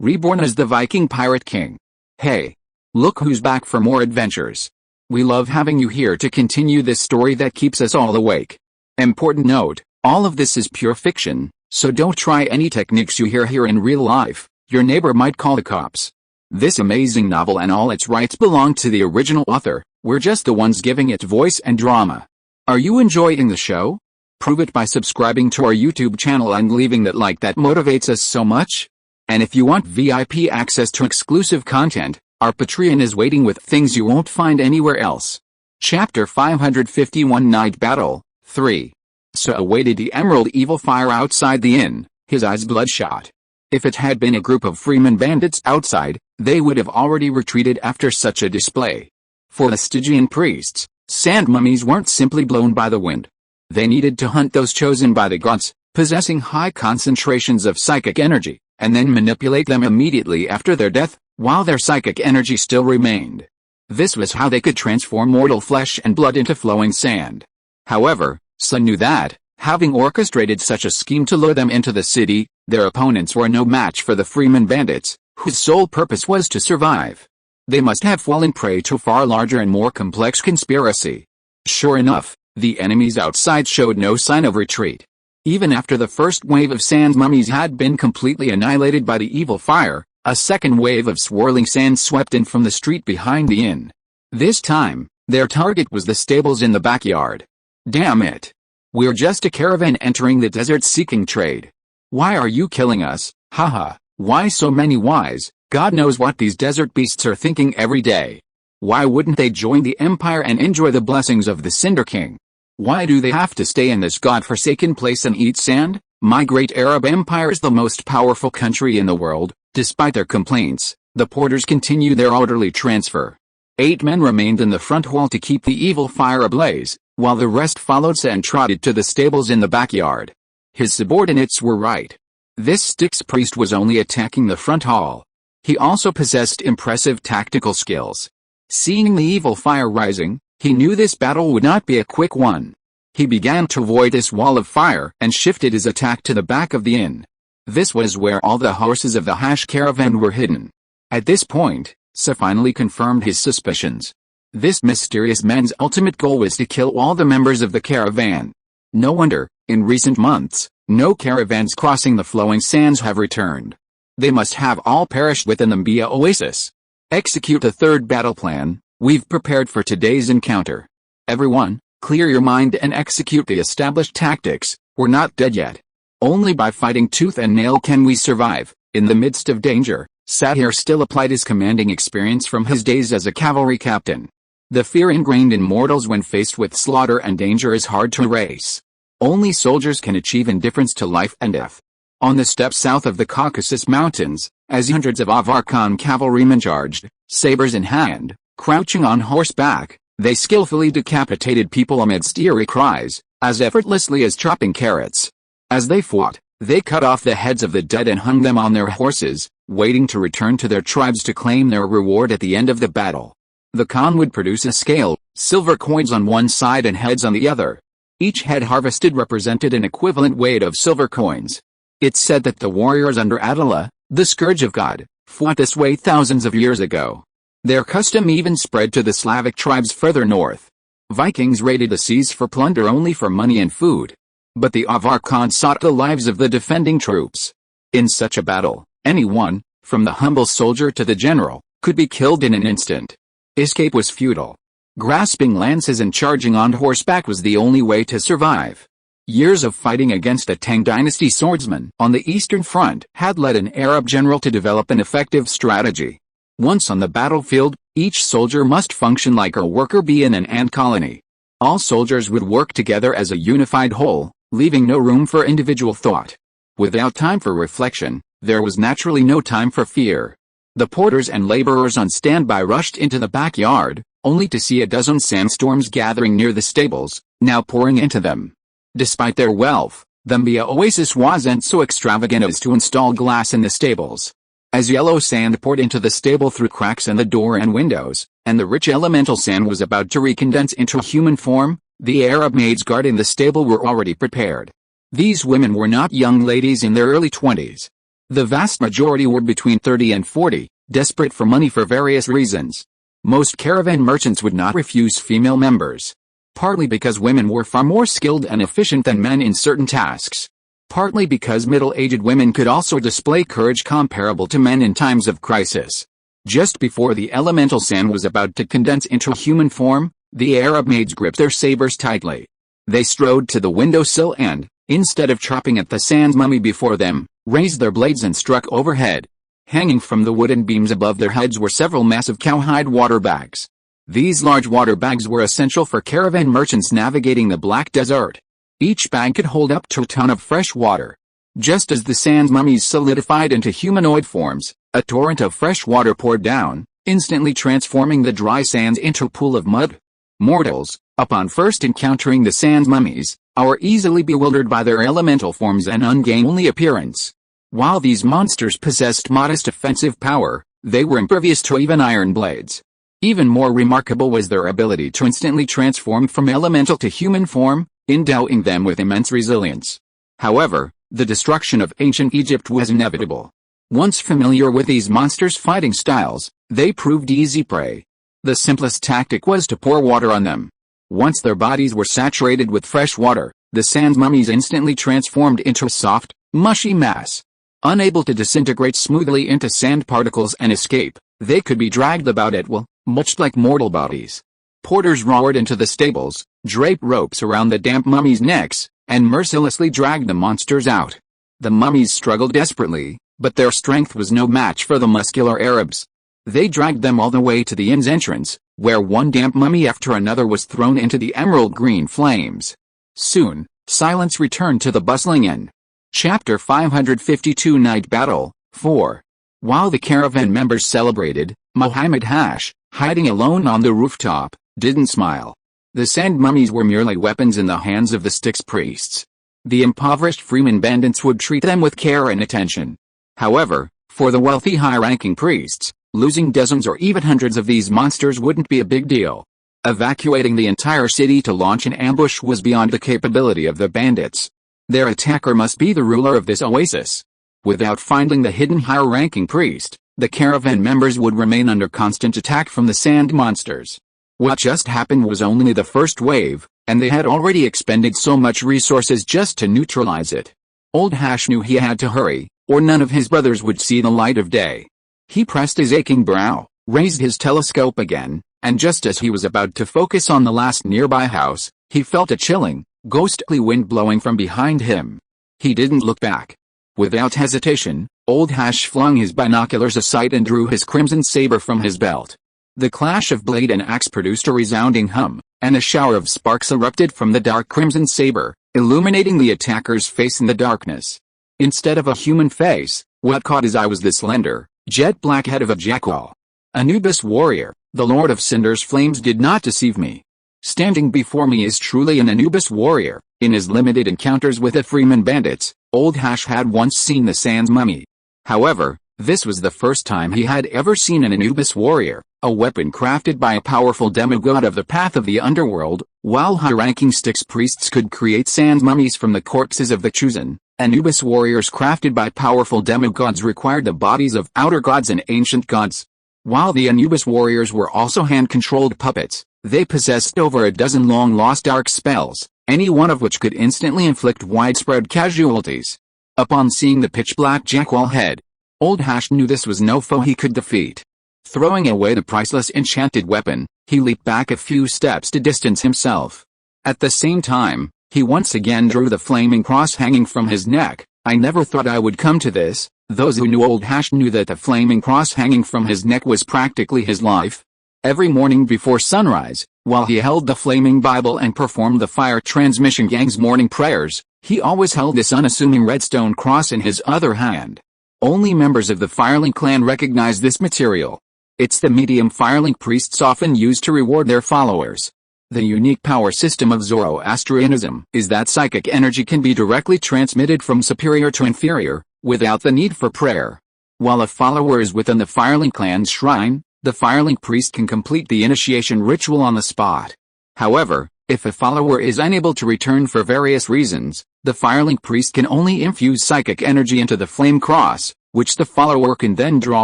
Reborn as the Viking pirate king. Hey! Look who's back for more adventures. We love having you here to continue this story that keeps us all awake. Important note, all of this is pure fiction, so don't try any techniques you hear here in real life. Your neighbor might call the cops. This amazing novel and all its rights belong to the original author. We're just the ones giving it voice and drama. Are you enjoying the show? Prove it by subscribing to our YouTube channel and leaving that like that motivates us so much. And if you want VIP access to exclusive content, our Patreon is waiting with things you won't find anywhere else. Chapter 551 Night Battle, 3. So awaited the emerald evil fire outside the inn, his eyes bloodshot. If it had been a group of freeman bandits outside, they would have already retreated after such a display. For the Stygian priests, sand mummies weren't simply blown by the wind. They needed to hunt those chosen by the gods, possessing high concentrations of psychic energy, and then manipulate them immediately after their death, while their psychic energy still remained. This was how they could transform mortal flesh and blood into flowing sand. However, some knew that, having orchestrated such a scheme to lure them into the city, their opponents were no match for the freeman bandits, whose sole purpose was to survive. They must have fallen prey to a far larger and more complex conspiracy. Sure enough, the enemies outside showed no sign of retreat. Even after the first wave of sand mummies had been completely annihilated by the evil fire, a second wave of swirling sand swept in from the street behind the inn. This time, their target was the stables in the backyard. Damn it! We're just a caravan entering the desert seeking trade. Why are you killing us? Haha, why so many whys? God knows what these desert beasts are thinking every day. Why wouldn't they join the empire and enjoy the blessings of the Cinder King? Why do they have to stay in this god-forsaken place and eat sand? My great Arab empire is the most powerful country in the world. Despite their complaints, the porters continue their orderly transfer. 8 men remained in the front hall to keep the evil fire ablaze, while the rest followed and trotted to the stables in the backyard. His subordinates were right. This Styx priest was only attacking the front hall. He also possessed impressive tactical skills. Seeing the evil fire rising, he knew this battle would not be a quick one. He began to avoid this wall of fire and shifted his attack to the back of the inn. This was where all the horses of the Hash caravan were hidden. At this point, Sa finally confirmed his suspicions. This mysterious man's ultimate goal was to kill all the members of the caravan. No wonder, in recent months, no caravans crossing the flowing sands have returned. They must have all perished within the Mbia oasis. Execute the third battle plan. We've prepared for today's encounter. Everyone, clear your mind and execute the established tactics. We're not dead yet. Only by fighting tooth and nail can we survive. In the midst of danger, Satyr still applied his commanding experience from his days as a cavalry captain. The fear ingrained in mortals when faced with slaughter and danger is hard to erase. Only soldiers can achieve indifference to life and death. On the steppes south of the Caucasus Mountains, as hundreds of Avar Khan cavalrymen charged, sabers in hand, crouching on horseback, they skillfully decapitated people amidst eerie cries, as effortlessly as chopping carrots. As they fought, they cut off the heads of the dead and hung them on their horses, waiting to return to their tribes to claim their reward at the end of the battle. The Khan would produce a scale, silver coins on one side and heads on the other. Each head harvested represented an equivalent weight of silver coins. It's said that the warriors under Attila, the scourge of God, fought this way thousands of years ago. Their custom even spread to the Slavic tribes further north. Vikings raided the seas for plunder only for money and food. But the Avar Khan sought the lives of the defending troops. In such a battle, anyone, from the humble soldier to the general, could be killed in an instant. Escape was futile. Grasping lances and charging on horseback was the only way to survive. Years of fighting against a Tang dynasty swordsman on the Eastern Front had led an Arab general to develop an effective strategy. Once on the battlefield, each soldier must function like a worker bee in an ant colony. All soldiers would work together as a unified whole, leaving no room for individual thought. Without time for reflection, there was naturally no time for fear. The porters and laborers on standby rushed into the backyard, only to see a dozen sandstorms gathering near the stables, now pouring into them. Despite their wealth, the Mbia oasis wasn't so extravagant as to install glass in the stables. As yellow sand poured into the stable through cracks in the door and windows, and the rich elemental sand was about to recondense into human form, the Arab maids guarding the stable were already prepared. These women were not young ladies in their early 20s. The vast majority were between 30 and 40, desperate for money for various reasons. Most caravan merchants would not refuse female members. Partly because women were far more skilled and efficient than men in certain tasks. Partly because middle-aged women could also display courage comparable to men in times of crisis. Just before the elemental sand was about to condense into human form, the Arab maids gripped their sabers tightly. They strode to the windowsill and, instead of chopping at the sand mummy before them, raised their blades and struck overhead. Hanging from the wooden beams above their heads were several massive cowhide water bags. These large water bags were essential for caravan merchants navigating the Black Desert. Each bag could hold up to a ton of fresh water. Just as the sand mummies solidified into humanoid forms, a torrent of fresh water poured down, instantly transforming the dry sands into a pool of mud. Mortals, upon first encountering the sand mummies, are easily bewildered by their elemental forms and ungainly appearance. While these monsters possessed modest offensive power, they were impervious to even iron blades. Even more remarkable was their ability to instantly transform from elemental to human form, endowing them with immense resilience. However, the destruction of ancient Egypt was inevitable. Once familiar with these monsters' fighting styles, they proved easy prey. The simplest tactic was to pour water on them. Once their bodies were saturated with fresh water, the sand mummies instantly transformed into a soft, mushy mass. Unable to disintegrate smoothly into sand particles and escape, they could be dragged about at will, much like mortal bodies. Porters roared into the stables, draped ropes around the damp mummies' necks, and mercilessly dragged the monsters out. The mummies struggled desperately, but their strength was no match for the muscular Arabs. They dragged them all the way to the inn's entrance, where one damp mummy after another was thrown into the emerald-green flames. Soon, silence returned to the bustling inn. Chapter 552 Night Battle, 4. While the caravan members celebrated, Muhammad Hash, hiding alone on the rooftop, didn't smile. The sand mummies were merely weapons in the hands of the Styx priests. The impoverished freeman bandits would treat them with care and attention. However, for the wealthy high-ranking priests, losing dozens or even hundreds of these monsters wouldn't be a big deal. Evacuating the entire city to launch an ambush was beyond the capability of the bandits. Their attacker must be the ruler of this oasis. Without finding the hidden higher-ranking priest, the caravan members would remain under constant attack from the sand monsters. What just happened was only the first wave, and they had already expended so much resources just to neutralize it. Old Hash knew he had to hurry, or none of his brothers would see the light of day. He pressed his aching brow, raised his telescope again, and just as he was about to focus on the last nearby house, he felt a chilling, ghostly wind blowing from behind him. He didn't look back. Without hesitation, Old Hash flung his binoculars aside and drew his crimson saber from his belt. The clash of blade and axe produced a resounding hum, and a shower of sparks erupted from the dark crimson saber, illuminating the attacker's face in the darkness. Instead of a human face, what caught his eye was the slender, jet-black head of a jackal. Anubis warrior, the Lord of Cinder's flames did not deceive me. Standing before me is truly an Anubis warrior. In his limited encounters with the freeman bandits, Old Hash had once seen the Sand's mummy. However, this was the first time he had ever seen an Anubis warrior, a weapon crafted by a powerful demigod of the path of the underworld. While high-ranking Styx priests could create sand mummies from the corpses of the chosen, Anubis warriors crafted by powerful demigods required the bodies of outer gods and ancient gods. While the Anubis warriors were also hand-controlled puppets, they possessed over a dozen long-lost dark spells, any one of which could instantly inflict widespread casualties. Upon seeing the pitch-black jackal head, Old Hash knew this was no foe he could defeat. Throwing away the priceless enchanted weapon, he leaped back a few steps to distance himself. At the same time, he once again drew the flaming cross hanging from his neck. I never thought I would come to this. Those who knew Old Hash knew that the flaming cross hanging from his neck was practically his life. Every morning before sunrise, while he held the flaming Bible and performed the fire transmission gang's morning prayers, he always held this unassuming redstone cross in his other hand. Only members of the Firelink clan recognize this material. It's the medium Firelink priests often use to reward their followers. The unique power system of Zoroastrianism is that psychic energy can be directly transmitted from superior to inferior, without the need for prayer. While a follower is within the Firelink clan's shrine, the Firelink priest can complete the initiation ritual on the spot. However, if a follower is unable to return for various reasons, the Firelink priest can only infuse psychic energy into the flame cross, which the follower can then draw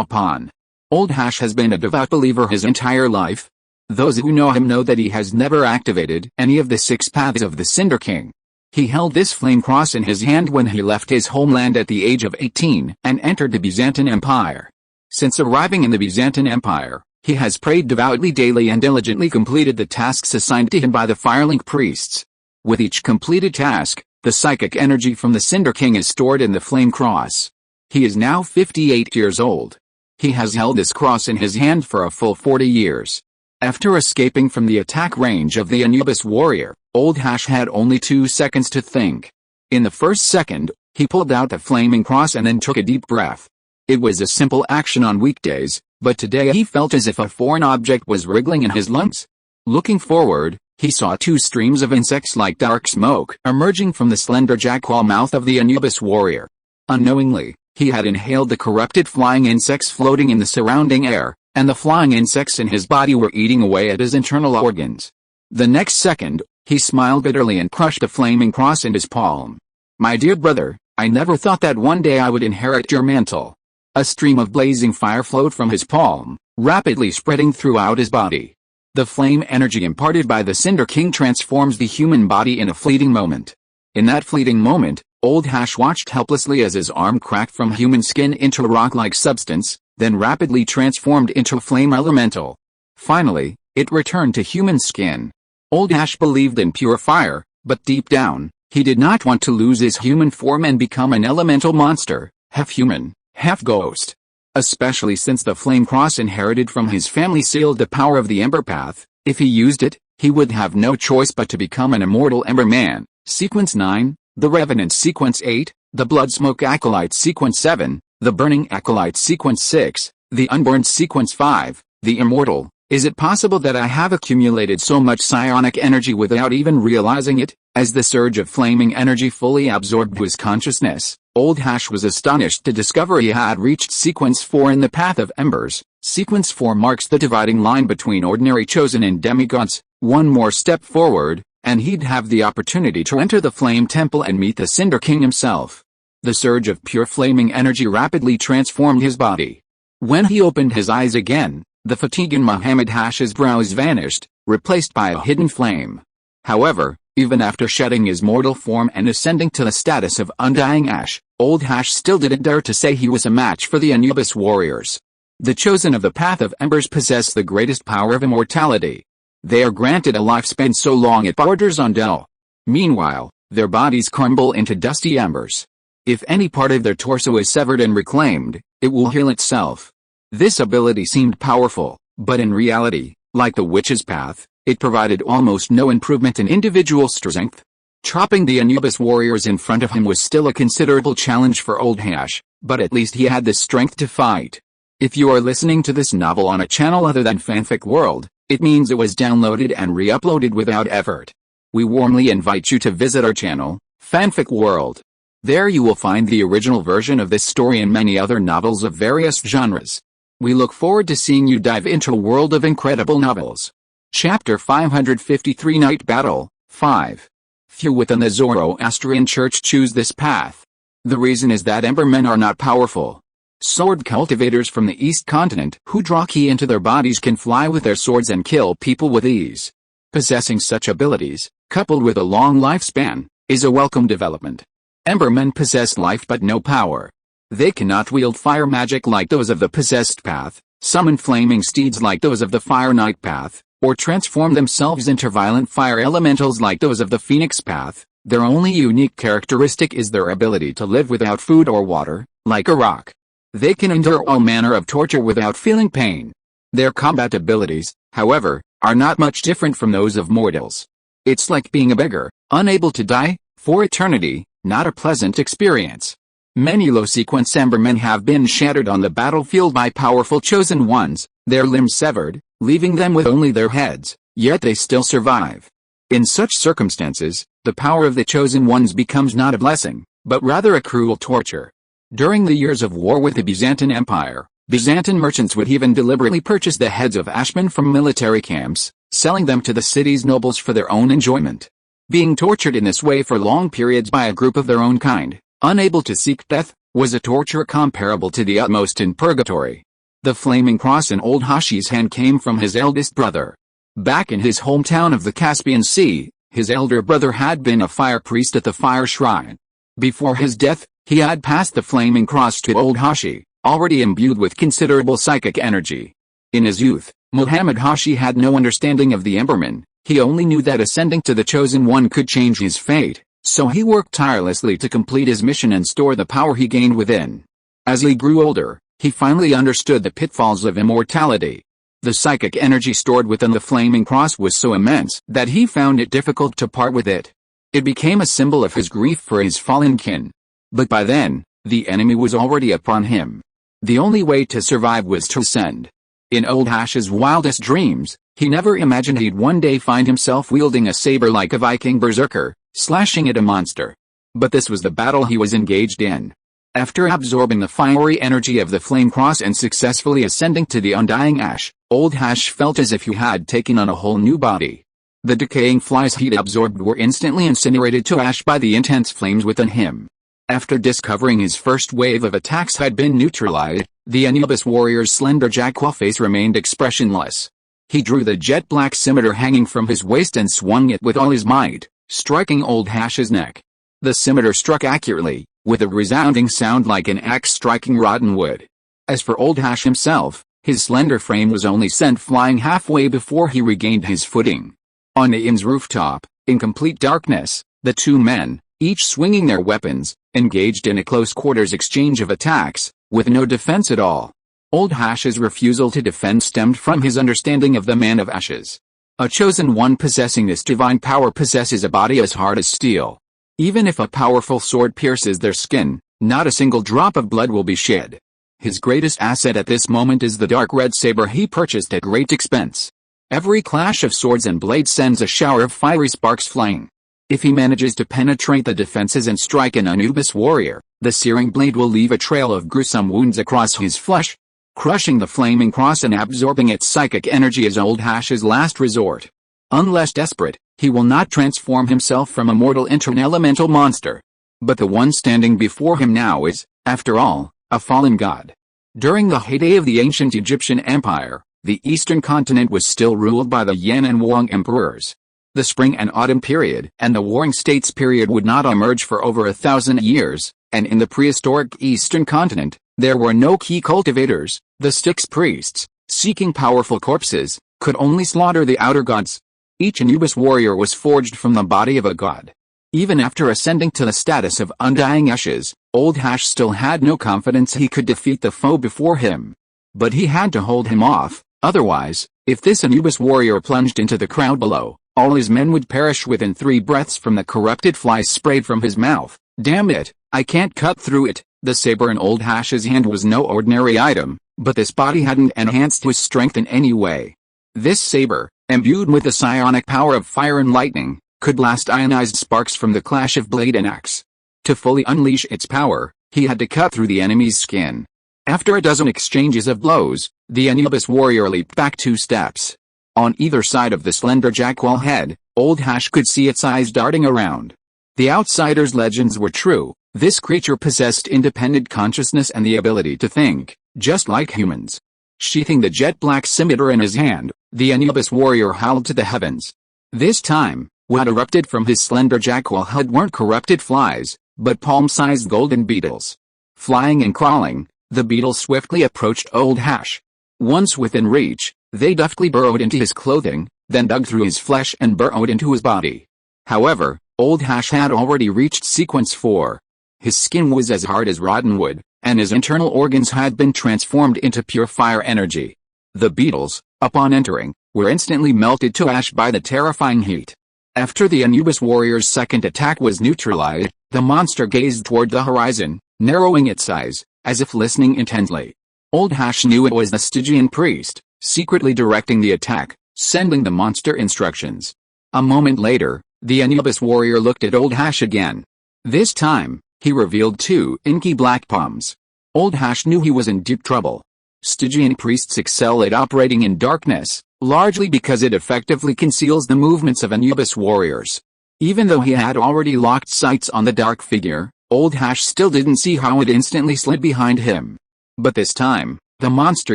upon. Old Hash has been a devout believer his entire life. Those who know him know that he has never activated any of the 6 paths of the Cinder King. He held this flame cross in his hand when he left his homeland at the age of 18 and entered the Byzantine Empire. Since arriving in the Byzantine Empire, he has prayed devoutly daily and diligently completed the tasks assigned to him by the Firelink priests. With each completed task, the psychic energy from the Cinder King is stored in the flame cross. He is now 58 years old. He has held this cross in his hand for a full 40 years. After escaping from the attack range of the Anubis warrior, Old Hash had only 2 seconds to think. In the first second, he pulled out the flaming cross and then took a deep breath. It was a simple action on weekdays, but today he felt as if a foreign object was wriggling in his lungs. Looking forward, he saw 2 streams of insects like dark smoke emerging from the slender jackal mouth of the Anubis warrior. Unknowingly, he had inhaled the corrupted flying insects floating in the surrounding air, and the flying insects in his body were eating away at his internal organs. The next second, he smiled bitterly and crushed a flaming cross in his palm. "My dear brother, I never thought that one day I would inherit your mantle." A stream of blazing fire flowed from his palm, rapidly spreading throughout his body. The flame energy imparted by the Cinder King transforms the human body in a fleeting moment. In that fleeting moment, Old Hash watched helplessly as his arm cracked from human skin into a rock-like substance, then rapidly transformed into a flame elemental. Finally, it returned to human skin. Old Hash believed in pure fire, but deep down, he did not want to lose his human form and become an elemental monster, half human, half ghost. Especially since the flame cross inherited from his family sealed the power of the Ember Path. If he used it, he would have no choice but to become an immortal Ember Man. Sequence 9, the Revenant Sequence 8, the Bloodsmoke Acolyte Sequence 7, the Burning Acolyte Sequence 6, the Unborn Sequence 5, the Immortal. Is it possible that I have accumulated so much psionic energy without even realizing it? As the surge of flaming energy fully absorbed his consciousness, Old Hash was astonished to discover he had reached Sequence 4 in the Path of Embers. Sequence 4 marks the dividing line between ordinary chosen and demigods. One more step forward, and he'd have the opportunity to enter the Flame Temple and meet the Cinder King himself. The surge of pure flaming energy rapidly transformed his body. When he opened his eyes again, the fatigue in Muhammad Hash's brows vanished, replaced by a hidden flame. However, even after shedding his mortal form and ascending to the status of Undying Ash, Old Hash still didn't dare to say he was a match for the Anubis warriors. The chosen of the Path of Embers possess the greatest power of immortality. They are granted a lifespan so long it borders on death. Meanwhile, their bodies crumble into dusty embers. If any part of their torso is severed and reclaimed, it will heal itself. This ability seemed powerful, but in reality, like the Witch's Path, it provided almost no improvement in individual strength. Chopping the Anubis warriors in front of him was still a considerable challenge for Old Hash, but at least he had the strength to fight. If you are listening to this novel on a channel other than Fanfic World, it means it was downloaded and re-uploaded without effort. We warmly invite you to visit our channel, Fanfic World. There you will find the original version of this story and many other novels of various genres. We look forward to seeing you dive into a world of incredible novels. Chapter 553 Night Battle, 5. Few within the Zoroastrian Church choose this path. The reason is that Embermen are not powerful. Sword cultivators from the East Continent who draw ki into their bodies can fly with their swords and kill people with ease. Possessing such abilities, coupled with a long lifespan, is a welcome development. Embermen possess life but no power. They cannot wield fire magic like those of the Possessed Path, summon flaming steeds like those of the Fire Knight Path, or transform themselves into violent fire elementals like those of the Phoenix Path. Their only unique characteristic is their ability to live without food or water, like a rock. They can endure all manner of torture without feeling pain. Their combat abilities, however, are not much different from those of mortals. It's like being a beggar, unable to die, for eternity, not a pleasant experience. Many low-sequence Embermen have been shattered on the battlefield by powerful chosen ones, their limbs severed, leaving them with only their heads, yet they still survive. In such circumstances, the power of the chosen ones becomes not a blessing, but rather a cruel torture. During the years of war with the Byzantine Empire, Byzantine merchants would even deliberately purchase the heads of Ashmen from military camps, selling them to the city's nobles for their own enjoyment. Being tortured in this way for long periods by a group of their own kind, unable to seek death, was a torture comparable to the utmost in purgatory. The flaming cross in old Hashi's hand came from his eldest brother. Back in his hometown of the Caspian Sea, his elder brother had been a fire priest at the fire shrine. Before his death, he had passed the flaming cross to old Hashi, already imbued with considerable psychic energy. In his youth, Muhammad Hashi had no understanding of the Emberman. He only knew that ascending to the Chosen One could change his fate, so he worked tirelessly to complete his mission and store the power he gained within. As he grew older, he finally understood the pitfalls of immortality. The psychic energy stored within the flaming cross was so immense that he found it difficult to part with it. It became a symbol of his grief for his fallen kin. But by then, the enemy was already upon him. The only way to survive was to ascend. In old Hash's wildest dreams, he never imagined he'd one day find himself wielding a saber like a Viking berserker, slashing at a monster. But this was the battle he was engaged in. After absorbing the fiery energy of the flame cross and successfully ascending to the undying ash, old Hash felt as if he had taken on a whole new body. The decaying flies he'd absorbed were instantly incinerated to ash by the intense flames within him. After discovering his first wave of attacks had been neutralized, the Anubis warrior's slender jackal face remained expressionless. He drew the jet-black scimitar hanging from his waist and swung it with all his might, striking old Hash's neck. The scimitar struck accurately, with a resounding sound like an axe striking rotten wood. As for old Hash himself, his slender frame was only sent flying halfway before he regained his footing. On the inn's rooftop, in complete darkness, the two men, each swinging their weapons, engaged in a close-quarters exchange of attacks, with no defense at all. Old Hash's refusal to defend stemmed from his understanding of the Man of Ashes. A chosen one possessing this divine power possesses a body as hard as steel. Even if a powerful sword pierces their skin, not a single drop of blood will be shed. His greatest asset at this moment is the dark red saber he purchased at great expense. Every clash of swords and blades sends a shower of fiery sparks flying. If he manages to penetrate the defenses and strike an Anubis warrior, the searing blade will leave a trail of gruesome wounds across his flesh. Crushing the flaming cross and absorbing its psychic energy is old Hash's last resort. Unless desperate, he will not transform himself from a mortal into an elemental monster. But the one standing before him now is, after all, a fallen god. During the heyday of the ancient Egyptian Empire, the eastern continent was still ruled by the Yan and Wang emperors. The spring and autumn period and the warring states period would not emerge for over 1,000 years, and in the prehistoric eastern continent, there were no key cultivators. The Styx priests, seeking powerful corpses, could only slaughter the outer gods. Each Anubis warrior was forged from the body of a god. Even after ascending to the status of undying ashes, old Hash still had no confidence he could defeat the foe before him. But he had to hold him off, otherwise, if this Anubis warrior plunged into the crowd below, all his men would perish within 3 breaths from the corrupted flies sprayed from his mouth. Damn it, I can't cut through it. The saber in old Hash's hand was no ordinary item, but this body hadn't enhanced his strength in any way. This saber, imbued with the psionic power of fire and lightning, could blast ionized sparks from the clash of blade and axe. To fully unleash its power, he had to cut through the enemy's skin. After a dozen exchanges of blows, the Anubis warrior leaped back 2 steps. On either side of the slender jackal head, old Hash could see its eyes darting around. The outsider's legends were true. This creature possessed independent consciousness and the ability to think, just like humans. Sheathing the jet-black scimitar in his hand, the Anubis warrior howled to the heavens. This time, what erupted from his slender jackal head weren't corrupted flies, but palm-sized golden beetles. Flying and crawling, the beetles swiftly approached old Hash. Once within reach, they deftly burrowed into his clothing, then dug through his flesh and burrowed into his body. However, old Hash had already reached sequence 4. His skin was as hard as rotten wood, and his internal organs had been transformed into pure fire energy. The beetles, upon entering, were instantly melted to ash by the terrifying heat. After the Anubis warrior's second attack was neutralized, the monster gazed toward the horizon, narrowing its eyes, as if listening intently. Old Hash knew it was the Stygian priest, secretly directing the attack, sending the monster instructions. A moment later, the Anubis warrior looked at old Hash again. This time, he revealed 2 inky black palms. Old Hash knew he was in deep trouble. Stygian priests excel at operating in darkness, largely because it effectively conceals the movements of Anubis warriors. Even though he had already locked sights on the dark figure, Old Hash still didn't see how it instantly slid behind him. But this time, the monster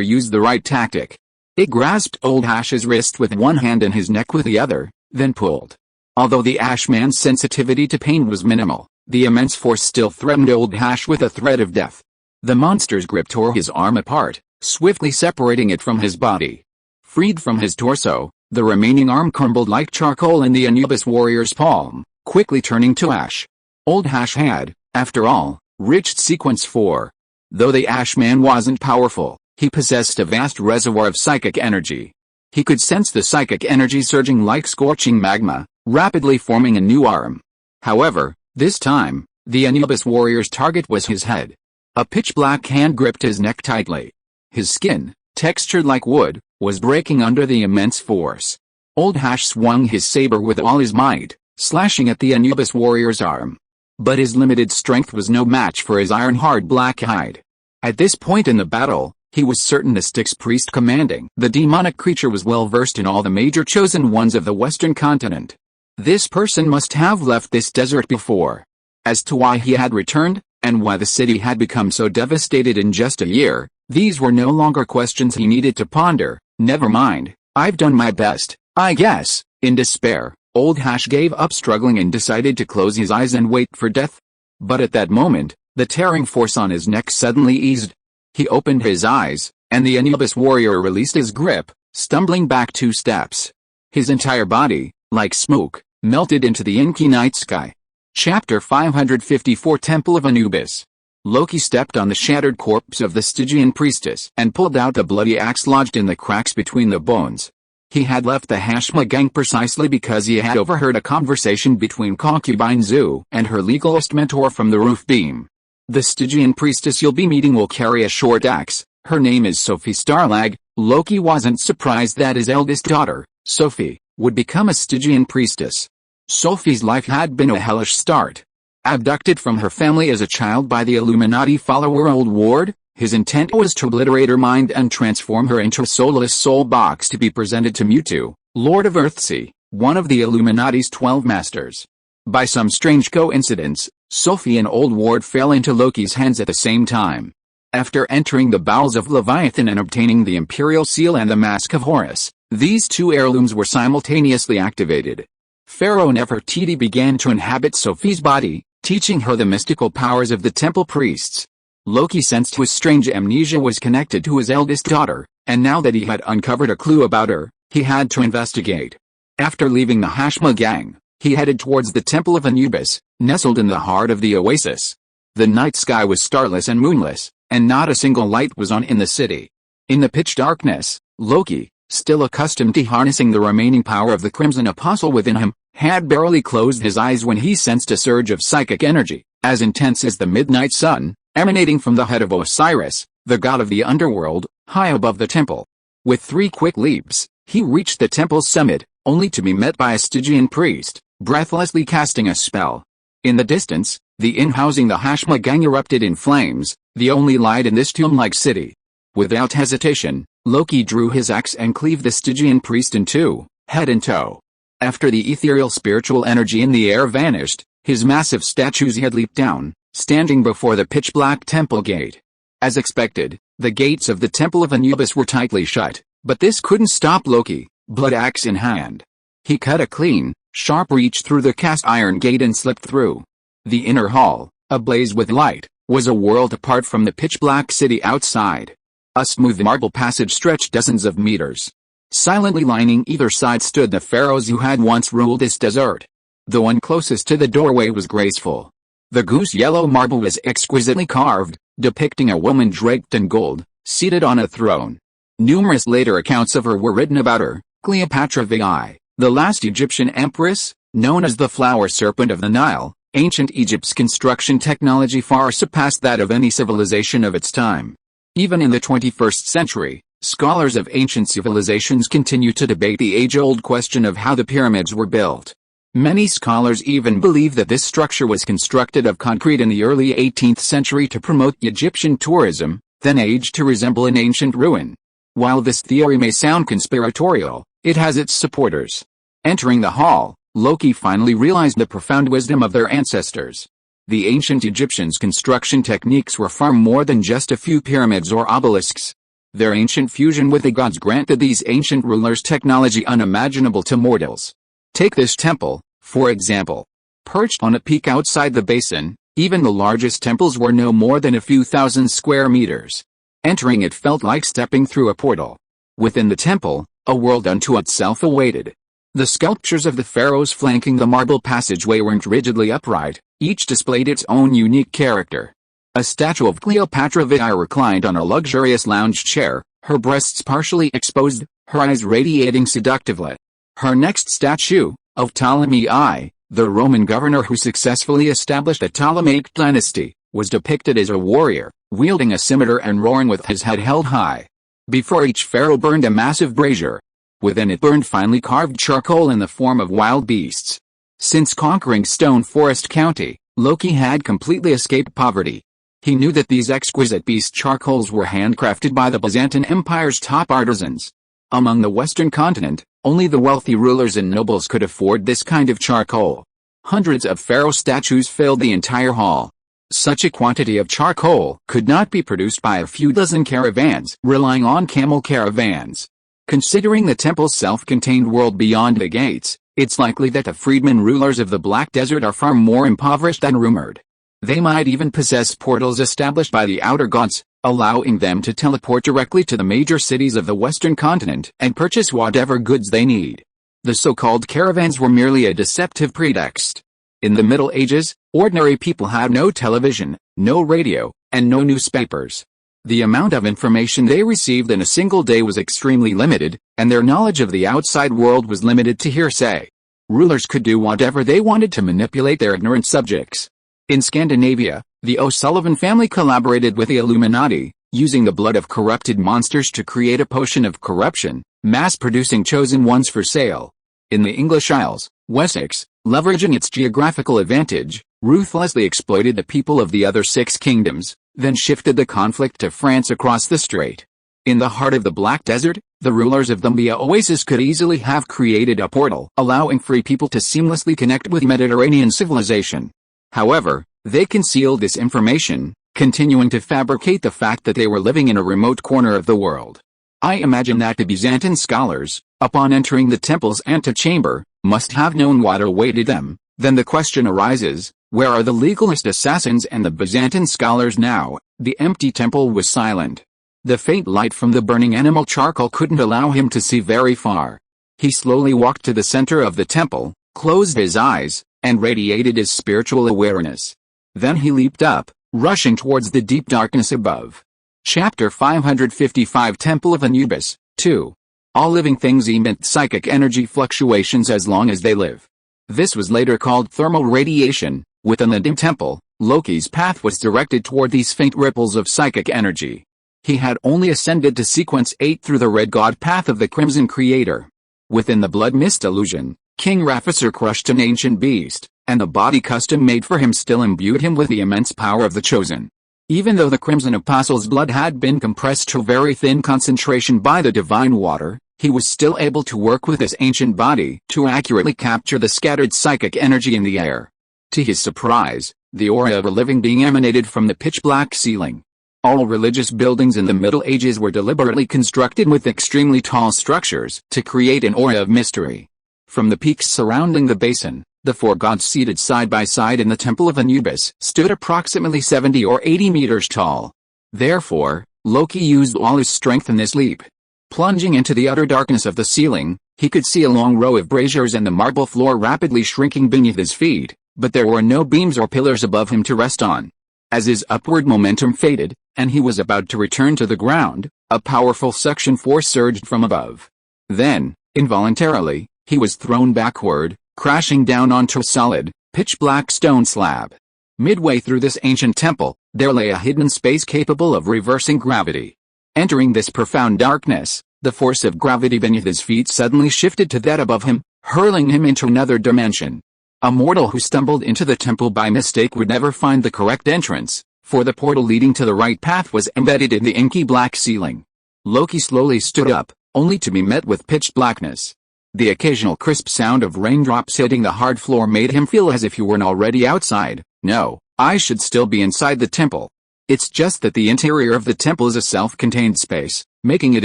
used the right tactic. It grasped Old Hash's wrist with one hand and his neck with the other, then pulled. Although the Ashman's sensitivity to pain was minimal, the immense force still threatened Old Hash with a threat of death. The monster's grip tore his arm apart, swiftly separating it from his body. Freed from his torso, the remaining arm crumbled like charcoal in the Anubis warrior's palm, quickly turning to ash. Old Hash had, after all, reached sequence 4. Though the Ashman wasn't powerful, he possessed a vast reservoir of psychic energy. He could sense the psychic energy surging like scorching magma, rapidly forming a new arm. However, this time, the Anubis warrior's target was his head. A pitch-black hand gripped his neck tightly. His skin, textured like wood, was breaking under the immense force. Old Hash swung his saber with all his might, slashing at the Anubis warrior's arm. But his limited strength was no match for his iron-hard black hide. At this point in the battle, he was certain the Styx priest commanding the demonic creature was well versed in all the major chosen ones of the western continent. This person must have left this desert before. As to why he had returned, and why the city had become so devastated in just a year, these were no longer questions he needed to ponder. Never mind, I've done my best, I guess. In despair, Old Hash gave up struggling and decided to close his eyes and wait for death. But at that moment, the tearing force on his neck suddenly eased. He opened his eyes, and the Anubis warrior released his grip, stumbling back 2 steps. His entire body, like smoke, melted into the inky night sky. Chapter 554 Temple of Anubis. Loki stepped on the shattered corpse of the Stygian priestess and pulled out the bloody axe lodged in the cracks between the bones. He had left the Hashma gang precisely because he had overheard a conversation between concubine Zu and her legalist mentor from the roof beam. The Stygian priestess you'll be meeting will carry a short axe. Her name is Sophie Starlag. Loki wasn't surprised that his eldest daughter, Sophie, would become a Stygian priestess. Sophie's life had been a hellish start. Abducted from her family as a child by the Illuminati follower Old Ward, his intent was to obliterate her mind and transform her into a soulless soul box to be presented to Mutu, Lord of Earthsea, one of the Illuminati's 12 masters. By some strange coincidence, Sophie and Old Ward fell into Loki's hands at the same time. After entering the bowels of Leviathan and obtaining the Imperial Seal and the Mask of Horus, these 2 heirlooms were simultaneously activated. Pharaoh Nefertiti began to inhabit Sophie's body, teaching her the mystical powers of the temple priests. Loki sensed his strange amnesia was connected to his eldest daughter, and now that he had uncovered a clue about her, he had to investigate. After leaving the Hashma gang, he headed towards the Temple of Anubis, nestled in the heart of the oasis. The night sky was starless and moonless, and not a single light was on in the city. In the pitch darkness, Loki, still accustomed to harnessing the remaining power of the Crimson Apostle within him, had barely closed his eyes when he sensed a surge of psychic energy, as intense as the midnight sun, emanating from the head of Osiris, the god of the underworld, high above the temple. With 3 quick leaps, he reached the temple's summit, only to be met by a Stygian priest, breathlessly casting a spell. In the distance, the inn housing the Hashma gang erupted in flames, the only light in this tomb-like city. Without hesitation, Loki drew his axe and cleaved the Stygian priest in 2, head and toe. After the ethereal spiritual energy in the air vanished, his massive statues had leaped down, standing before the pitch-black temple gate. As expected, the gates of the Temple of Anubis were tightly shut, but this couldn't stop Loki, blood axe in hand. He cut a clean, sharp reach through the cast iron gate and slipped through. The inner hall, ablaze with light, was a world apart from the pitch-black city outside. A smooth marble passage stretched dozens of meters. Silently lining either side stood the pharaohs who had once ruled this desert. The one closest to the doorway was graceful. The goose-yellow marble was exquisitely carved, depicting a woman draped in gold, seated on a throne. Numerous later accounts of her were written about her. Cleopatra VI, the last Egyptian empress, known as the flower serpent of the Nile. Ancient Egypt's construction technology far surpassed that of any civilization of its time. Even in the 21st century, scholars of ancient civilizations continue to debate the age-old question of how the pyramids were built. Many scholars even believe that this structure was constructed of concrete in the early 18th century to promote Egyptian tourism, then aged to resemble an ancient ruin. While this theory may sound conspiratorial, it has its supporters. Entering the hall, Loki finally realized the profound wisdom of their ancestors. The ancient Egyptians' construction techniques were far more than just a few pyramids or obelisks. Their ancient fusion with the gods granted these ancient rulers technology unimaginable to mortals. Take this temple, for example. Perched on a peak outside the basin, even the largest temples were no more than a few thousand square meters. Entering it felt like stepping through a portal. Within the temple, a world unto itself awaited. The sculptures of the pharaohs flanking the marble passageway weren't rigidly upright, each displayed its own unique character. A statue of Cleopatra the reclined on a luxurious lounge chair, her breasts partially exposed, her eyes radiating seductively. Her next statue, of Ptolemy I, the Roman governor who successfully established the Ptolemaic dynasty, was depicted as a warrior, wielding a scimitar and roaring with his head held high. Before each pharaoh burned a massive brazier. Within it burned finely carved charcoal in the form of wild beasts. Since conquering Stone Forest County, Loki had completely escaped poverty. He knew that these exquisite beast charcoals were handcrafted by the Byzantine Empire's top artisans. Among the Western continent, only the wealthy rulers and nobles could afford this kind of charcoal. Hundreds of pharaoh statues filled the entire hall. Such a quantity of charcoal could not be produced by a few dozen caravans relying on camel caravans. Considering the temple's self-contained world beyond the gates, it's likely that the freedmen rulers of the Black Desert are far more impoverished than rumored. They might even possess portals established by the outer gods, allowing them to teleport directly to the major cities of the Western continent and purchase whatever goods they need. The so-called caravans were merely a deceptive pretext. In the Middle Ages, ordinary people had no television, no radio, and no newspapers. The amount of information they received in a single day was extremely limited, and their knowledge of the outside world was limited to hearsay. Rulers could do whatever they wanted to manipulate their ignorant subjects. In Scandinavia, the O'Sullivan family collaborated with the Illuminati, using the blood of corrupted monsters to create a potion of corruption, mass-producing chosen ones for sale. In the English Isles, Wessex, leveraging its geographical advantage, ruthlessly exploited the people of the other 6 kingdoms, then shifted the conflict to France across the strait. In the heart of the Black Desert, the rulers of the Mia Oasis could easily have created a portal, allowing free people to seamlessly connect with Mediterranean civilization. However, they concealed this information, continuing to fabricate the fact that they were living in a remote corner of the world. I imagine that the Byzantine scholars, upon entering the temple's antechamber, must have known what awaited them. Then the question arises, where are the legalist assassins and the Byzantine scholars now? The empty temple was silent. The faint light from the burning animal charcoal couldn't allow him to see very far. He slowly walked to the center of the temple, closed his eyes, and radiated his spiritual awareness. Then he leaped up, rushing towards the deep darkness above. Chapter 555 Temple of Anubis, 2. All living things emit psychic energy fluctuations as long as they live. This was later called thermal radiation. Within the dim temple, Loki's path was directed toward these faint ripples of psychic energy. He had only ascended to sequence 8 through the red god path of the Crimson Creator. Within the blood mist illusion, King Rafisur crushed an ancient beast, and the body custom made for him still imbued him with the immense power of the Chosen. Even though the Crimson Apostle's blood had been compressed to very thin concentration by the divine water, he was still able to work with his ancient body to accurately capture the scattered psychic energy in the air. To his surprise, the aura of a living being emanated from the pitch-black ceiling. All religious buildings in the Middle Ages were deliberately constructed with extremely tall structures to create an aura of mystery. From the peaks surrounding the basin, the 4 gods seated side by side in the Temple of Anubis stood approximately 70 or 80 meters tall. Therefore, Loki used all his strength in this leap. Plunging into the utter darkness of the ceiling, he could see a long row of braziers and the marble floor rapidly shrinking beneath his feet, but there were no beams or pillars above him to rest on. As his upward momentum faded, and he was about to return to the ground, a powerful suction force surged from above. Then, involuntarily, he was thrown backward, crashing down onto a solid, pitch-black stone slab. Midway through this ancient temple, there lay a hidden space capable of reversing gravity. Entering this profound darkness, the force of gravity beneath his feet suddenly shifted to that above him, hurling him into another dimension. A mortal who stumbled into the temple by mistake would never find the correct entrance, for the portal leading to the right path was embedded in the inky black ceiling. Loki slowly stood up, only to be met with pitch blackness. The occasional crisp sound of raindrops hitting the hard floor made him feel as if he weren't already outside. No, I should still be inside the temple. It's just that the interior of the temple is a self-contained space, making it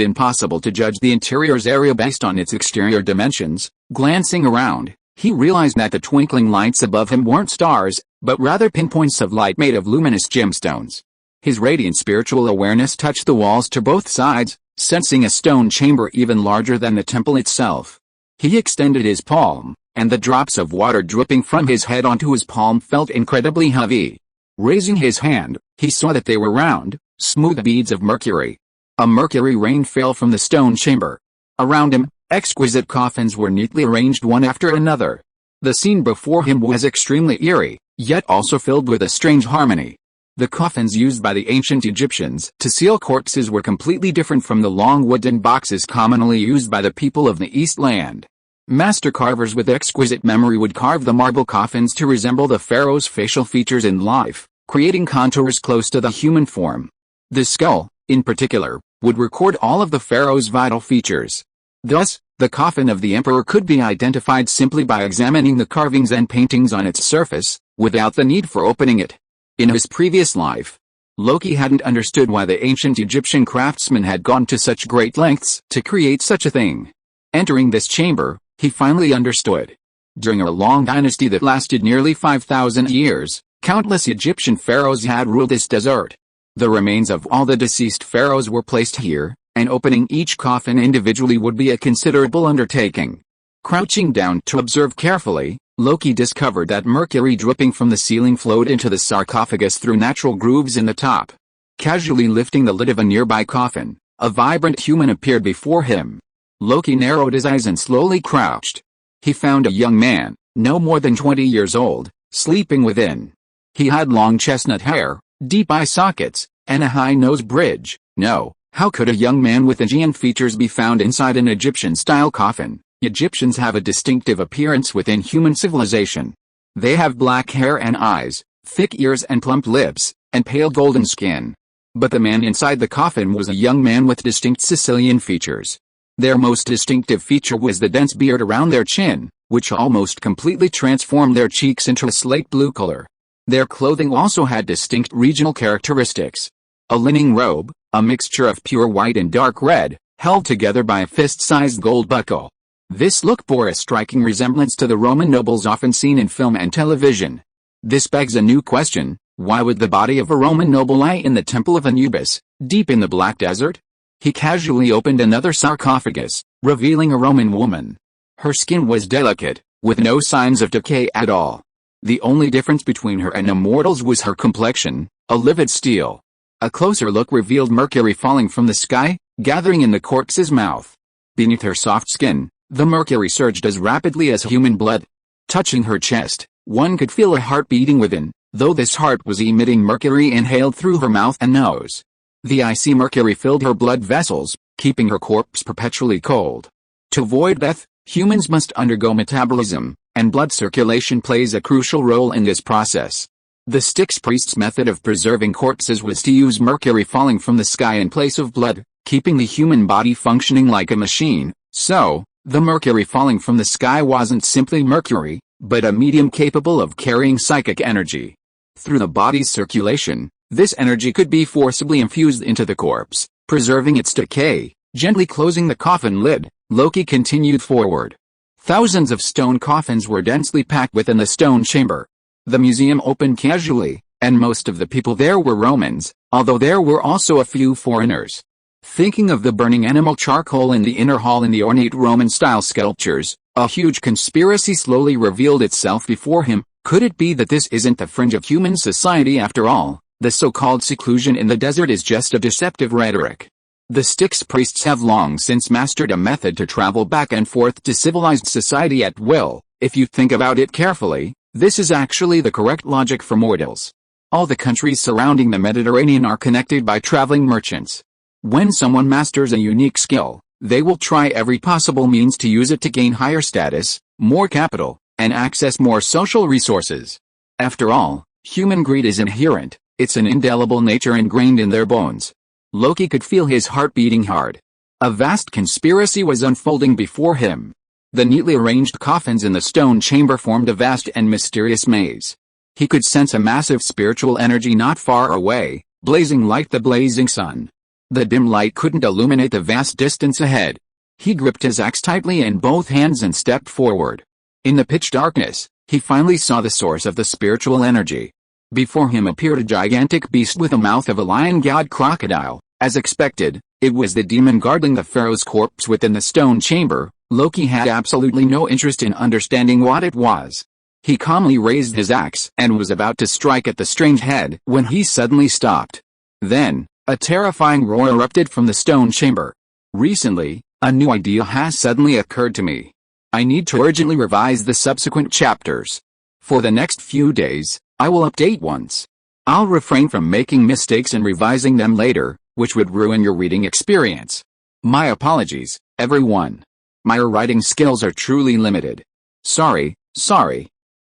impossible to judge the interior's area based on its exterior dimensions. Glancing around, he realized that the twinkling lights above him weren't stars, but rather pinpoints of light made of luminous gemstones. His radiant spiritual awareness touched the walls to both sides, sensing a stone chamber even larger than the temple itself. He extended his palm, and the drops of water dripping from his head onto his palm felt incredibly heavy. Raising his hand, he saw that they were round, smooth beads of mercury. A mercury rain fell from the stone chamber. Around him, exquisite coffins were neatly arranged one after another. The scene before him was extremely eerie, yet also filled with a strange harmony. The coffins used by the ancient Egyptians to seal corpses were completely different from the long wooden boxes commonly used by the people of the East Land. Master carvers with exquisite memory would carve the marble coffins to resemble the pharaoh's facial features in life, creating contours close to the human form. The skull, in particular, would record all of the pharaoh's vital features. Thus, the coffin of the emperor could be identified simply by examining the carvings and paintings on its surface, without the need for opening it. In his previous life, Loki hadn't understood why the ancient Egyptian craftsmen had gone to such great lengths to create such a thing. Entering this chamber, he finally understood. During a long dynasty that lasted nearly 5,000 years, countless Egyptian pharaohs had ruled this desert. The remains of all the deceased pharaohs were placed here, and opening each coffin individually would be a considerable undertaking. Crouching down to observe carefully, Loki discovered that mercury dripping from the ceiling flowed into the sarcophagus through natural grooves in the top. Casually lifting the lid of a nearby coffin, a vibrant human appeared before him. Loki narrowed his eyes and slowly crouched. He found a young man, no more than 20 years old, sleeping within. He had long chestnut hair, deep eye sockets, and a high nose bridge. No, how could a young man with Aegean features be found inside an Egyptian-style coffin? Egyptians have a distinctive appearance within human civilization. They have black hair and eyes, thick ears and plump lips, and pale golden skin. But the man inside the coffin was a young man with distinct Sicilian features. Their most distinctive feature was the dense beard around their chin, which almost completely transformed their cheeks into a slate blue color. Their clothing also had distinct regional characteristics. A linen robe, a mixture of pure white and dark red, held together by a fist-sized gold buckle. This look bore a striking resemblance to the Roman nobles often seen in film and television. This begs a new question: why would the body of a Roman noble lie in the Temple of Anubis, deep in the Black Desert? He casually opened another sarcophagus, revealing a Roman woman. Her skin was delicate, with no signs of decay at all. The only difference between her and a mortal's was her complexion, a livid steel. A closer look revealed mercury falling from the sky, gathering in the corpse's mouth. Beneath her soft skin, the mercury surged as rapidly as human blood. Touching her chest, one could feel a heart beating within, though this heart was emitting mercury inhaled through her mouth and nose. The icy mercury filled her blood vessels, keeping her corpse perpetually cold. To avoid death, humans must undergo metabolism, and blood circulation plays a crucial role in this process. The Styx priest's method of preserving corpses was to use mercury falling from the sky in place of blood, keeping the human body functioning like a machine. So, the mercury falling from the sky wasn't simply mercury, but a medium capable of carrying psychic energy. Through the body's circulation, this energy could be forcibly infused into the corpse, preserving its decay. Gently closing the coffin lid, Loki continued forward. Thousands of stone coffins were densely packed within the stone chamber. The museum opened casually, and most of the people there were Romans, although there were also a few foreigners. Thinking of the burning animal charcoal in the inner hall and the ornate Roman-style sculptures, a huge conspiracy slowly revealed itself before him. Could it be that this isn't the fringe of human society after all? The so-called seclusion in the desert is just a deceptive rhetoric. The Styx priests have long since mastered a method to travel back and forth to civilized society at will. If you think about it carefully, this is actually the correct logic for mortals. All the countries surrounding the Mediterranean are connected by traveling merchants. When someone masters a unique skill, they will try every possible means to use it to gain higher status, more capital, and access more social resources. After all, human greed is inherent. It's an indelible nature ingrained in their bones. Loki could feel his heart beating hard. A vast conspiracy was unfolding before him. The neatly arranged coffins in the stone chamber formed a vast and mysterious maze. He could sense a massive spiritual energy not far away, blazing like the blazing sun. The dim light couldn't illuminate the vast distance ahead. He gripped his axe tightly in both hands and stepped forward. In the pitch darkness, he finally saw the source of the spiritual energy. Before him appeared a gigantic beast with the mouth of a lion-god crocodile. As expected, it was the demon guarding the pharaoh's corpse within the stone chamber. Loki had absolutely no interest in understanding what it was. He calmly raised his axe and was about to strike at the strange head when he suddenly stopped. Then, a terrifying roar erupted from the stone chamber. Recently, a new idea has suddenly occurred to me. I need to urgently revise the subsequent chapters. For the next few days, I will update once. I'll refrain from making mistakes and revising them later, which would ruin your reading experience. My apologies, everyone. My writing skills are truly limited. Sorry.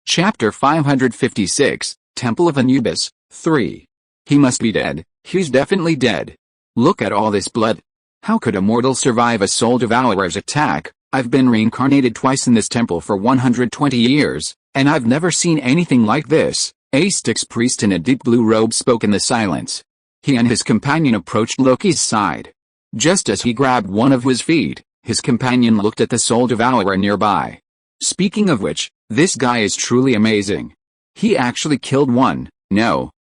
Chapter 556, Temple of Anubis, 3. He must be dead. He's definitely dead. Look at all this blood. How could a mortal survive a soul devourer's attack? I've been reincarnated twice in this temple for 120 years, and I've never seen anything like this. A Styx priest in a deep blue robe spoke in the silence. He and his companion approached Loki's side. Just as he grabbed one of his feet, his companion looked at the soul devourer nearby. Speaking of which, this guy is truly amazing. He actually killed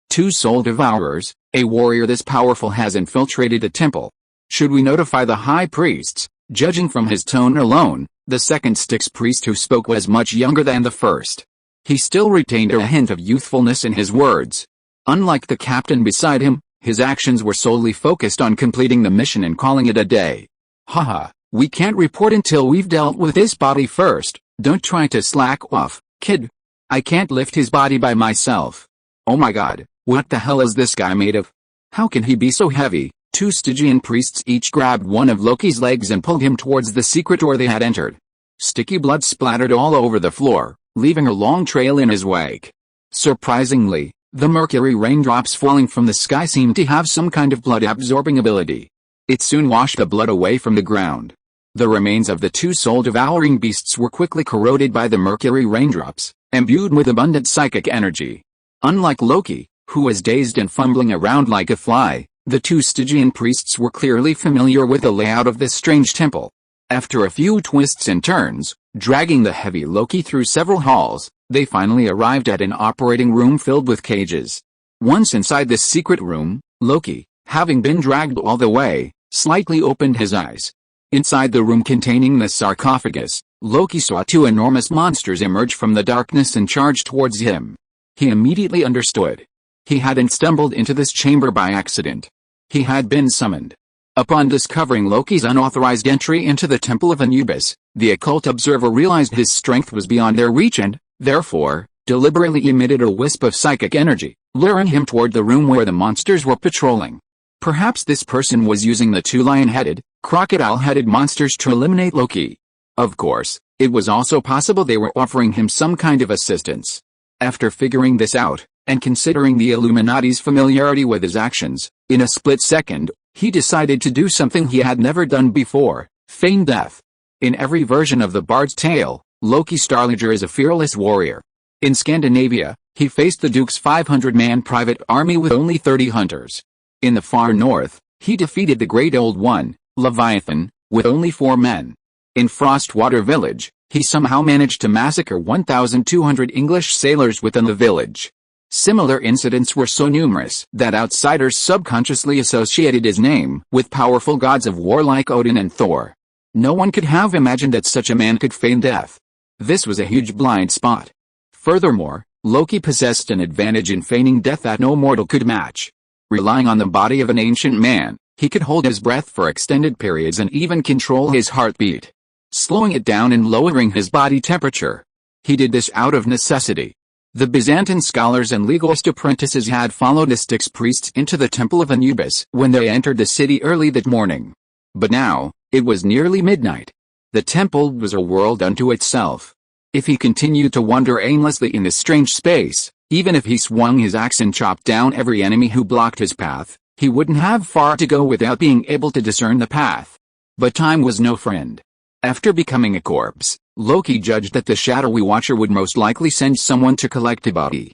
two soul devourers. A warrior this powerful has infiltrated the temple. Should we notify the high priests? Judging from his tone alone, the second Styx priest who spoke was much younger than the first. He still retained a hint of youthfulness in his words. Unlike the captain beside him, his actions were solely focused on completing the mission and calling it a day. Haha, we can't report until we've dealt with this body first. Don't try to slack off, kid. I can't lift his body by myself. Oh my god, what the hell is this guy made of? How can he be so heavy? Two Stygian priests each grabbed one of Loki's legs and pulled him towards the secret door they had entered. Sticky blood splattered all over the floor, leaving a long trail in his wake. Surprisingly, the mercury raindrops falling from the sky seemed to have some kind of blood-absorbing ability. It soon washed the blood away from the ground. The remains of the two soul-devouring beasts were quickly corroded by the mercury raindrops, imbued with abundant psychic energy. Unlike Loki, who was dazed and fumbling around like a fly, the two Stygian priests were clearly familiar with the layout of this strange temple. After a few twists and turns, dragging the heavy Loki through several halls, they finally arrived at an operating room filled with cages. Once inside this secret room, Loki, having been dragged all the way, slightly opened his eyes. Inside the room containing the sarcophagus, Loki saw two enormous monsters emerge from the darkness and charge towards him. He immediately understood. He hadn't stumbled into this chamber by accident. He had been summoned. Upon discovering Loki's unauthorized entry into the Temple of Anubis, the occult observer realized his strength was beyond their reach and, therefore, deliberately emitted a wisp of psychic energy, luring him toward the room where the monsters were patrolling. Perhaps this person was using the two lion-headed, crocodile-headed monsters to eliminate Loki. Of course, it was also possible they were offering him some kind of assistance. After figuring this out, and considering the Illuminati's familiarity with his actions, in a split second, he decided to do something he had never done before: feign death. In every version of the Bard's Tale, Loki Starliger is a fearless warrior. In Scandinavia, he faced the Duke's 500-man private army with only 30 hunters. In the far north, he defeated the Great Old One, Leviathan, with only 4 men. In Frostwater Village, he somehow managed to massacre 1,200 English sailors within the village. Similar incidents were so numerous that outsiders subconsciously associated his name with powerful gods of war like Odin and Thor. No one could have imagined that such a man could feign death. This was a huge blind spot. Furthermore, Loki possessed an advantage in feigning death that no mortal could match. Relying on the body of an ancient man, he could hold his breath for extended periods and even control his heartbeat, slowing it down and lowering his body temperature. He did this out of necessity. The Byzantine scholars and legalist apprentices had followed the Styx priests into the Temple of Anubis when they entered the city early that morning. But now, it was nearly midnight. The temple was a world unto itself. If he continued to wander aimlessly in this strange space, even if he swung his axe and chopped down every enemy who blocked his path, he wouldn't have far to go without being able to discern the path. But time was no friend. After becoming a corpse, Loki judged that the shadowy watcher would most likely send someone to collect a body.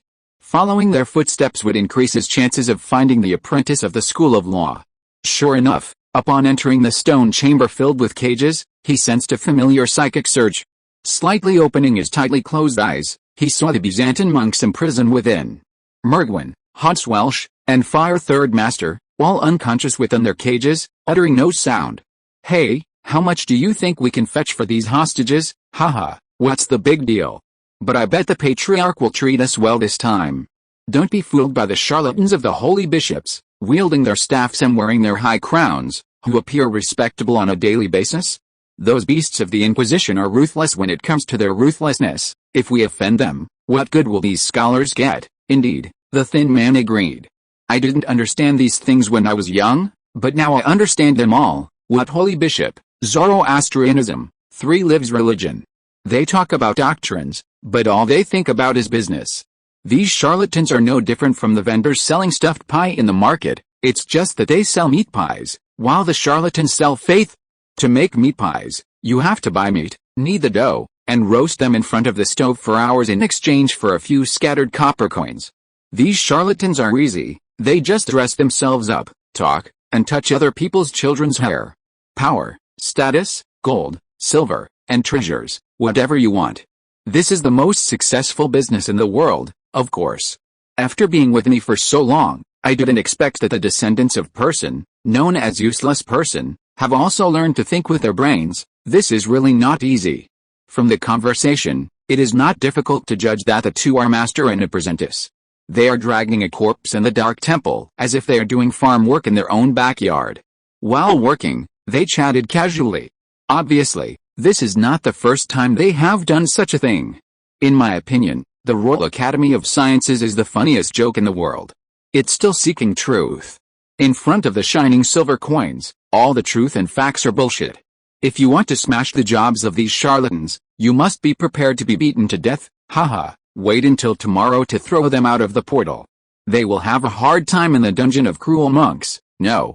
Following their footsteps would increase his chances of finding the apprentice of the school of law. Sure enough, upon entering the stone chamber filled with cages, he sensed a familiar psychic surge. Slightly opening his tightly closed eyes, he saw the Byzantine monks imprisoned within. Mergwin, Hodswelsh, and Fire Third Master, all unconscious within their cages, uttering no sound. "Hey, how much do you think we can fetch for these hostages? Haha, what's the big deal? But I bet the Patriarch will treat us well this time." Don't be fooled by the charlatans of the holy bishops, wielding their staffs and wearing their high crowns, who appear respectable on a daily basis. Those beasts of the Inquisition are ruthless when it comes to their ruthlessness. If we offend them, what good will these scholars get? Indeed, the thin man agreed. I didn't understand these things when I was young, but now I understand them all. What holy bishop? Zoroastrianism, 3 lives religion. They talk about doctrines, but all they think about is business. These charlatans are no different from the vendors selling stuffed pie in the market. It's just that they sell meat pies, while the charlatans sell faith. To make meat pies, you have to buy meat, knead the dough, and roast them in front of the stove for hours in exchange for a few scattered copper coins. These charlatans are easy. They just dress themselves up, talk, and touch other people's children's hair. Power, status, gold, silver, and treasures, whatever you want. This is the most successful business in the world, of course. After being with me for so long, I didn't expect that the descendants of person, known as useless person, have also learned to think with their brains. This is really not easy. From the conversation, it is not difficult to judge that the two are master and apprentice. They are dragging a corpse in the dark temple as if they are doing farm work in their own backyard. While working, they chatted casually. Obviously, this is not the first time they have done such a thing. In my opinion, the Royal Academy of Sciences is the funniest joke in the world. It's still seeking truth. In front of the shining silver coins, all the truth and facts are bullshit. If you want to smash the jobs of these charlatans, you must be prepared to be beaten to death. Haha, wait until tomorrow to throw them out of the portal. They will have a hard time in the dungeon of cruel monks. No,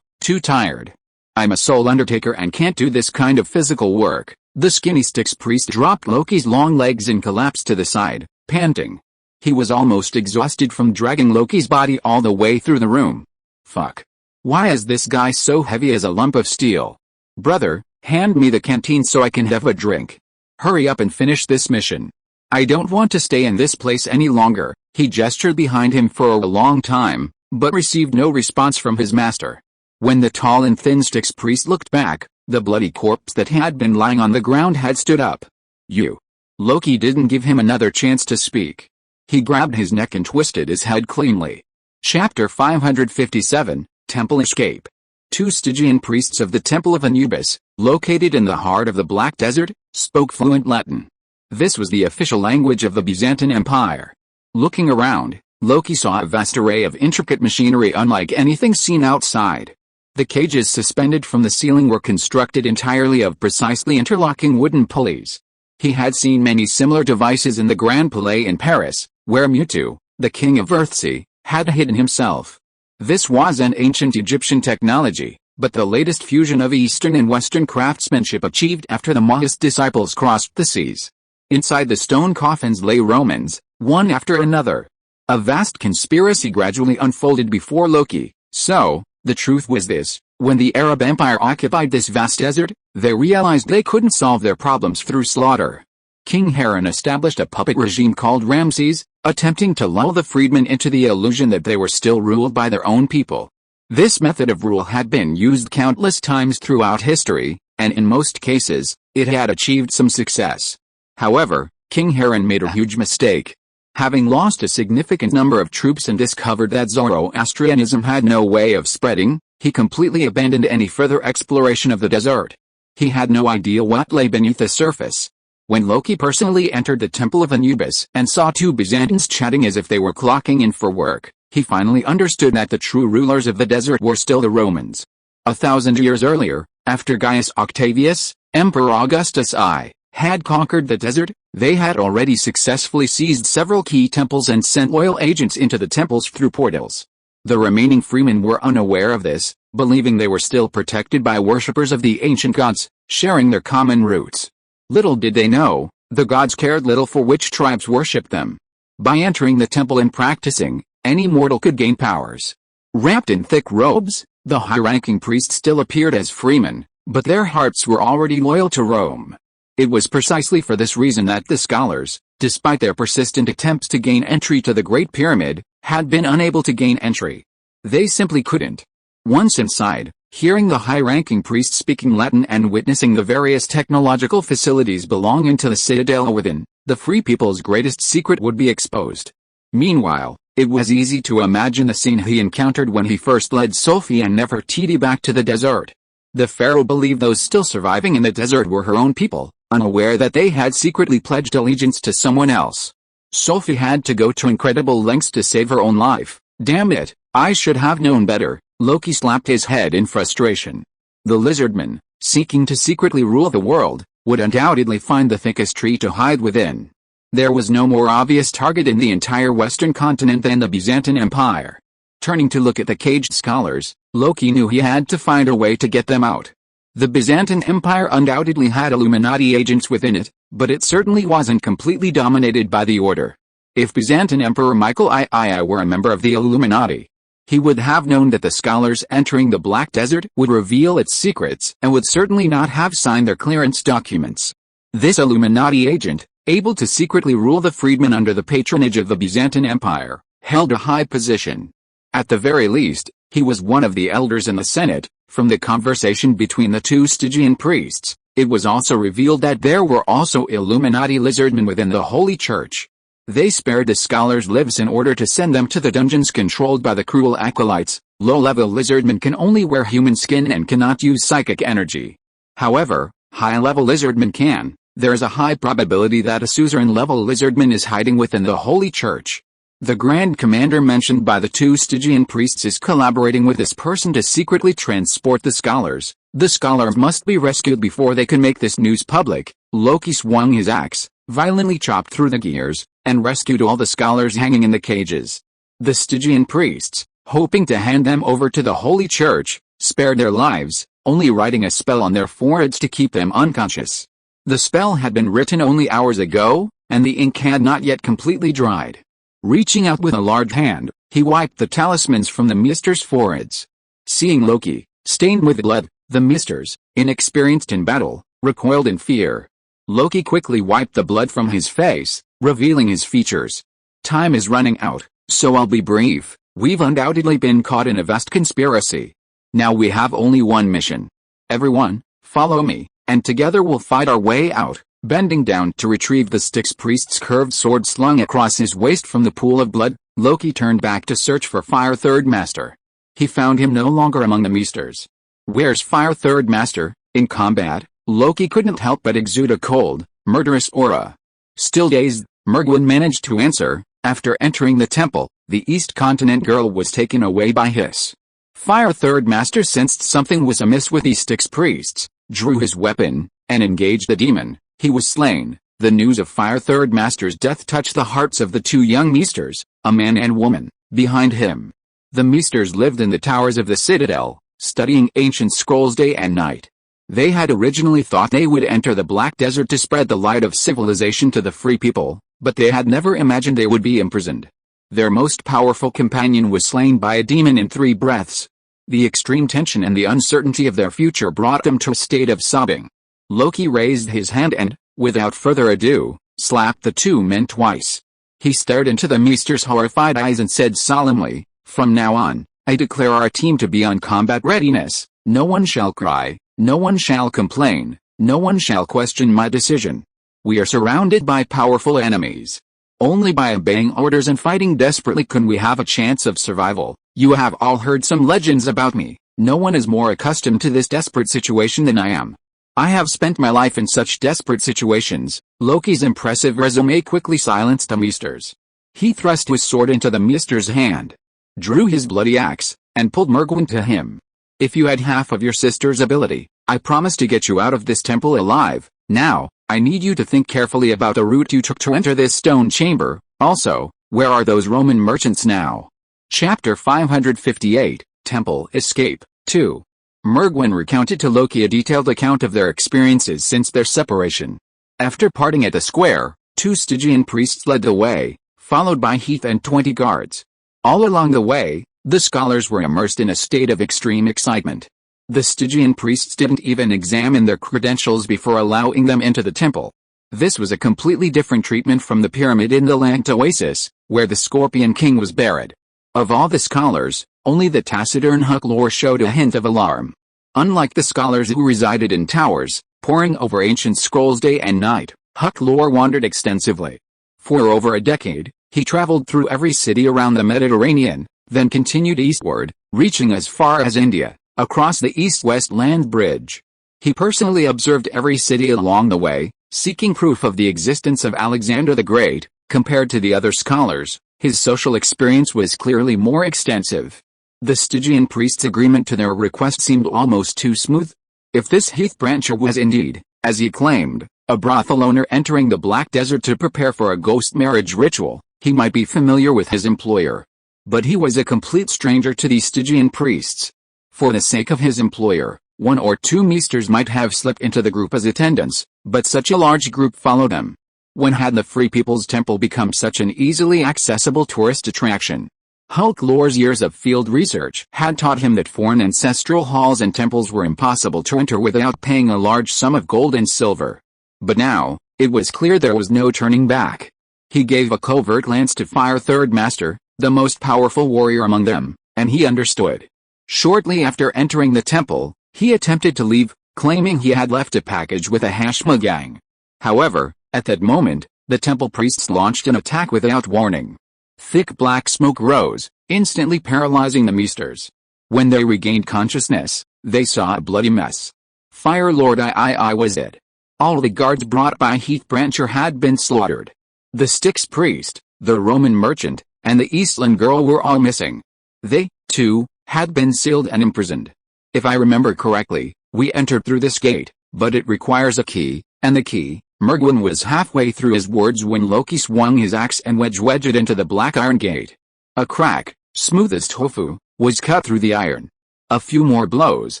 too tired. I'm a soul undertaker and can't do this kind of physical work. The skinny sticks priest dropped Loki's long legs and collapsed to the side, panting. He was almost exhausted from dragging Loki's body all the way through the room. Fuck. Why is this guy so heavy as a lump of steel? Brother, hand me the canteen so I can have a drink. Hurry up and finish this mission. I don't want to stay in this place any longer. He gestured behind him for a long time, but received no response from his master. When the tall and thin sticks priest looked back, the bloody corpse that had been lying on the ground had stood up. You. Loki didn't give him another chance to speak. He grabbed his neck and twisted his head cleanly. Chapter 557, Temple Escape. 2 Stygian priests of the Temple of Anubis, located in the heart of the Black Desert, spoke fluent Latin. This was the official language of the Byzantine Empire. Looking around, Loki saw a vast array of intricate machinery unlike anything seen outside. The cages suspended from the ceiling were constructed entirely of precisely interlocking wooden pulleys. He had seen many similar devices in the Grand Palais in Paris, where Mutu, the king of Earthsea, had hidden himself. This was an ancient Egyptian technology, but the latest fusion of Eastern and Western craftsmanship achieved after the Mahdist disciples crossed the seas. Inside the stone coffins lay Romans, one after another. A vast conspiracy gradually unfolded before Loki. So, the truth was this: when the Arab Empire occupied this vast desert, they realized they couldn't solve their problems through slaughter. King Haran established a puppet regime called Ramses, attempting to lull the freedmen into the illusion that they were still ruled by their own people. This method of rule had been used countless times throughout history, and in most cases, it had achieved some success. However, King Haran made a huge mistake. Having lost a significant number of troops and discovered that Zoroastrianism had no way of spreading, he completely abandoned any further exploration of the desert. He had no idea what lay beneath the surface. When Loki personally entered the Temple of Anubis and saw 2 Byzantines chatting as if they were clocking in for work, he finally understood that the true rulers of the desert were still the Romans. 1,000 years earlier, after Gaius Octavius, Emperor Augustus I, had conquered the desert, they had already successfully seized several key temples and sent loyal agents into the temples through portals. The remaining freemen were unaware of this, believing they were still protected by worshippers of the ancient gods, sharing their common roots. Little did they know, the gods cared little for which tribes worshipped them. By entering the temple and practicing, any mortal could gain powers. Wrapped in thick robes, the high-ranking priests still appeared as freemen, but their hearts were already loyal to Rome. It was precisely for this reason that the scholars, despite their persistent attempts to gain entry to the Great Pyramid, had been unable to gain entry. They simply couldn't. Once inside, hearing the high-ranking priests speaking Latin and witnessing the various technological facilities belonging to the citadel within, the free people's greatest secret would be exposed. Meanwhile, it was easy to imagine the scene he encountered when he first led Sophie and Nefertiti back to the desert. The pharaoh believed those still surviving in the desert were her own people, unaware that they had secretly pledged allegiance to someone else. Sophie had to go to incredible lengths to save her own life. Damn it, I should have known better. Loki slapped his head in frustration. The lizardman, seeking to secretly rule the world, would undoubtedly find the thickest tree to hide within. There was no more obvious target in the entire Western continent than the Byzantine Empire. Turning to look at the caged scholars, Loki knew he had to find a way to get them out. The Byzantine Empire undoubtedly had Illuminati agents within it, but it certainly wasn't completely dominated by the Order. If Byzantine Emperor Michael II were a member of the Illuminati, he would have known that the scholars entering the Black Desert would reveal its secrets and would certainly not have signed their clearance documents. This Illuminati agent, able to secretly rule the freedmen under the patronage of the Byzantine Empire, held a high position. At the very least, he was one of the elders in the Senate. From the conversation between the two Stygian priests, it was also revealed that there were also Illuminati lizardmen within the Holy Church. They spared the scholars' lives in order to send them to the dungeons controlled by the cruel acolytes. Low-level lizardmen can only wear human skin and cannot use psychic energy. However, high-level lizardmen can. There is a high probability that a suzerain-level lizardman is hiding within the Holy Church. The Grand Commander mentioned by the two Stygian priests is collaborating with this person to secretly transport the scholars. The scholars must be rescued before they can make this news public. Loki swung his axe, violently chopped through the gears, and rescued all the scholars hanging in the cages. The Stygian priests, hoping to hand them over to the Holy Church, spared their lives, only writing a spell on their foreheads to keep them unconscious. The spell had been written only hours ago, and the ink had not yet completely dried. Reaching out with a large hand, he wiped the talismans from the Misters' foreheads. Seeing Loki, stained with blood, the Misters, inexperienced in battle, recoiled in fear. Loki quickly wiped the blood from his face, revealing his features. Time is running out, so I'll be brief. We've undoubtedly been caught in a vast conspiracy. Now we have only one mission. Everyone, follow me, and together we'll fight our way out. Bending down to retrieve the Styx priest's curved sword slung across his waist from the pool of blood, Loki turned back to search for Fire Third Master. He found him no longer among the Misters. Where's Fire Third Master? In combat, Loki couldn't help but exude a cold, murderous aura. Still dazed, Mergwin managed to answer. After entering the temple, the East Continent girl was taken away by Hiss. Fire Third Master sensed something was amiss with these Styx priests, drew his weapon, and engaged the demon. He was slain. The news of Fire Third Master's death touched the hearts of the two young Misters, a man and woman, behind him. The Misters lived in the towers of the citadel, studying ancient scrolls day and night. They had originally thought they would enter the Black Desert to spread the light of civilization to the free people, but they had never imagined they would be imprisoned. Their most powerful companion was slain by a demon in 3 breaths. The extreme tension and the uncertainty of their future brought them to a state of sobbing. Loki raised his hand and, without further ado, slapped the two men twice. He stared into the Misters' horrified eyes and said solemnly, "From now on, I declare our team to be on combat readiness. No one shall cry, no one shall complain, no one shall question my decision. We are surrounded by powerful enemies. Only by obeying orders and fighting desperately can we have a chance of survival. You have all heard some legends about me. No one is more accustomed to this desperate situation than I am. I have spent my life in such desperate situations." Loki's impressive resume quickly silenced the Misters. He thrust his sword into the Mister's hand, drew his bloody axe, and pulled Mergwin to him. "If you had half of your sister's ability, I promise to get you out of this temple alive. Now, I need you to think carefully about the route you took to enter this stone chamber. Also, where are those Roman merchants now?" Chapter 558, Temple Escape, 2. Mergwin recounted to Loki a detailed account of their experiences since their separation. After parting at the square, 2 Stygian priests led the way, followed by Heath and 20 guards. All along the way, the scholars were immersed in a state of extreme excitement. The Stygian priests didn't even examine their credentials before allowing them into the temple. This was a completely different treatment from the pyramid in the land oasis, where the Scorpion King was buried. Of all the scholars, only the taciturn Hucklor showed a hint of alarm. Unlike the scholars who resided in towers, poring over ancient scrolls day and night, Hucklor wandered extensively. For over a decade, he traveled through every city around the Mediterranean, then continued eastward, reaching as far as India, across the east-west land bridge. He personally observed every city along the way, seeking proof of the existence of Alexander the Great. Compared to the other scholars, his social experience was clearly more extensive. The Stygian priests' agreement to their request seemed almost too smooth. If this Heath Brancher was indeed, as he claimed, a brothel owner entering the Black Desert to prepare for a ghost marriage ritual, he might be familiar with his employer. But he was a complete stranger to these Stygian priests. For the sake of his employer, 1 or 2 meisters might have slipped into the group as attendants, but such a large group followed them. When had the Free People's Temple become such an easily accessible tourist attraction? Hucklor's years of field research had taught him that foreign ancestral halls and temples were impossible to enter without paying a large sum of gold and silver. But now, it was clear there was no turning back. He gave a covert glance to Fire Third Master, the most powerful warrior among them, and he understood. Shortly after entering the temple, he attempted to leave, claiming he had left a package with a Hashma gang. However, at that moment, the temple priests launched an attack without warning. Thick black smoke rose, instantly paralyzing the meisters. When they regained consciousness, they saw a bloody mess. Fire Lord I was it. All the guards brought by Heath Brancher had been slaughtered. The Styx priest, the Roman merchant, and the Eastland girl were all missing. They, too, had been sealed and imprisoned. If I remember correctly, we entered through this gate, but it requires a key, and the key. Mergwin was halfway through his words when Loki swung his axe and wedged it into the black iron gate. A crack, smooth as tofu, was cut through the iron. A few more blows,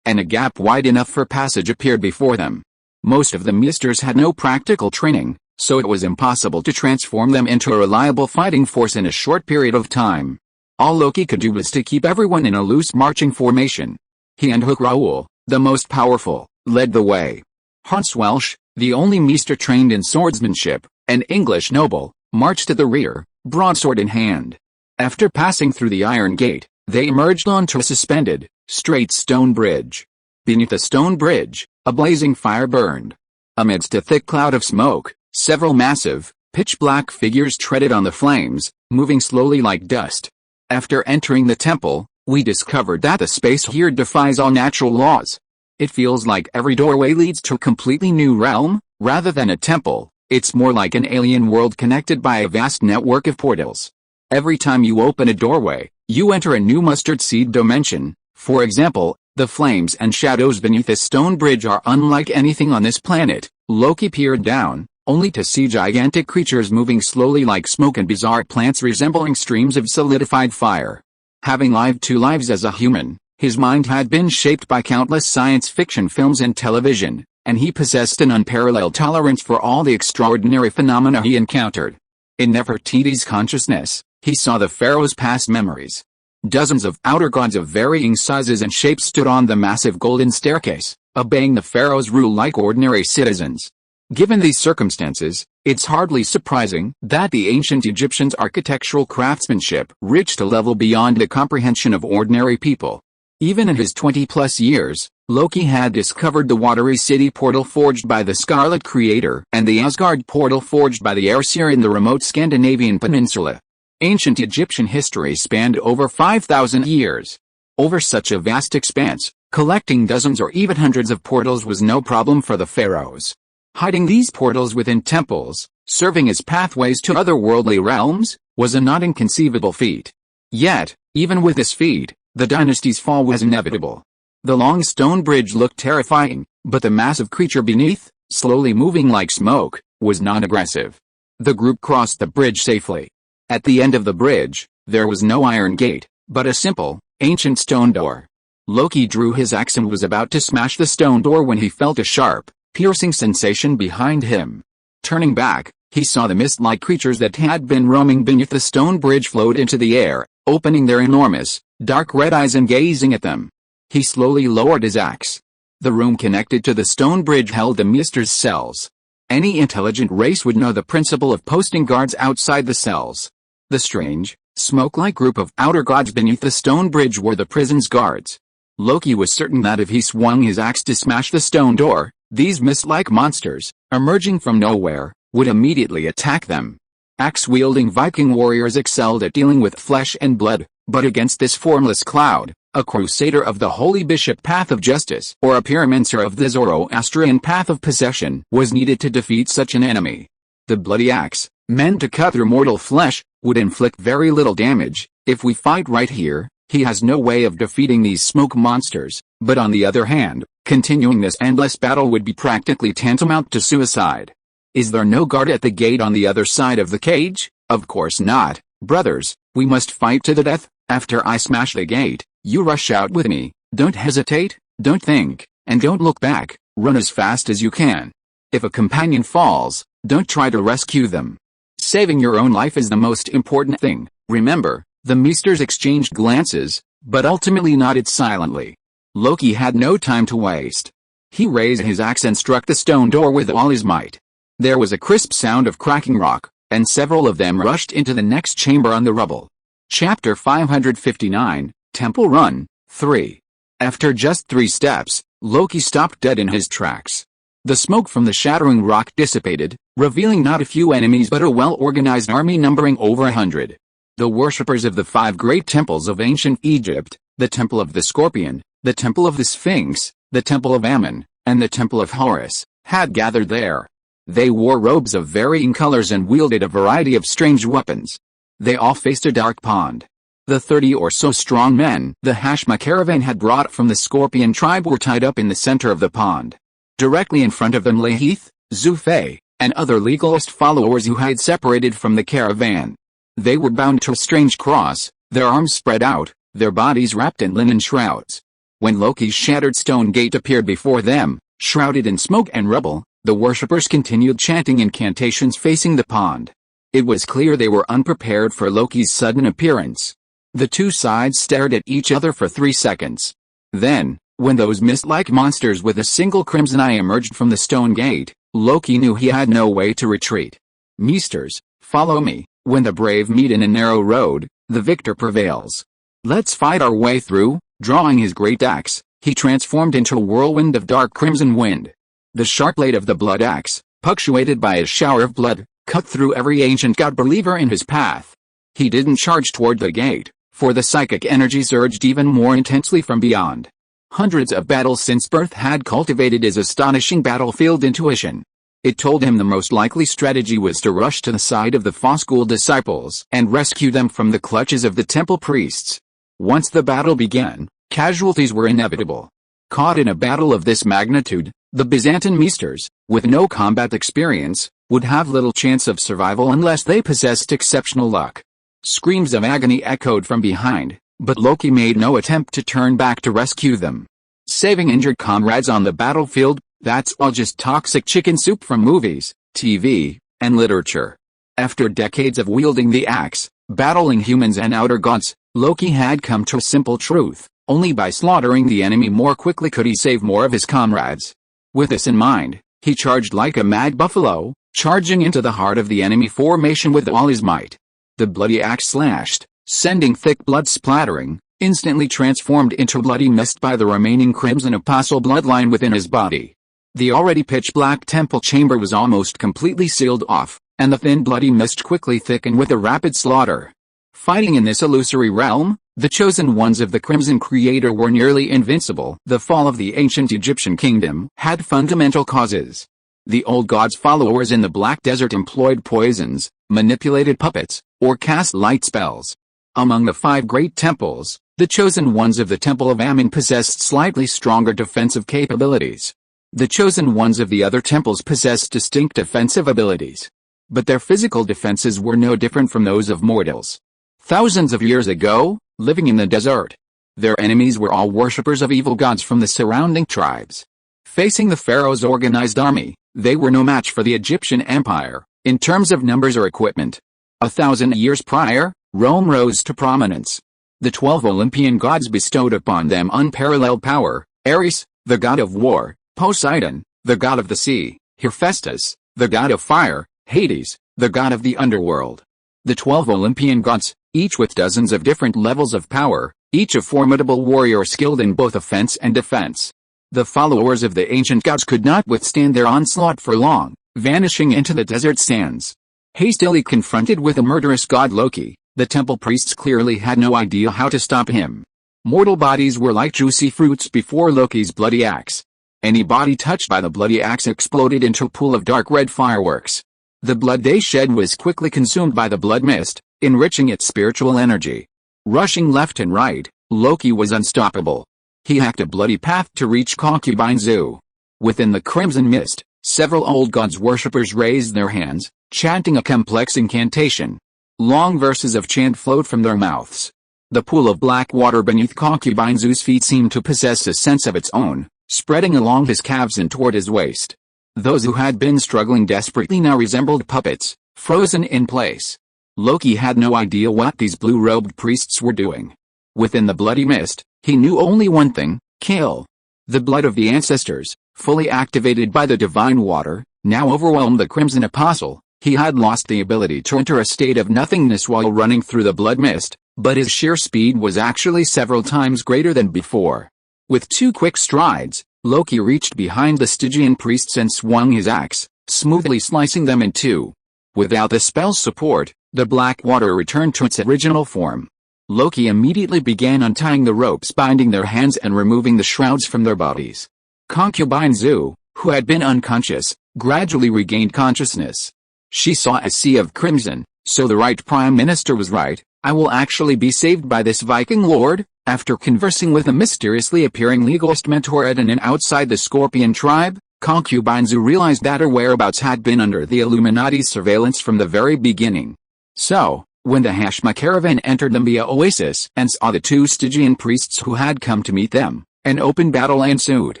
and a gap wide enough for passage appeared before them. Most of the meisters had no practical training, so it was impossible to transform them into a reliable fighting force in a short period of time. All Loki could do was to keep everyone in a loose marching formation. He and Hook Raoul, the most powerful, led the way. Hans Welsh, the only meester trained in swordsmanship, an English noble, marched to the rear, broadsword in hand. After passing through the iron gate, they emerged onto a suspended, straight stone bridge. Beneath the stone bridge, a blazing fire burned. Amidst a thick cloud of smoke, several massive, pitch-black figures treaded on the flames, moving slowly like dust. After entering the temple, we discovered that the space here defies all natural laws. It feels like every doorway leads to a completely new realm. Rather than a temple, it's more like an alien world connected by a vast network of portals. Every time you open a doorway, you enter a new mustard seed dimension. For example, the flames and shadows beneath this stone bridge are unlike anything on this planet. Loki peered down, only to see gigantic creatures moving slowly like smoke and bizarre plants resembling streams of solidified fire. Having lived 2 lives as a human, his mind had been shaped by countless science fiction films and television, and he possessed an unparalleled tolerance for all the extraordinary phenomena he encountered. In Nefertiti's consciousness, he saw the pharaoh's past memories. Dozens of outer gods of varying sizes and shapes stood on the massive golden staircase, obeying the pharaoh's rule like ordinary citizens. Given these circumstances, it's hardly surprising that the ancient Egyptians' architectural craftsmanship reached a level beyond the comprehension of ordinary people. Even in his 20-plus years, Loki had discovered the watery city portal forged by the Scarlet Creator and the Asgard portal forged by the Aesir in the remote Scandinavian peninsula. Ancient Egyptian history spanned over 5,000 years. Over such a vast expanse, collecting dozens or even hundreds of portals was no problem for the pharaohs. Hiding these portals within temples, serving as pathways to otherworldly realms, was a not inconceivable feat. Yet, even with this feat, the dynasty's fall was inevitable. The long stone bridge looked terrifying, but the massive creature beneath, slowly moving like smoke, was non-aggressive. The group crossed the bridge safely. At the end of the bridge, there was no iron gate, but a simple, ancient stone door. Loki drew his axe and was about to smash the stone door when he felt a sharp, piercing sensation behind him. Turning back, He saw the mist-like creatures that had been roaming beneath the stone bridge float into the air, opening their enormous, dark red eyes and gazing at them. He slowly lowered his axe. The room connected to the stone bridge held the Maester's cells. Any intelligent race would know the principle of posting guards outside the cells. The strange, smoke-like group of outer gods beneath the stone bridge were the prison's guards. Loki was certain that if he swung his axe to smash the stone door, these mist-like monsters, emerging from nowhere, would immediately attack them. Axe-wielding Viking warriors excelled at dealing with flesh and blood, but against this formless cloud, a crusader of the Holy Bishop path of justice or a pyromancer of the Zoroastrian path of possession was needed to defeat such an enemy. The bloody axe, meant to cut through mortal flesh, would inflict very little damage. If we fight right here, he has no way of defeating these smoke monsters, but on the other hand, continuing this endless battle would be practically tantamount to suicide. Is there no guard at the gate on the other side of the cage? Of course not, brothers, we must fight to the death. After I smash the gate, you rush out with me. Don't hesitate, don't think, and don't look back. Run as fast as you can. If a companion falls, don't try to rescue them. Saving your own life is the most important thing. Remember, the Maesters exchanged glances, but ultimately nodded silently. Loki had no time to waste. He raised his axe and struck the stone door with all his might. There was a crisp sound of cracking rock, and several of them rushed into the next chamber on the rubble. Chapter 559, Temple Run, 3. After just 3 steps, Loki stopped dead in his tracks. The smoke from the shattering rock dissipated, revealing not a few enemies but a well-organized army numbering over 100. The worshippers of the 5 great temples of ancient Egypt, the Temple of the Scorpion, the Temple of the Sphinx, the Temple of Ammon, and the Temple of Horus, had gathered there. They wore robes of varying colors and wielded a variety of strange weapons. They all faced a dark pond. The 30 or so strong men the Hashma caravan had brought from the Scorpion tribe were tied up in the center of the pond. Directly in front of them lay Heath, Zufei, and other legalist followers who had separated from the caravan. They were bound to a strange cross, their arms spread out, their bodies wrapped in linen shrouds. When Loki's shattered stone gate appeared before them, shrouded in smoke and rubble, the worshippers continued chanting incantations facing the pond. It was clear they were unprepared for Loki's sudden appearance. The two sides stared at each other for 3 seconds. Then, when those mist-like monsters with a single crimson eye emerged from the stone gate, Loki knew he had no way to retreat. Maesters, follow me. When the brave meet in a narrow road, the victor prevails. Let's fight our way through. Drawing his great axe, he transformed into a whirlwind of dark crimson wind. The sharp blade of the blood axe, punctuated by a shower of blood, cut through every ancient god-believer in his path. He didn't charge toward the gate, for the psychic energy surged even more intensely from beyond. Hundreds of battles since birth had cultivated his astonishing battlefield intuition. It told him the most likely strategy was to rush to the side of the Fosgul disciples and rescue them from the clutches of the temple priests. Once the battle began, casualties were inevitable. Caught in a battle of this magnitude, the Byzantine Maesters, with no combat experience, would have little chance of survival unless they possessed exceptional luck. Screams of agony echoed from behind, but Loki made no attempt to turn back to rescue them. Saving injured comrades on the battlefield, that's all just toxic chicken soup from movies, TV, and literature. After decades of wielding the axe, battling humans and outer gods, Loki had come to a simple truth: only by slaughtering the enemy more quickly could he save more of his comrades. With this in mind, he charged like a mad buffalo, charging into the heart of the enemy formation with all his might. The bloody axe slashed, sending thick blood splattering, instantly transformed into bloody mist by the remaining crimson apostle bloodline within his body. The already pitch-black temple chamber was almost completely sealed off, and the thin bloody mist quickly thickened with a rapid slaughter. Fighting in this illusory realm, the chosen ones of the Crimson Creator were nearly invincible. The fall of the ancient Egyptian kingdom had fundamental causes. The old gods' followers in the Black Desert employed poisons, manipulated puppets, or cast light spells. Among the 5 great temples, the chosen ones of the Temple of Ammon possessed slightly stronger defensive capabilities. The chosen ones of the other temples possessed distinct offensive abilities. But their physical defenses were no different from those of mortals. Thousands of years ago, living in the desert, their enemies were all worshippers of evil gods from the surrounding tribes. Facing the pharaoh's organized army, they were no match for the Egyptian Empire, In terms of numbers or equipment, 1,000 years prior, Rome rose to prominence. The 12 Olympian gods bestowed upon them unparalleled power: Ares, the god of war; Poseidon, the god of the sea; Hephaestus, the god of fire; Hades, the god of the underworld. The 12 Olympian gods, each with dozens of different levels of power, each a formidable warrior skilled in both offense and defense. The followers of the ancient gods could not withstand their onslaught for long, vanishing into the desert sands. Hastily confronted with the murderous god Loki, the temple priests clearly had no idea how to stop him. Mortal bodies were like juicy fruits before Loki's bloody axe. Any body touched by the bloody axe exploded into a pool of dark red fireworks. The blood they shed was quickly consumed by the blood mist, enriching its spiritual energy. Rushing left and right, Loki was unstoppable. He hacked a bloody path to reach concubine Zoo. Within the crimson mist, several old gods worshippers raised their hands, chanting a complex incantation. Long verses of chant flowed from their mouths. The pool of black water beneath concubine Zoo's feet seemed to possess a sense of its own, spreading along his calves and toward his waist. Those who had been struggling desperately now resembled puppets, frozen in place. Loki had no idea what these blue-robed priests were doing. Within the bloody mist, he knew only one thing: kill. The blood of the ancestors, fully activated by the divine water, now overwhelmed the Crimson Apostle. He had lost the ability to enter a state of nothingness while running through the blood mist, but his sheer speed was actually several times greater than before. With 2 quick strides, Loki reached behind the Stygian priests and swung his axe, smoothly slicing them in two. Without the spell's support, the black water returned to its original form. Loki immediately began untying the ropes binding their hands and removing the shrouds from their bodies. Concubine Zoo, who had been unconscious, gradually regained consciousness. She saw a sea of crimson. So the right Prime Minister was right. I will actually be saved by this Viking lord. After conversing with a mysteriously appearing legalist mentor at an inn outside the Scorpion tribe, concubine Zoo realized that her whereabouts had been under the Illuminati's surveillance from the very beginning. So, when the Hashma caravan entered the Mia oasis and saw the 2 Stygian priests who had come to meet them, an open battle ensued.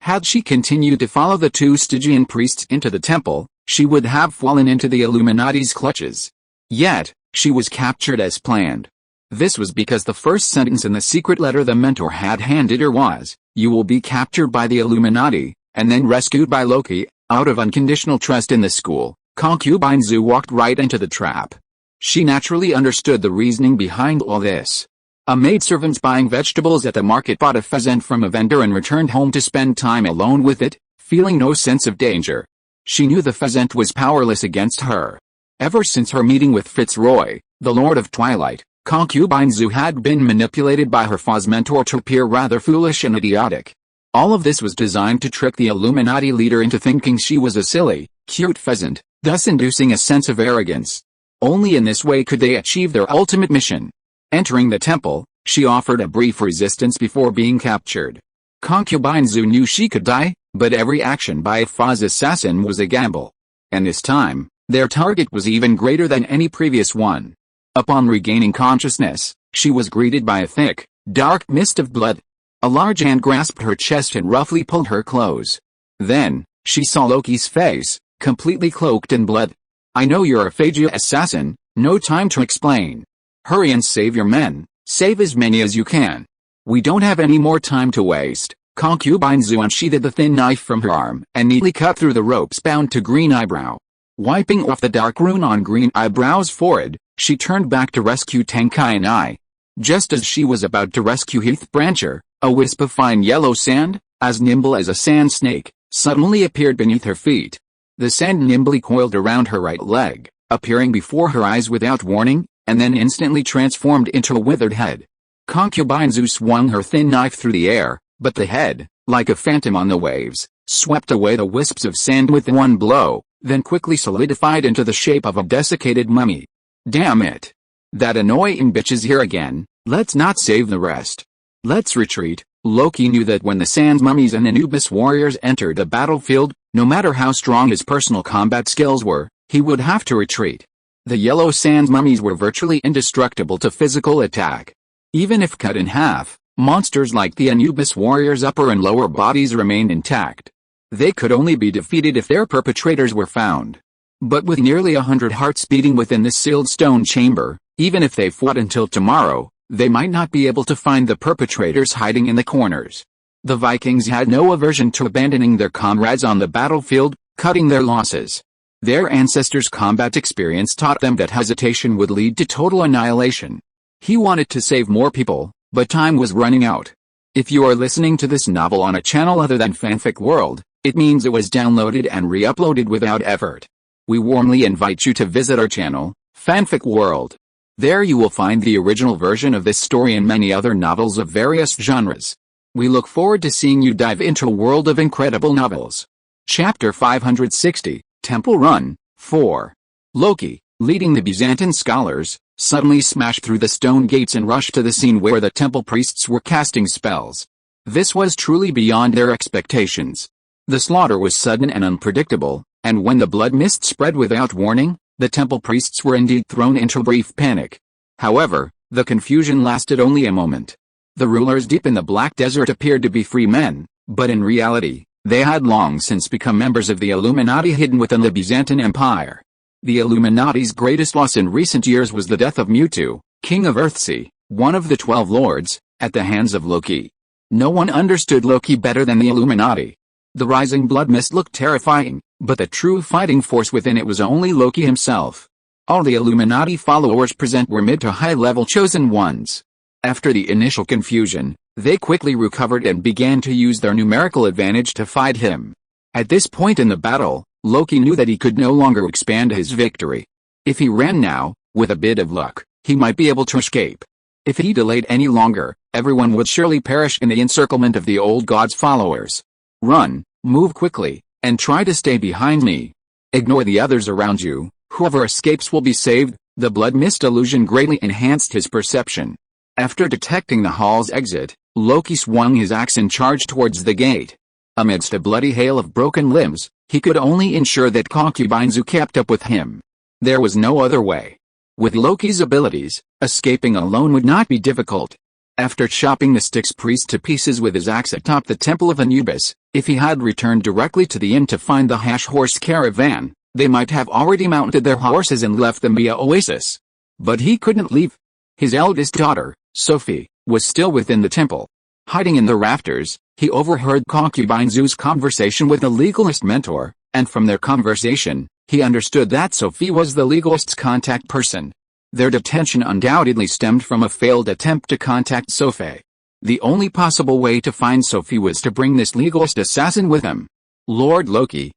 Had she continued to follow the 2 Stygian priests into the temple, she would have fallen into the Illuminati's clutches. Yet, she was captured as planned. This was because the first sentence in the secret letter the mentor had handed her was, "You will be captured by the Illuminati, and then rescued by Loki." Out of unconditional trust in the school, concubine Zoo walked right into the trap. She naturally understood the reasoning behind all this. A maidservant buying vegetables at the market bought a pheasant from a vendor and returned home to spend time alone with it, feeling no sense of danger. She knew the pheasant was powerless against her. Ever since her meeting with Fitzroy, the Lord of Twilight, concubine Zoo had been manipulated by her Foz mentor to appear rather foolish and idiotic. All of this was designed to trick the Illuminati leader into thinking she was a silly, cute pheasant, thus inducing a sense of arrogance. Only in this way could they achieve their ultimate mission. Entering the temple, she offered a brief resistance before being captured. Concubine Zoo knew she could die, but every action by a Foz assassin was a gamble. And this time, their target was even greater than any previous one. Upon regaining consciousness, she was greeted by a thick, dark mist of blood. A large hand grasped her chest and roughly pulled her close. Then, she saw Loki's face, completely cloaked in blood. "I know you're a Phagia assassin, no time to explain. Hurry and save your men, save as many as you can. We don't have any more time to waste." Concubine Zoo unsheathed the thin knife from her arm and neatly cut through the ropes bound to Green Eyebrow. Wiping off the dark rune on Green Eyebrow's forehead, she turned back to rescue Tenkai and I. Just as she was about to rescue Heath Brancher, a wisp of fine yellow sand, as nimble as a sand snake, suddenly appeared beneath her feet. The sand nimbly coiled around her right leg, appearing before her eyes without warning, and then instantly transformed into a withered head. Concubine Zoo swung her thin knife through the air, but the head, like a phantom on the waves, swept away the wisps of sand with one blow, then quickly solidified into the shape of a desiccated mummy. "Damn it. That annoying bitch is here again. Let's not save the rest. Let's retreat." Loki knew that when the sand mummies and Anubis warriors entered the battlefield, no matter how strong his personal combat skills were, he would have to retreat. The yellow sand mummies were virtually indestructible to physical attack. Even if cut in half, monsters like the Anubis warriors' upper and lower bodies remained intact. They could only be defeated if their perpetrators were found. But with nearly 100 hearts beating within this sealed stone chamber, even if they fought until tomorrow, they might not be able to find the perpetrators hiding in the corners. The Vikings had no aversion to abandoning their comrades on the battlefield, cutting their losses. Their ancestors' combat experience taught them that hesitation would lead to total annihilation. He wanted to save more people, but time was running out. If you are listening to this novel on a channel other than Fanfic World, it means it was downloaded and re-uploaded without effort. We warmly invite you to visit our channel, Fanfic World. There you will find the original version of this story and many other novels of various genres. We look forward to seeing you dive into a world of incredible novels. Chapter 560, Temple Run, 4. Loki, leading the Byzantine scholars, suddenly smashed through the stone gates and rushed to the scene where the temple priests were casting spells. This was truly beyond their expectations. The slaughter was sudden and unpredictable, and when the blood mist spread without warning, the temple priests were indeed thrown into brief panic. However, the confusion lasted only a moment. The rulers deep in the Black Desert appeared to be free men, but in reality, they had long since become members of the Illuminati hidden within the Byzantine Empire. The Illuminati's greatest loss in recent years was the death of Mewtwo, king of Earthsea, one of the 12 lords, at the hands of Loki. No one understood Loki better than the Illuminati. The rising blood mist looked terrifying, but the true fighting force within it was only Loki himself. All the Illuminati followers present were mid to high-level chosen ones. After the initial confusion, they quickly recovered and began to use their numerical advantage to fight him. At this point in the battle, Loki knew that he could no longer expand his victory. If he ran now, with a bit of luck, he might be able to escape. If he delayed any longer, everyone would surely perish in the encirclement of the old god's followers. Run, move quickly, and try to stay behind me. Ignore the others around you. Whoever escapes will be saved. The blood mist illusion greatly enhanced his perception. After detecting the hall's exit, Loki swung his axe and charged towards the gate. Amidst a bloody hail of broken limbs, he could only ensure that concubine Zu kept up with him. There was no other way. With Loki's abilities, escaping alone would not be difficult. After chopping the Styx priest to pieces with his axe atop the Temple of Anubis, if he had returned directly to the inn to find the hash horse caravan, they might have already mounted their horses and left them via Oasis. But he couldn't leave. His eldest daughter, Sophie, was still within the temple. Hiding in the rafters, he overheard concubine Zu's conversation with the legalist mentor, and from their conversation, he understood that Sophie was the legalist's contact person. Their detention undoubtedly stemmed from a failed attempt to contact Sophie. The only possible way to find Sophie was to bring this legalist assassin with him. Lord Loki,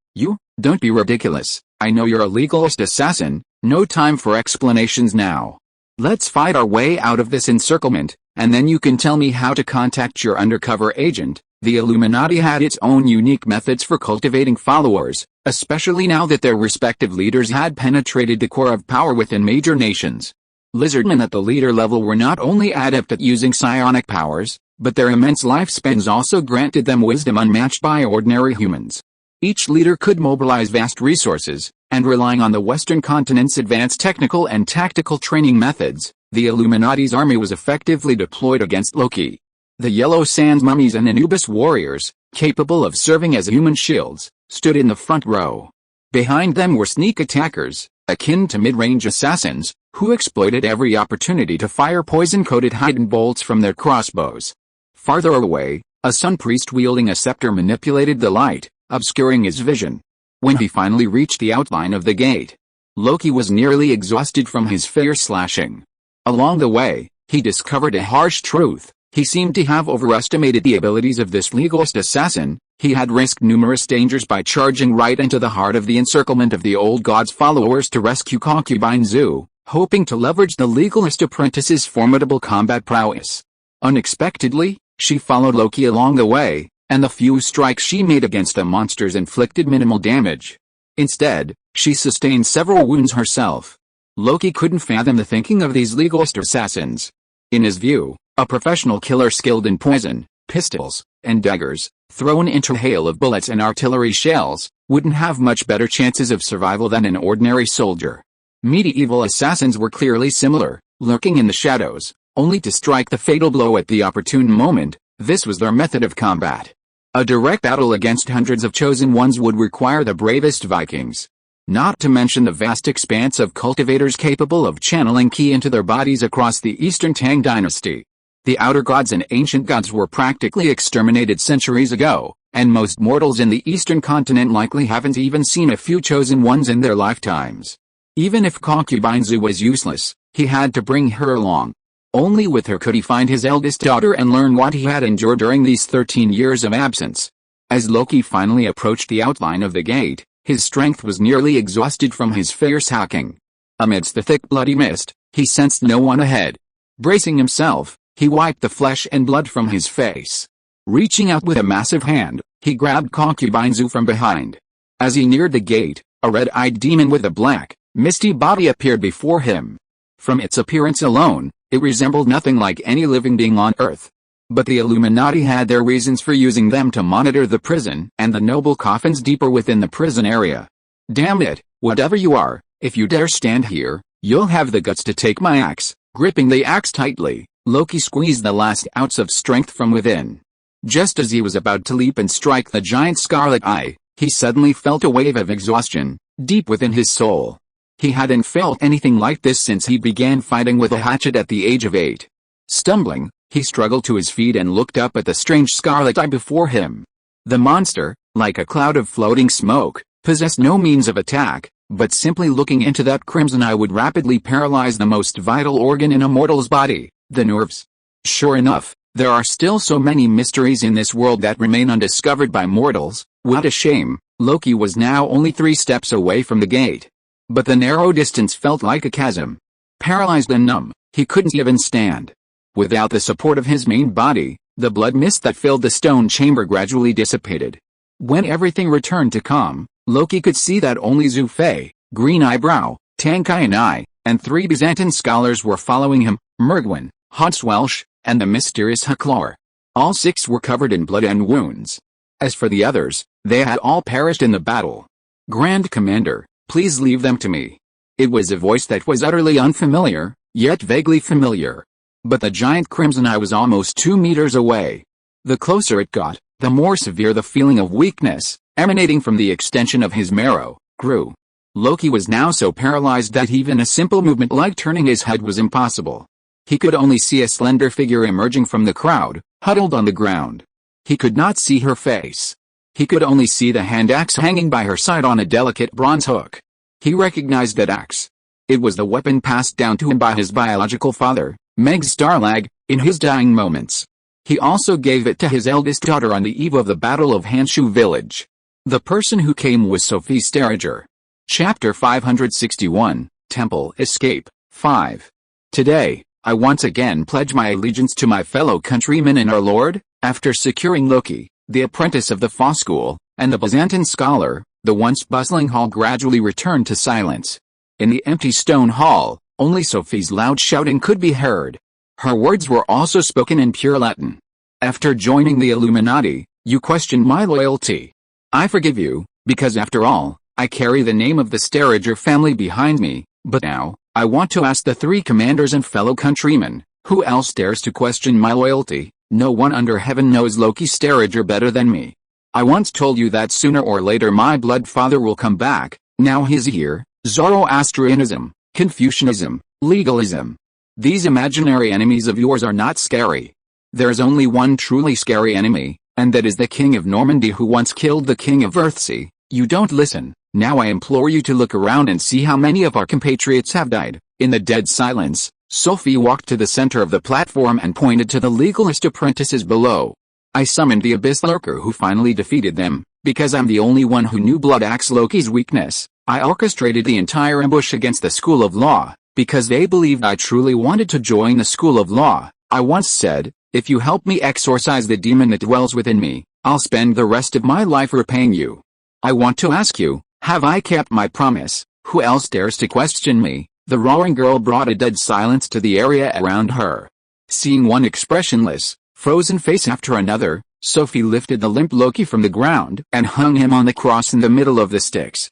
don't be ridiculous. I know you're a legalist assassin, no time for explanations now. Let's fight our way out of this encirclement, and then you can tell me how to contact your undercover agent. The Illuminati had its own unique methods for cultivating followers, especially now that their respective leaders had penetrated the core of power within major nations. Lizardmen at the leader level were not only adept at using psionic powers, but their immense lifespans also granted them wisdom unmatched by ordinary humans. Each leader could mobilize vast resources, and relying on the Western continent's advanced technical and tactical training methods, the Illuminati's army was effectively deployed against Loki. The Yellow Sands mummies and Anubis warriors, capable of serving as human shields, stood in the front row. Behind them were sneak attackers, akin to mid-range assassins, who exploited every opportunity to fire poison-coated hidden bolts from their crossbows. Farther away, a sun priest wielding a scepter manipulated the light, obscuring his vision. When he finally reached the outline of the gate, Loki was nearly exhausted from his fierce slashing. Along the way, he discovered a harsh truth. He seemed to have overestimated the abilities of this legalist assassin. He had risked numerous dangers by charging right into the heart of the encirclement of the old god's followers to rescue concubine Zu, hoping to leverage the legalist apprentice's formidable combat prowess. Unexpectedly, she followed Loki along the way, and the few strikes she made against the monsters inflicted minimal damage. Instead, she sustained several wounds herself. Loki couldn't fathom the thinking of these legalist assassins. In his view, a professional killer skilled in poison, pistols, and daggers, thrown into a hail of bullets and artillery shells, wouldn't have much better chances of survival than an ordinary soldier. Medieval assassins were clearly similar, lurking in the shadows, only to strike the fatal blow at the opportune moment. This was their method of combat. A direct battle against hundreds of chosen ones would require the bravest Vikings. Not to mention the vast expanse of cultivators capable of channeling ki into their bodies across the Eastern Tang dynasty. The outer gods and ancient gods were practically exterminated centuries ago, and most mortals in the Eastern continent likely haven't even seen a few chosen ones in their lifetimes. Even if concubine Zhu was useless, he had to bring her along. Only with her could he find his eldest daughter and learn what he had endured during these 13 years of absence. As Loki finally approached the outline of the gate, his strength was nearly exhausted from his fierce hacking. Amidst the thick bloody mist, he sensed no one ahead. Bracing himself, he wiped the flesh and blood from his face. Reaching out with a massive hand, he grabbed concubine Zhu from behind. As he neared the gate, a red-eyed demon with a black, misty body appeared before him. From its appearance alone, it resembled nothing like any living being on Earth. But the Illuminati had their reasons for using them to monitor the prison and the noble coffins deeper within the prison area. Damn it, whatever you are, if you dare stand here, you'll have the guts to take my axe. Gripping the axe tightly, Loki squeezed the last ounce of strength from within. Just as he was about to leap and strike the giant scarlet eye, he suddenly felt a wave of exhaustion, deep within his soul. He hadn't felt anything like this since he began fighting with a hatchet at the age of 8. Stumbling, he struggled to his feet and looked up at the strange scarlet eye before him. The monster, like a cloud of floating smoke, possessed no means of attack, but simply looking into that crimson eye would rapidly paralyze the most vital organ in a mortal's body, the nerves. Sure enough, there are still so many mysteries in this world that remain undiscovered by mortals. What a shame. Loki was now only 3 steps away from the gate. But the narrow distance felt like a chasm. Paralyzed and numb, he couldn't even stand. Without the support of his main body, the blood mist that filled the stone chamber gradually dissipated. When everything returned to calm, Loki could see that only Zhu Fei, Green Eyebrow, Tankai and I, and 3 Byzantine scholars were following him, Mergwin, Hanswelsh, and the mysterious Haklor. All 6 were covered in blood and wounds. As for the others, they had all perished in the battle. Grand Commander, please leave them to me. It was a voice that was utterly unfamiliar, yet vaguely familiar. But the giant crimson eye was almost 2 meters away. The closer it got, the more severe the feeling of weakness, emanating from the extension of his marrow, grew. Loki was now so paralyzed that even a simple movement like turning his head was impossible. He could only see a slender figure emerging from the crowd, huddled on the ground. He could not see her face. He could only see the hand axe hanging by her side on a delicate bronze hook. He recognized that axe. It was the weapon passed down to him by his biological father, Meg Starlag, in his dying moments. He also gave it to his eldest daughter on the eve of the Battle of Hanshu Village. The person who came was Sophie Sterager. Chapter 561, Temple Escape, 5. Today, I once again pledge my allegiance to my fellow countrymen in our Lord. After securing Loki, the apprentice of the Fa school, and the Byzantine scholar, the once bustling hall gradually returned to silence. In the empty stone hall, only Sophie's loud shouting could be heard. Her words were also spoken in pure Latin. After joining the Illuminati, you questioned my loyalty. I forgive you, because after all, I carry the name of the Sterager family behind me, but now, I want to ask the 3 commanders and fellow countrymen, who else dares to question my loyalty? No one under heaven knows Loki Sterager better than me. I once told you that sooner or later my blood father will come back. Now he's here. Zoroastrianism, Confucianism, legalism. These imaginary enemies of yours are not scary. There's only one truly scary enemy, and that is the King of Normandy who once killed the King of Earthsea. You don't listen. Now I implore you to look around and see how many of our compatriots have died. In the dead silence, Sophie walked to the center of the platform and pointed to the legalist apprentices below. I summoned the Abyss Lurker who finally defeated them. Because I'm the only one who knew Blood Axe Loki's weakness, I orchestrated the entire ambush against the School of Law. Because they believed I truly wanted to join the School of Law, I once said, if you help me exorcise the demon that dwells within me, I'll spend the rest of my life repaying you. I want to ask you, have I kept my promise? Who else dares to question me? The roaring girl brought a dead silence to the area around her. Seeing one expressionless, frozen face after another, Sophie lifted the limp Loki from the ground and hung him on the cross in the middle of the sticks.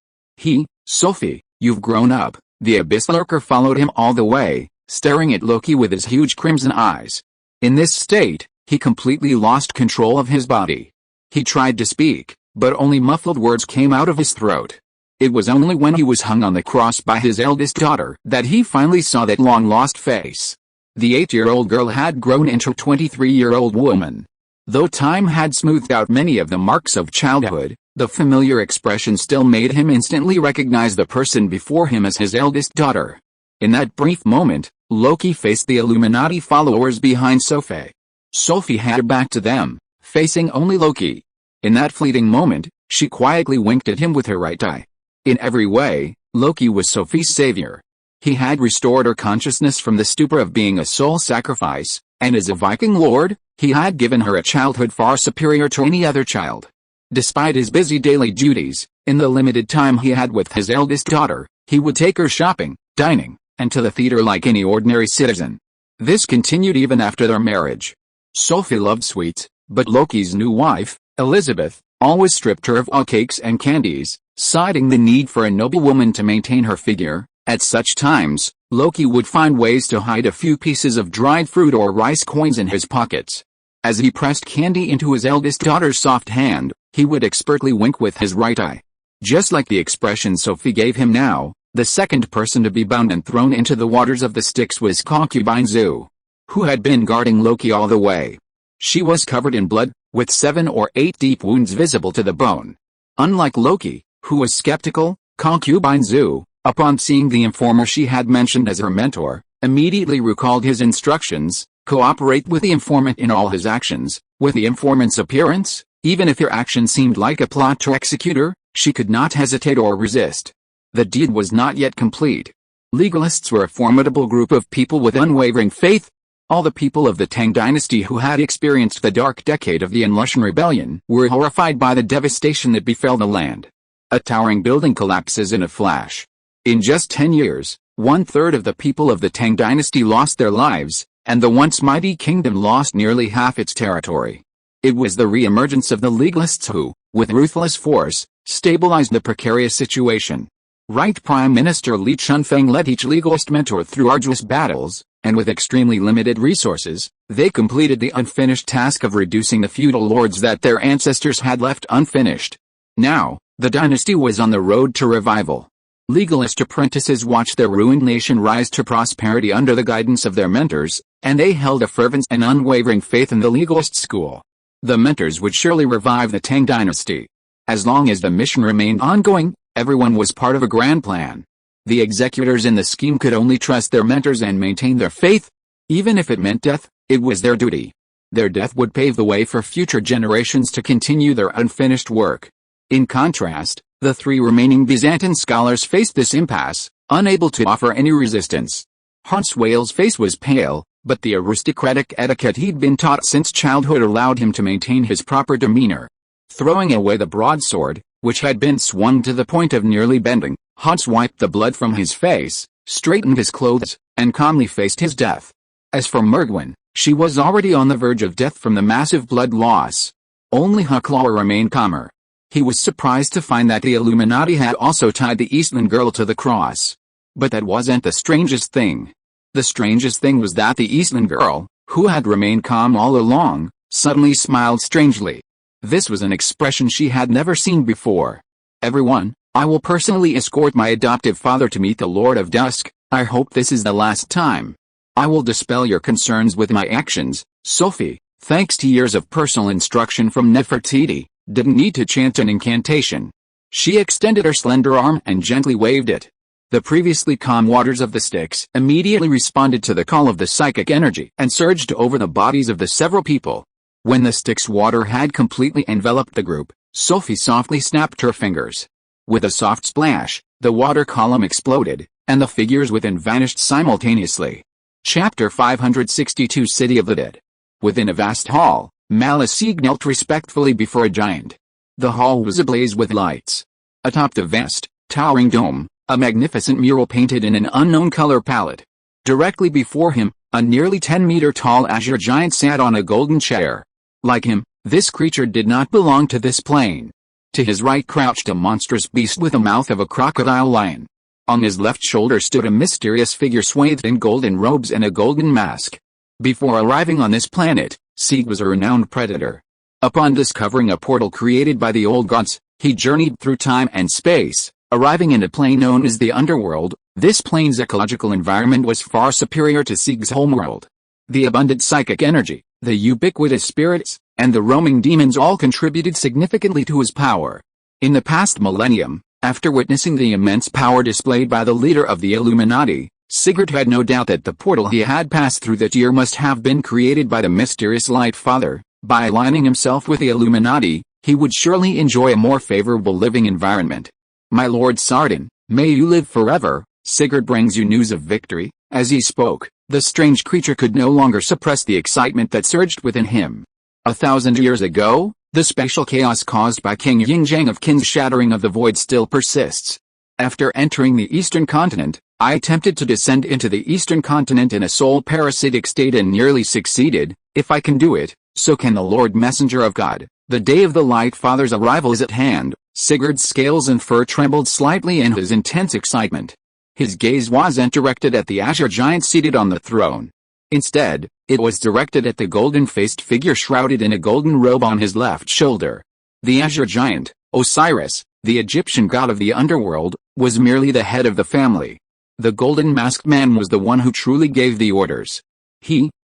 Sophie, you've grown up. The Abyss Lurker followed him all the way, staring at Loki with his huge crimson eyes. In this state, he completely lost control of his body. He tried to speak, but only muffled words came out of his throat. It was only when he was hung on the cross by his eldest daughter that he finally saw that long-lost face. The 8-year-old girl had grown into a 23-year-old woman. Though time had smoothed out many of the marks of childhood, the familiar expression still made him instantly recognize the person before him as his eldest daughter. In that brief moment, Loki faced the Illuminati followers behind Sophie. Sophie had her back to them, facing only Loki. In that fleeting moment, she quietly winked at him with her right eye. In every way, Loki was Sophie's savior. He had restored her consciousness from the stupor of being a soul sacrifice, and as a Viking lord, he had given her a childhood far superior to any other child. Despite his busy daily duties, in the limited time he had with his eldest daughter, he would take her shopping, dining, and to the theater like any ordinary citizen. This continued even after their marriage. Sophie loved sweets, but Loki's new wife, Elizabeth, always stripped her of all cakes and candies, citing the need for a noblewoman to maintain her figure. At such times, Loki would find ways to hide a few pieces of dried fruit or rice coins in his pockets. As he pressed candy into his eldest daughter's soft hand, he would expertly wink with his right eye. Just like the expression Sophie gave him now, the second person to be bound and thrown into the waters of the Styx was concubine Zu, who had been guarding Loki all the way. She was covered in blood, with 7 or 8 deep wounds visible to the bone. Unlike Loki, who was skeptical, concubine Zu, upon seeing the informer she had mentioned as her mentor, immediately recalled his instructions: cooperate with the informant in all his actions. With the informant's appearance, even if her action seemed like a plot to execute her, she could not hesitate or resist. The deed was not yet complete. Legalists were a formidable group of people with unwavering faith. All the people of the Tang dynasty who had experienced the dark decade of the Lushan rebellion were horrified by the devastation that befell the land. A towering building collapses in a flash. In just 10 years, 1/3 of the people of the Tang dynasty lost their lives, and the once mighty kingdom lost nearly half its territory. It was the re-emergence of the legalists who, with ruthless force, stabilized the precarious situation. Right Prime Minister Li Chunfeng led each legalist mentor through arduous battles, and with extremely limited resources, they completed the unfinished task of reducing the feudal lords that their ancestors had left unfinished. Now, the dynasty was on the road to revival. Legalist apprentices watched their ruined nation rise to prosperity under the guidance of their mentors, and they held a fervent and unwavering faith in the legalist school. The mentors would surely revive the Tang dynasty. As long as the mission remained ongoing, everyone was part of a grand plan. The executors in the scheme could only trust their mentors and maintain their faith. Even if it meant death, it was their duty. Their death would pave the way for future generations to continue their unfinished work. In contrast, the 3 remaining Byzantine scholars faced this impasse, unable to offer any resistance. Hans Wale's face was pale, but the aristocratic etiquette he'd been taught since childhood allowed him to maintain his proper demeanor. Throwing away the broadsword, which had been swung to the point of nearly bending, Hans wiped the blood from his face, straightened his clothes, and calmly faced his death. As for Mergwyn, she was already on the verge of death from the massive blood loss. Only Hucklaw remained calmer. He was surprised to find that the Illuminati had also tied the Eastland girl to the cross. But that wasn't the strangest thing. The strangest thing was that the Eastland girl, who had remained calm all along, suddenly smiled strangely. This was an expression she had never seen before. "Everyone, I will personally escort my adoptive father to meet the Lord of Dusk. I hope this is the last time. I will dispel your concerns with my actions." Sophie, thanks to years of personal instruction from Nefertiti, didn't need to chant an incantation. She extended her slender arm and gently waved it. The previously calm waters of the Styx immediately responded to the call of the psychic energy and surged over the bodies of the several people. When the Styx water had completely enveloped the group, Sophie softly snapped her fingers. With a soft splash, the water column exploded, and the figures within vanished simultaneously. Chapter 562 City of the Dead. Within a vast hall, Malice knelt respectfully before a giant. The hall was ablaze with lights. Atop the vast, towering dome, a magnificent mural painted in an unknown color palette. Directly before him, a nearly 10-meter-tall azure giant sat on a golden chair. Like him, this creature did not belong to this plane. To his right crouched a monstrous beast with the mouth of a crocodile lion. On his left shoulder stood a mysterious figure swathed in golden robes and a golden mask. Before arriving on this planet, Sieg was a renowned predator. Upon discovering a portal created by the old gods, he journeyed through time and space, Arriving in a plane known as the Underworld, this plane's ecological environment was far superior to Sieg's homeworld. The abundant psychic energy, the ubiquitous spirits, and the roaming demons all contributed significantly to his power. In the past millennium, after witnessing the immense power displayed by the leader of the Illuminati, Sigurd had no doubt that the portal he had passed through that year must have been created by the mysterious Light Father. By aligning himself with the Illuminati, he would surely enjoy a more favorable living environment. "My Lord Sardin, may you live forever, Sigurd brings you news of victory." As he spoke, the strange creature could no longer suppress the excitement that surged within him. 1,000 years ago, the spatial chaos caused by King Yingzhang of Qin's shattering of the void still persists. After entering the eastern continent, I attempted to descend into the eastern continent in a soul parasitic state and nearly succeeded. If I can do it, so can the Lord Messenger of God. The day of the Light Father's arrival is at hand. Sigurd's scales and fur trembled slightly in his intense excitement. His gaze wasn't directed at the azure giant seated on the throne. Instead, it was directed at the golden-faced figure shrouded in a golden robe on his left shoulder. The azure giant, Osiris, the Egyptian god of the underworld, was merely the head of the family. The golden-masked man was the one who truly gave the orders.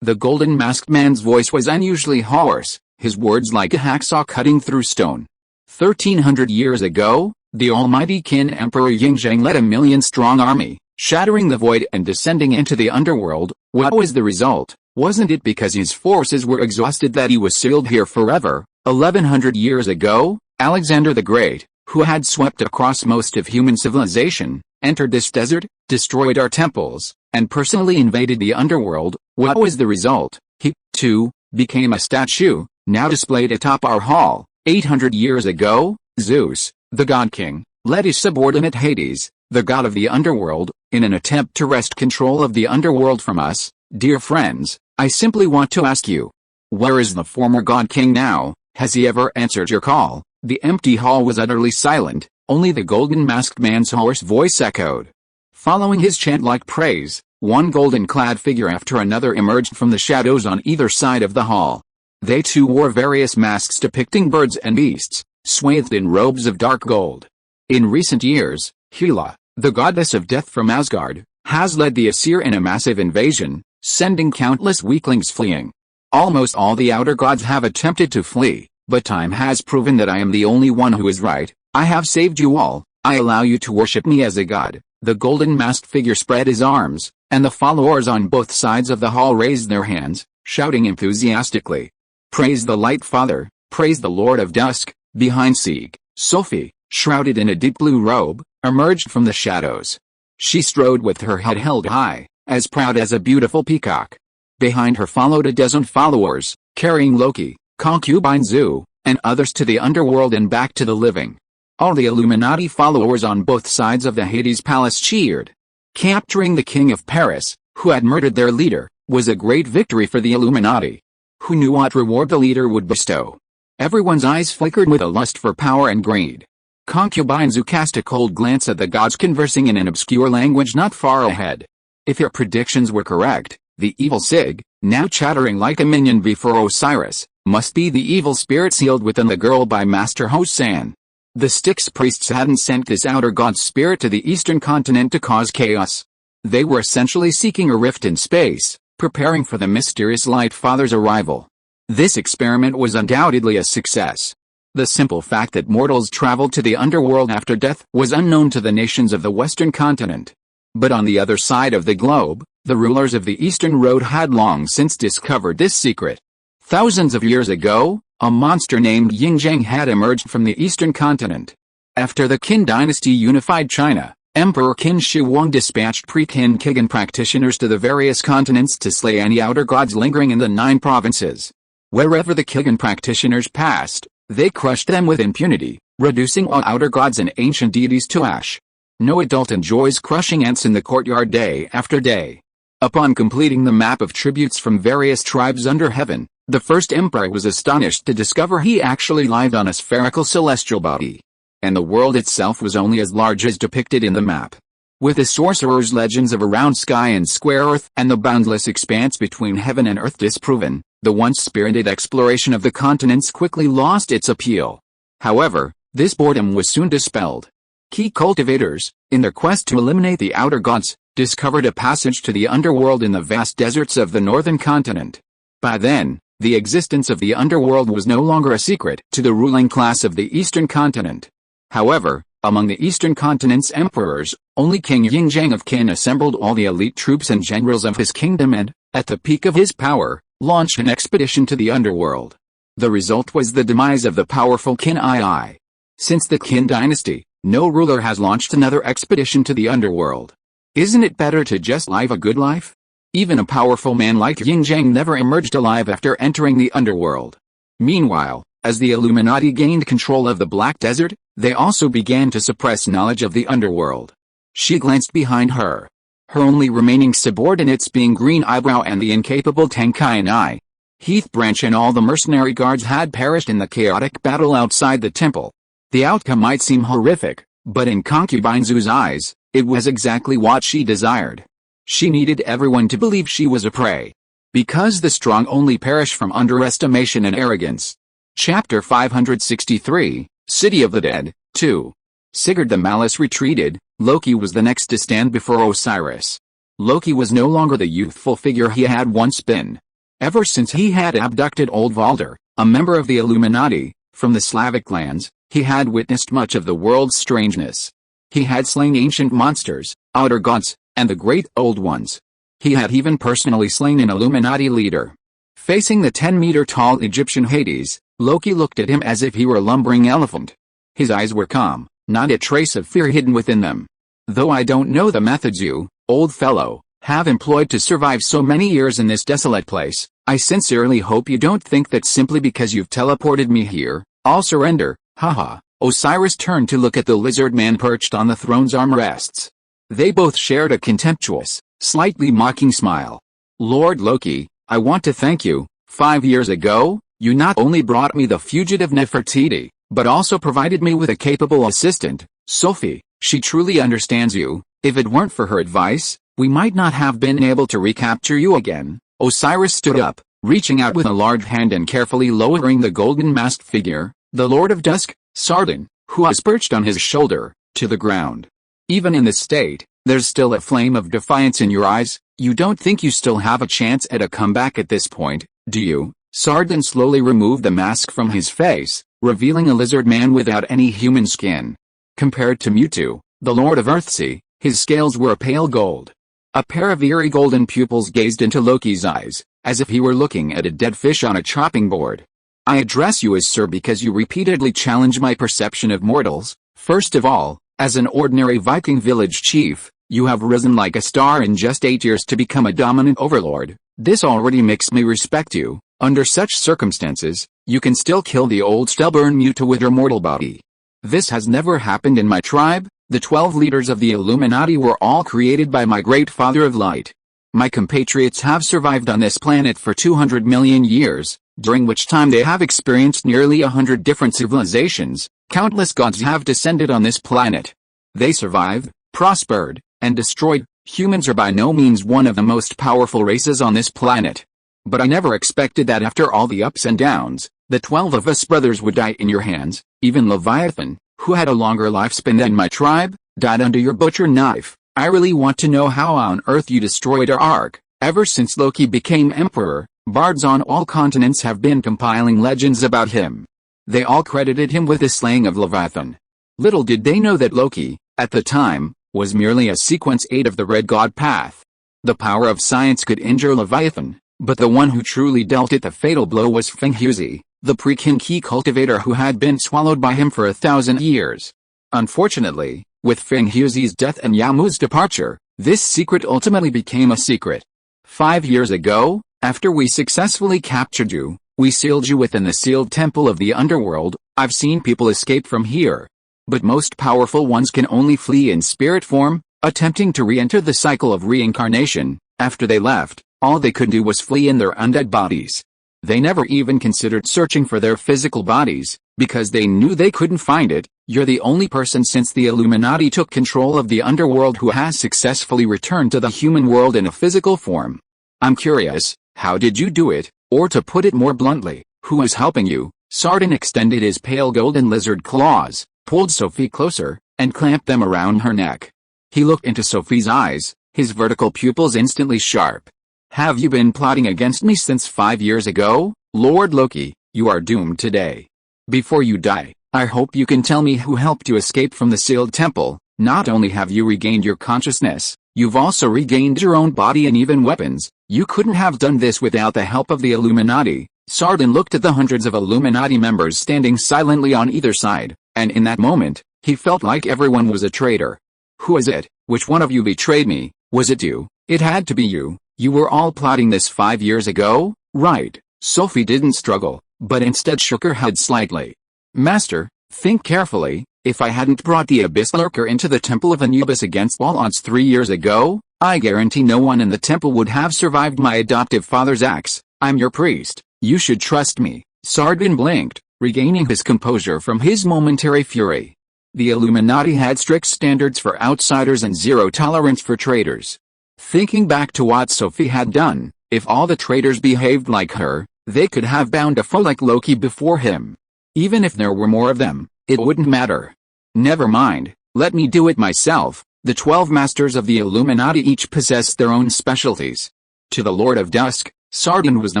The golden-masked man's voice was unusually hoarse, his words like a hacksaw cutting through stone. 1,300 years ago, the almighty Qin Emperor Yingzhang led a million-strong army, shattering the void and descending into the underworld. What was the result? Wasn't it because his forces were exhausted that he was sealed here forever? 1,100 years ago, Alexander the Great, who had swept across most of human civilization, entered this desert, destroyed our temples, and personally invaded the underworld. What was the result? He, too, became a statue, now displayed atop our hall. 800 years ago, Zeus, the God King, led his subordinate Hades, the god of the underworld, in an attempt to wrest control of the underworld from us. Dear friends, I simply want to ask you, where is the former God King now? Has he ever answered your call? The empty hall was utterly silent, only the golden-masked man's hoarse voice echoed. Following his chant-like praise, one golden-clad figure after another emerged from the shadows on either side of the hall. They too wore various masks depicting birds and beasts, swathed in robes of dark gold. In recent years, Hela, the goddess of death from Asgard, has led the Aesir in a massive invasion, sending countless weaklings fleeing. Almost all the outer gods have attempted to flee, but time has proven that I am the only one who is right. I have saved you all. I allow you to worship me as a god. The golden-masked figure spread his arms, and the followers on both sides of the hall raised their hands, shouting enthusiastically, "Praise the Light Father, praise the Lord of Dusk." Behind Sieg, Sophie, shrouded in a deep blue robe, emerged from the shadows. She strode with her head held high, as proud as a beautiful peacock. Behind her followed a dozen followers, carrying Loki, concubine Zu, and others to the underworld and back to the living. All the Illuminati followers on both sides of the Hades palace cheered. Capturing the king of Paris, who had murdered their leader, was a great victory for the Illuminati. Who knew what reward the leader would bestow? Everyone's eyes flickered with a lust for power and greed. Concubine Zu cast a cold glance at the gods conversing in an obscure language not far ahead. If her predictions were correct, the evil Sig, now chattering like a minion before Osiris, must be the evil spirit sealed within the girl by Master Hosan. The Styx priests hadn't sent this outer god's spirit to the eastern continent to cause chaos. They were essentially seeking a rift in space, preparing for the mysterious Light Father's arrival. This experiment was undoubtedly a success. The simple fact that mortals traveled to the underworld after death was unknown to the nations of the western continent. But on the other side of the globe, the rulers of the Eastern Road had long since discovered this secret. Thousands of years ago, a monster named Yingzhang had emerged from the eastern continent. After the Qin dynasty unified China, Emperor Qin Shi Huang dispatched pre-Qin Kigan practitioners to the various continents to slay any outer gods lingering in the 9 provinces. Wherever the Kigan practitioners passed, they crushed them with impunity, reducing all outer gods and ancient deities to ash. No adult enjoys crushing ants in the courtyard day after day. Upon completing the map of tributes from various tribes under heaven, the first emperor was astonished to discover he actually lived on a spherical celestial body. And the world itself was only as large as depicted in the map. With the sorcerer's legends of a round sky and square earth and the boundless expanse between heaven and earth disproven, the once spirited exploration of the continents quickly lost its appeal. However, this boredom was soon dispelled. Key cultivators, in their quest to eliminate the outer gods, discovered a passage to the underworld in the vast deserts of the northern continent. By then, the existence of the underworld was no longer a secret to the ruling class of the eastern continent. However, among the eastern continent's emperors, only King Yingzhang of Qin assembled all the elite troops and generals of his kingdom and, at the peak of his power, launched an expedition to the underworld. The result was the demise of the powerful Qin II. Since the Qin dynasty, no ruler has launched another expedition to the underworld. Isn't it better to just live a good life? Even a powerful man like Yingzhang never emerged alive after entering the underworld. Meanwhile, as the Illuminati gained control of the Black Desert, they also began to suppress knowledge of the underworld. She glanced behind her. Her only remaining subordinates being Green Eyebrow and the incapable Tang Kai. Heath Branch and all the mercenary guards had perished in the chaotic battle outside the temple. The outcome might seem horrific, but in Concubine Zhu's eyes, it was exactly what she desired. She needed everyone to believe she was a prey. Because the strong only perish from underestimation and arrogance. Chapter 563, City of the Dead, 2. Sigurd the Malice retreated. Loki was the next to stand before Osiris. Loki was no longer the youthful figure he had once been. Ever since he had abducted old Valder, a member of the Illuminati, from the Slavic lands, he had witnessed much of the world's strangeness. He had slain ancient monsters, outer gods, and the great old ones. He had even personally slain an Illuminati leader. Facing the 10-meter-tall Egyptian Hades, Loki looked at him as if he were a lumbering elephant. His eyes were calm, not a trace of fear hidden within them. Though I don't know the methods you, old fellow, have employed to survive so many years in this desolate place, I sincerely hope you don't think that simply because you've teleported me here, I'll surrender, haha. Osiris turned to look at the lizard man perched on the throne's armrests. They both shared a contemptuous, slightly mocking smile. Lord Loki, I want to thank you. 5 years ago, you not only brought me the fugitive Nefertiti, but also provided me with a capable assistant, Sophie. She truly understands you. If it weren't for her advice, we might not have been able to recapture you again. Osiris stood up, reaching out with a large hand and carefully lowering the golden-masked figure, the Lord of Dusk, Sardin, who was perched on his shoulder, to the ground. Even in this state, there's still a flame of defiance in your eyes. You don't think you still have a chance at a comeback at this point, do you? Sardin slowly removed the mask from his face, revealing a lizard man without any human skin. Compared to Mewtwo, the Lord of Earthsea, his scales were a pale gold. A pair of eerie golden pupils gazed into Loki's eyes, as if he were looking at a dead fish on a chopping board. I address you as sir because you repeatedly challenge my perception of mortals. First of all, as an ordinary Viking village chief, you have risen like a star in just 8 years to become a dominant overlord. This already makes me respect you. Under such circumstances, you can still kill the old stubborn Mewtwo with your mortal body. This has never happened in my tribe. The 12 leaders of the Illuminati were all created by my great father of light. My compatriots have survived on this planet for 200 million years, during which time they have experienced nearly 100 different civilizations. Countless gods have descended on this planet. They survived, prospered, and destroyed. Humans are by no means one of the most powerful races on this planet. But I never expected that after all the ups and downs, the 12 of us brothers would die in your hands. Even Leviathan, who had a longer lifespan than my tribe, died under your butcher knife. I really want to know how on earth you destroyed our ark. Ever since Loki became emperor, bards on all continents have been compiling legends about him. They all credited him with the slaying of Leviathan. Little did they know that Loki, at the time, was merely a sequence 8 of the Red God Path. The power of science could injure Leviathan, but the one who truly dealt it the fatal blow was Fenghuzi, the pre-Qin key cultivator who had been swallowed by him for 1,000 years. Unfortunately, with Fenghuzi's death and Yamu's departure, this secret ultimately became a secret. 5 years ago, after we successfully captured you, we sealed you within the sealed temple of the underworld. I've seen people escape from here. But most powerful ones can only flee in spirit form, attempting to re-enter the cycle of reincarnation. After they left, all they could do was flee in their undead bodies. They never even considered searching for their physical bodies, because they knew they couldn't find it. You're the only person since the Illuminati took control of the underworld who has successfully returned to the human world in a physical form. I'm curious, how did you do it? Or to put it more bluntly, who is helping you? Sardin extended his pale golden lizard claws, pulled Sophie closer, and clamped them around her neck. He looked into Sophie's eyes, his vertical pupils instantly sharp. "Have you been plotting against me since 5 years ago, Lord Loki? You are doomed today. Before you die, I hope you can tell me who helped you escape from the sealed temple. Not only have you regained your consciousness, you've also regained your own body and even weapons. You couldn't have done this without the help of the Illuminati." Sardan looked at the hundreds of Illuminati members standing silently on either side, and in that moment, he felt like everyone was a traitor. "Who is it? Which one of you betrayed me? Was it you? It had to be you. You were all plotting this 5 years ago, right?" Sophie didn't struggle, but instead shook her head slightly. "Master, think carefully. If I hadn't brought the Abyss Lurker into the Temple of Anubis against all odds 3 years ago, I guarantee no one in the temple would have survived my adoptive father's axe. I'm your priest. You should trust me." Sardan blinked, regaining his composure from his momentary fury. The Illuminati had strict standards for outsiders and zero tolerance for traitors. Thinking back to what Sophie had done, if all the traitors behaved like her, they could have bound a foe like Loki before him. Even if there were more of them, it wouldn't matter. "Never mind, let me do it myself." The 12 masters of the Illuminati each possessed their own specialties. To the Lord of Dusk, Sardan was the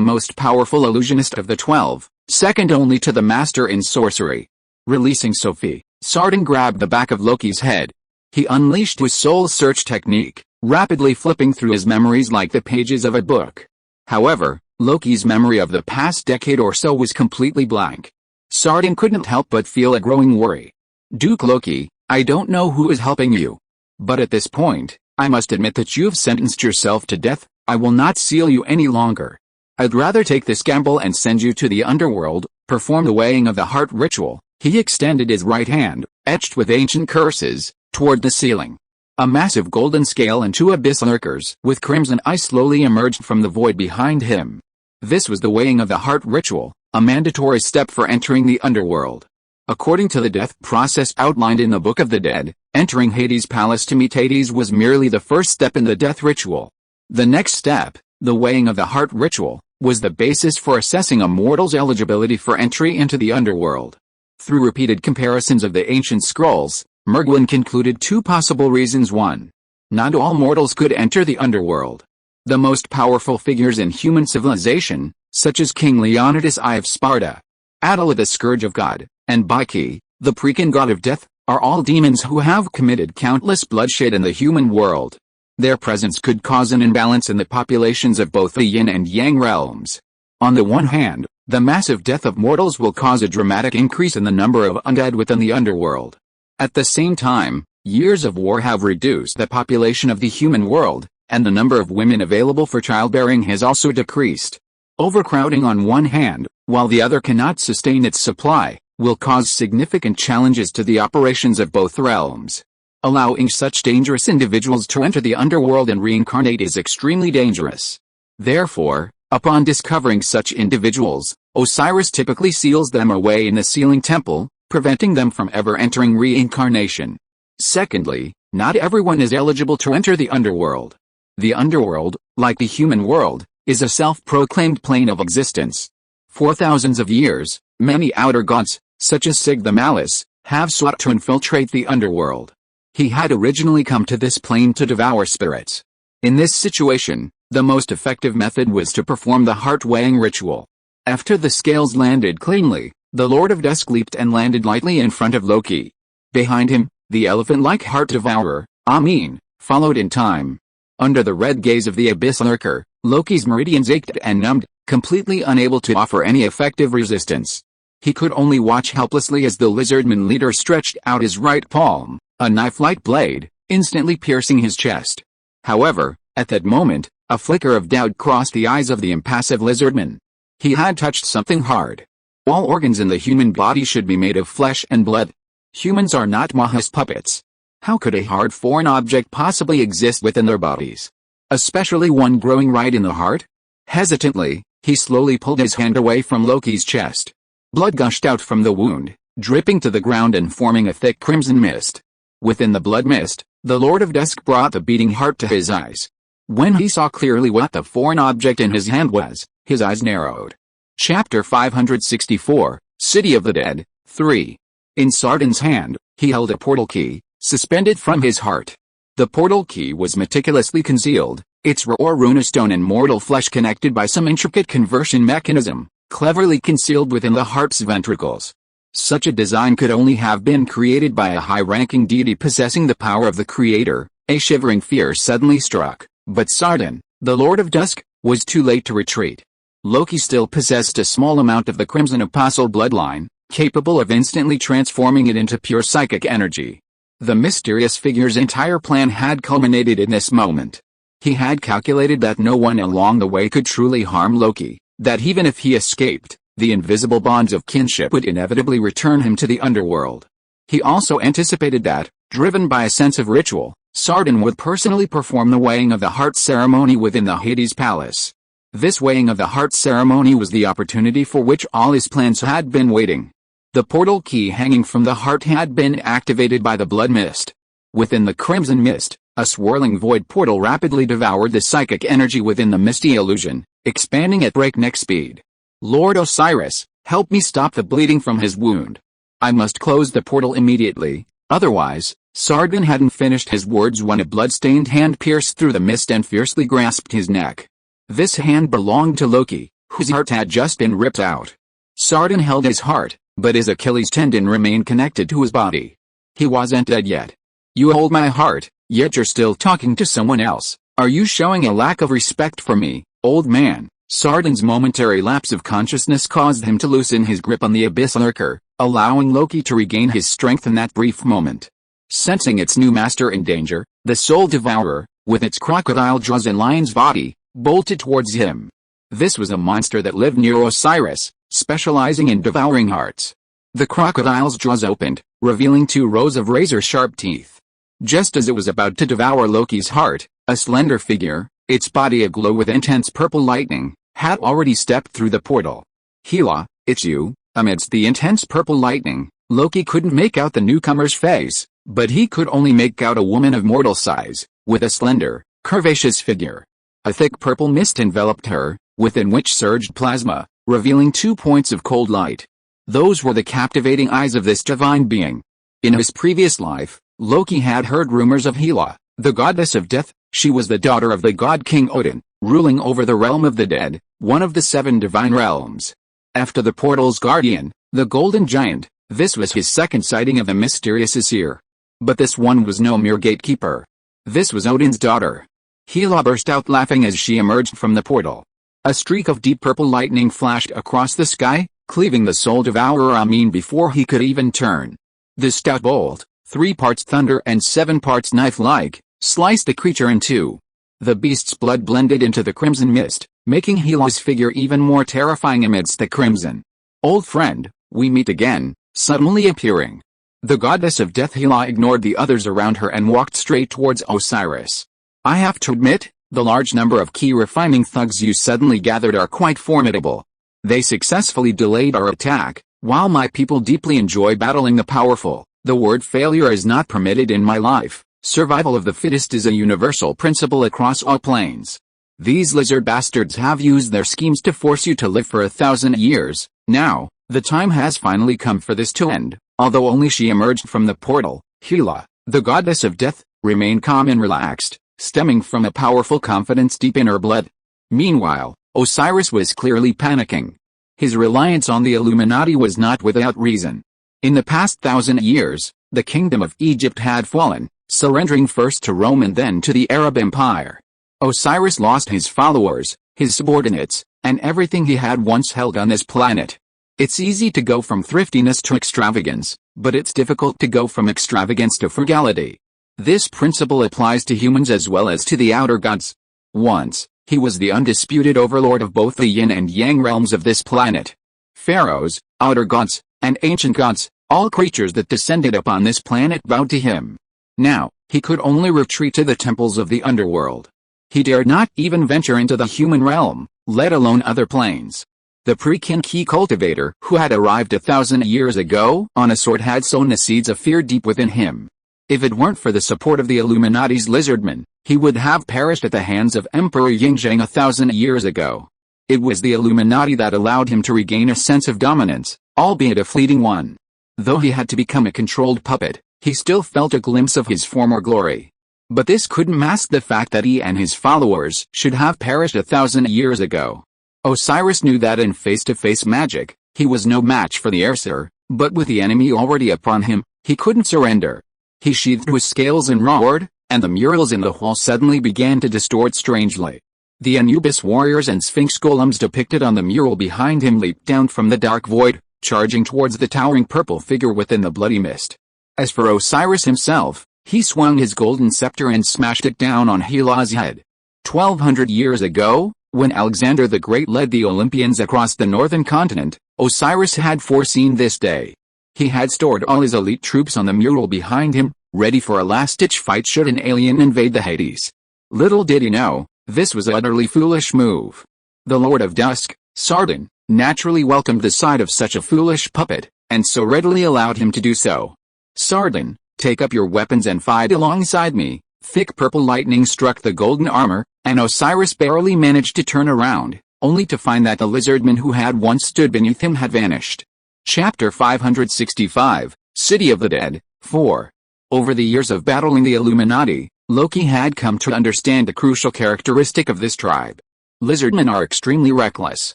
most powerful illusionist of the 12, second only to the master in sorcery. Releasing Sophie, Sardan grabbed the back of Loki's head. He unleashed his soul search technique, rapidly flipping through his memories like the pages of a book. However, Loki's memory of the past decade or so was completely blank. Sardan couldn't help but feel a growing worry. "Duke Loki, I don't know who is helping you. But at this point, I must admit that you've sentenced yourself to death. I will not seal you any longer. I'd rather take this gamble and send you to the underworld, perform the weighing of the heart ritual." He extended his right hand, etched with ancient curses, toward the ceiling. A massive golden scale and 2 abyss lurkers with crimson eyes slowly emerged from the void behind him. This was the weighing of the heart ritual, a mandatory step for entering the underworld. According to the death process outlined in the Book of the Dead, entering Hades' palace to meet Hades was merely the first step in the death ritual. The next step, the weighing of the heart ritual, was the basis for assessing a mortal's eligibility for entry into the underworld. Through repeated comparisons of the ancient scrolls, Merglin concluded 2 possible reasons. 1. Not all mortals could enter the underworld. The most powerful figures in human civilization, such as King Leonidas I of Sparta, Attila the Scourge of God, and Baki, the Precan god of death, are all demons who have committed countless bloodshed in the human world. Their presence could cause an imbalance in the populations of both the yin and yang realms. On the one hand, the massive death of mortals will cause a dramatic increase in the number of undead within the underworld. At the same time, years of war have reduced the population of the human world, and the number of women available for childbearing has also decreased. Overcrowding on one hand, while the other cannot sustain its supply, will cause significant challenges to the operations of both realms. Allowing such dangerous individuals to enter the underworld and reincarnate is extremely dangerous. Therefore, upon discovering such individuals, Osiris typically seals them away in the sealing temple, preventing them from ever entering reincarnation. Secondly, not everyone is eligible to enter the underworld. The underworld, like the human world, is a self-proclaimed plane of existence. For thousands of years, many outer gods, such as Sig the Malice, have sought to infiltrate the underworld. He had originally come to this plane to devour spirits. In this situation, the most effective method was to perform the heart-weighing ritual. After the scales landed cleanly, the Lord of Dusk leaped and landed lightly in front of Loki. Behind him, the elephant-like heart devourer, Amin, followed in time. Under the red gaze of the Abyss Lurker, Loki's meridians ached and numbed, completely unable to offer any effective resistance. He could only watch helplessly as the lizardman leader stretched out his right palm, a knife-like blade, instantly piercing his chest. However, at that moment, a flicker of doubt crossed the eyes of the impassive lizardman. He had touched something hard. All organs in the human body should be made of flesh and blood. Humans are not Maha's puppets. How could a hard foreign object possibly exist within their bodies? Especially one growing right in the heart? Hesitantly, he slowly pulled his hand away from Loki's chest. Blood gushed out from the wound, dripping to the ground and forming a thick crimson mist. Within the blood mist, the Lord of Dusk brought the beating heart to his eyes. When he saw clearly what the foreign object in his hand was, his eyes narrowed. Chapter 564, City of the Dead, 3. In Sardan's hand, he held a portal key, suspended from his heart. The portal key was meticulously concealed, its raw runestone and mortal flesh connected by some intricate conversion mechanism, cleverly concealed within the heart's ventricles. Such a design could only have been created by a high-ranking deity possessing the power of the Creator. A shivering fear suddenly struck, but Sardan, the Lord of Dusk, was too late to retreat. Loki still possessed a small amount of the Crimson Apostle bloodline, capable of instantly transforming it into pure psychic energy. The mysterious figure's entire plan had culminated in this moment. He had calculated that no one along the way could truly harm Loki, that even if he escaped, the invisible bonds of kinship would inevitably return him to the underworld. He also anticipated that, driven by a sense of ritual, Sardan would personally perform the weighing of the heart ceremony within the Hades Palace. This weighing of the heart ceremony was the opportunity for which all his plans had been waiting. The portal key hanging from the heart had been activated by the blood mist. Within the crimson mist, a swirling void portal rapidly devoured the psychic energy within the misty illusion, expanding at breakneck speed. Lord Osiris, help me stop the bleeding from his wound. I must close the portal immediately, otherwise. Sardan hadn't finished his words when a blood-stained hand pierced through the mist and fiercely grasped his neck. This hand belonged to Loki, whose heart had just been ripped out. Sardan held his heart, but his Achilles tendon remained connected to his body. He wasn't dead yet. You hold my heart, yet you're still talking to someone else. Are you showing a lack of respect for me, old man? Sardan's momentary lapse of consciousness caused him to loosen his grip on the abyss lurker, allowing Loki to regain his strength in that brief moment. Sensing its new master in danger, the Soul Devourer, with its crocodile jaws and lion's body, bolted towards him. This was a monster that lived near Osiris, specializing in devouring hearts. The crocodile's jaws opened, revealing 2 rows of razor-sharp teeth. Just as it was about to devour Loki's heart, a slender figure, its body aglow with intense purple lightning, had already stepped through the portal. Hela, it's you. Amidst the intense purple lightning, Loki couldn't make out the newcomer's face, but he could only make out a woman of mortal size, with a slender, curvaceous figure. A thick purple mist enveloped her, within which surged plasma, revealing 2 points of cold light. Those were the captivating eyes of this divine being. In his previous life, Loki had heard rumors of Hela, the goddess of death. She was the daughter of the god King Odin, ruling over the realm of the dead, one of the 7 divine realms. After the portal's guardian, the golden giant, this was his second sighting of the mysterious Aesir. But this one was no mere gatekeeper. This was Odin's daughter. Hela burst out laughing as she emerged from the portal. A streak of deep purple lightning flashed across the sky, cleaving the Soul Devourer before he could even turn. The stout bolt, 3 parts thunder and 7 parts knife-like, sliced the creature in 2. The beast's blood blended into the crimson mist, making Hela's figure even more terrifying amidst the crimson. Old friend, we meet again, suddenly appearing. The goddess of death Hela ignored the others around her and walked straight towards Osiris. I have to admit, the large number of key refining thugs you suddenly gathered are quite formidable. They successfully delayed our attack, while my people deeply enjoy battling the powerful. The word failure is not permitted in my life. Survival of the fittest is a universal principle across all planes. These lizard bastards have used their schemes to force you to live for 1,000 years. Now, the time has finally come for this to end. Although only she emerged from the portal, Hela, the goddess of death, remained calm and relaxed, stemming from a powerful confidence deep in her blood. Meanwhile, Osiris was clearly panicking. His reliance on the Illuminati was not without reason. In the past 1,000 years, the kingdom of Egypt had fallen, surrendering first to Rome and then to the Arab Empire. Osiris lost his followers, his subordinates, and everything he had once held on this planet. It's easy to go from thriftiness to extravagance, but it's difficult to go from extravagance to frugality. This principle applies to humans as well as to the outer gods. Once, he was the undisputed overlord of both the yin and yang realms of this planet. Pharaohs, outer gods, and ancient gods, all creatures that descended upon this planet bowed to him. Now, he could only retreat to the temples of the underworld. He dared not even venture into the human realm, let alone other planes. The pre-kin key cultivator who had arrived 1,000 years ago on a sword had sown the seeds of fear deep within him. If it weren't for the support of the Illuminati's lizardmen, he would have perished at the hands of Emperor Yingzheng 1,000 years ago. It was the Illuminati that allowed him to regain a sense of dominance, albeit a fleeting one. Though he had to become a controlled puppet, He still felt a glimpse of his former glory. But this couldn't mask the fact that he and his followers should have perished 1,000 years ago. Osiris knew that in face-to-face magic, he was no match for the Aesir, but with the enemy already upon him, he couldn't surrender. He sheathed his scales and roared, and the murals in the hall suddenly began to distort strangely. The Anubis warriors and Sphinx golems depicted on the mural behind him leaped down from the dark void, charging towards the towering purple figure within the bloody mist. As for Osiris himself, he swung his golden scepter and smashed it down on Hela's head. 1,200 years ago, when Alexander the Great led the Olympians across the northern continent, Osiris had foreseen this day. He had stored all his elite troops on the mural behind him, ready for a last-ditch fight should an alien invade the Hades. Little did he know, this was an utterly foolish move. The Lord of Dusk, Sardan, naturally welcomed the sight of such a foolish puppet, and so readily allowed him to do so. Sardan, take up your weapons and fight alongside me. Thick purple lightning struck the golden armor, and Osiris barely managed to turn around, only to find that the lizardman who had once stood beneath him had vanished. Chapter 565, City of the Dead, 4. Over the years of battling the Illuminati, Loki had come to understand a crucial characteristic of this tribe. Lizardmen are extremely reckless.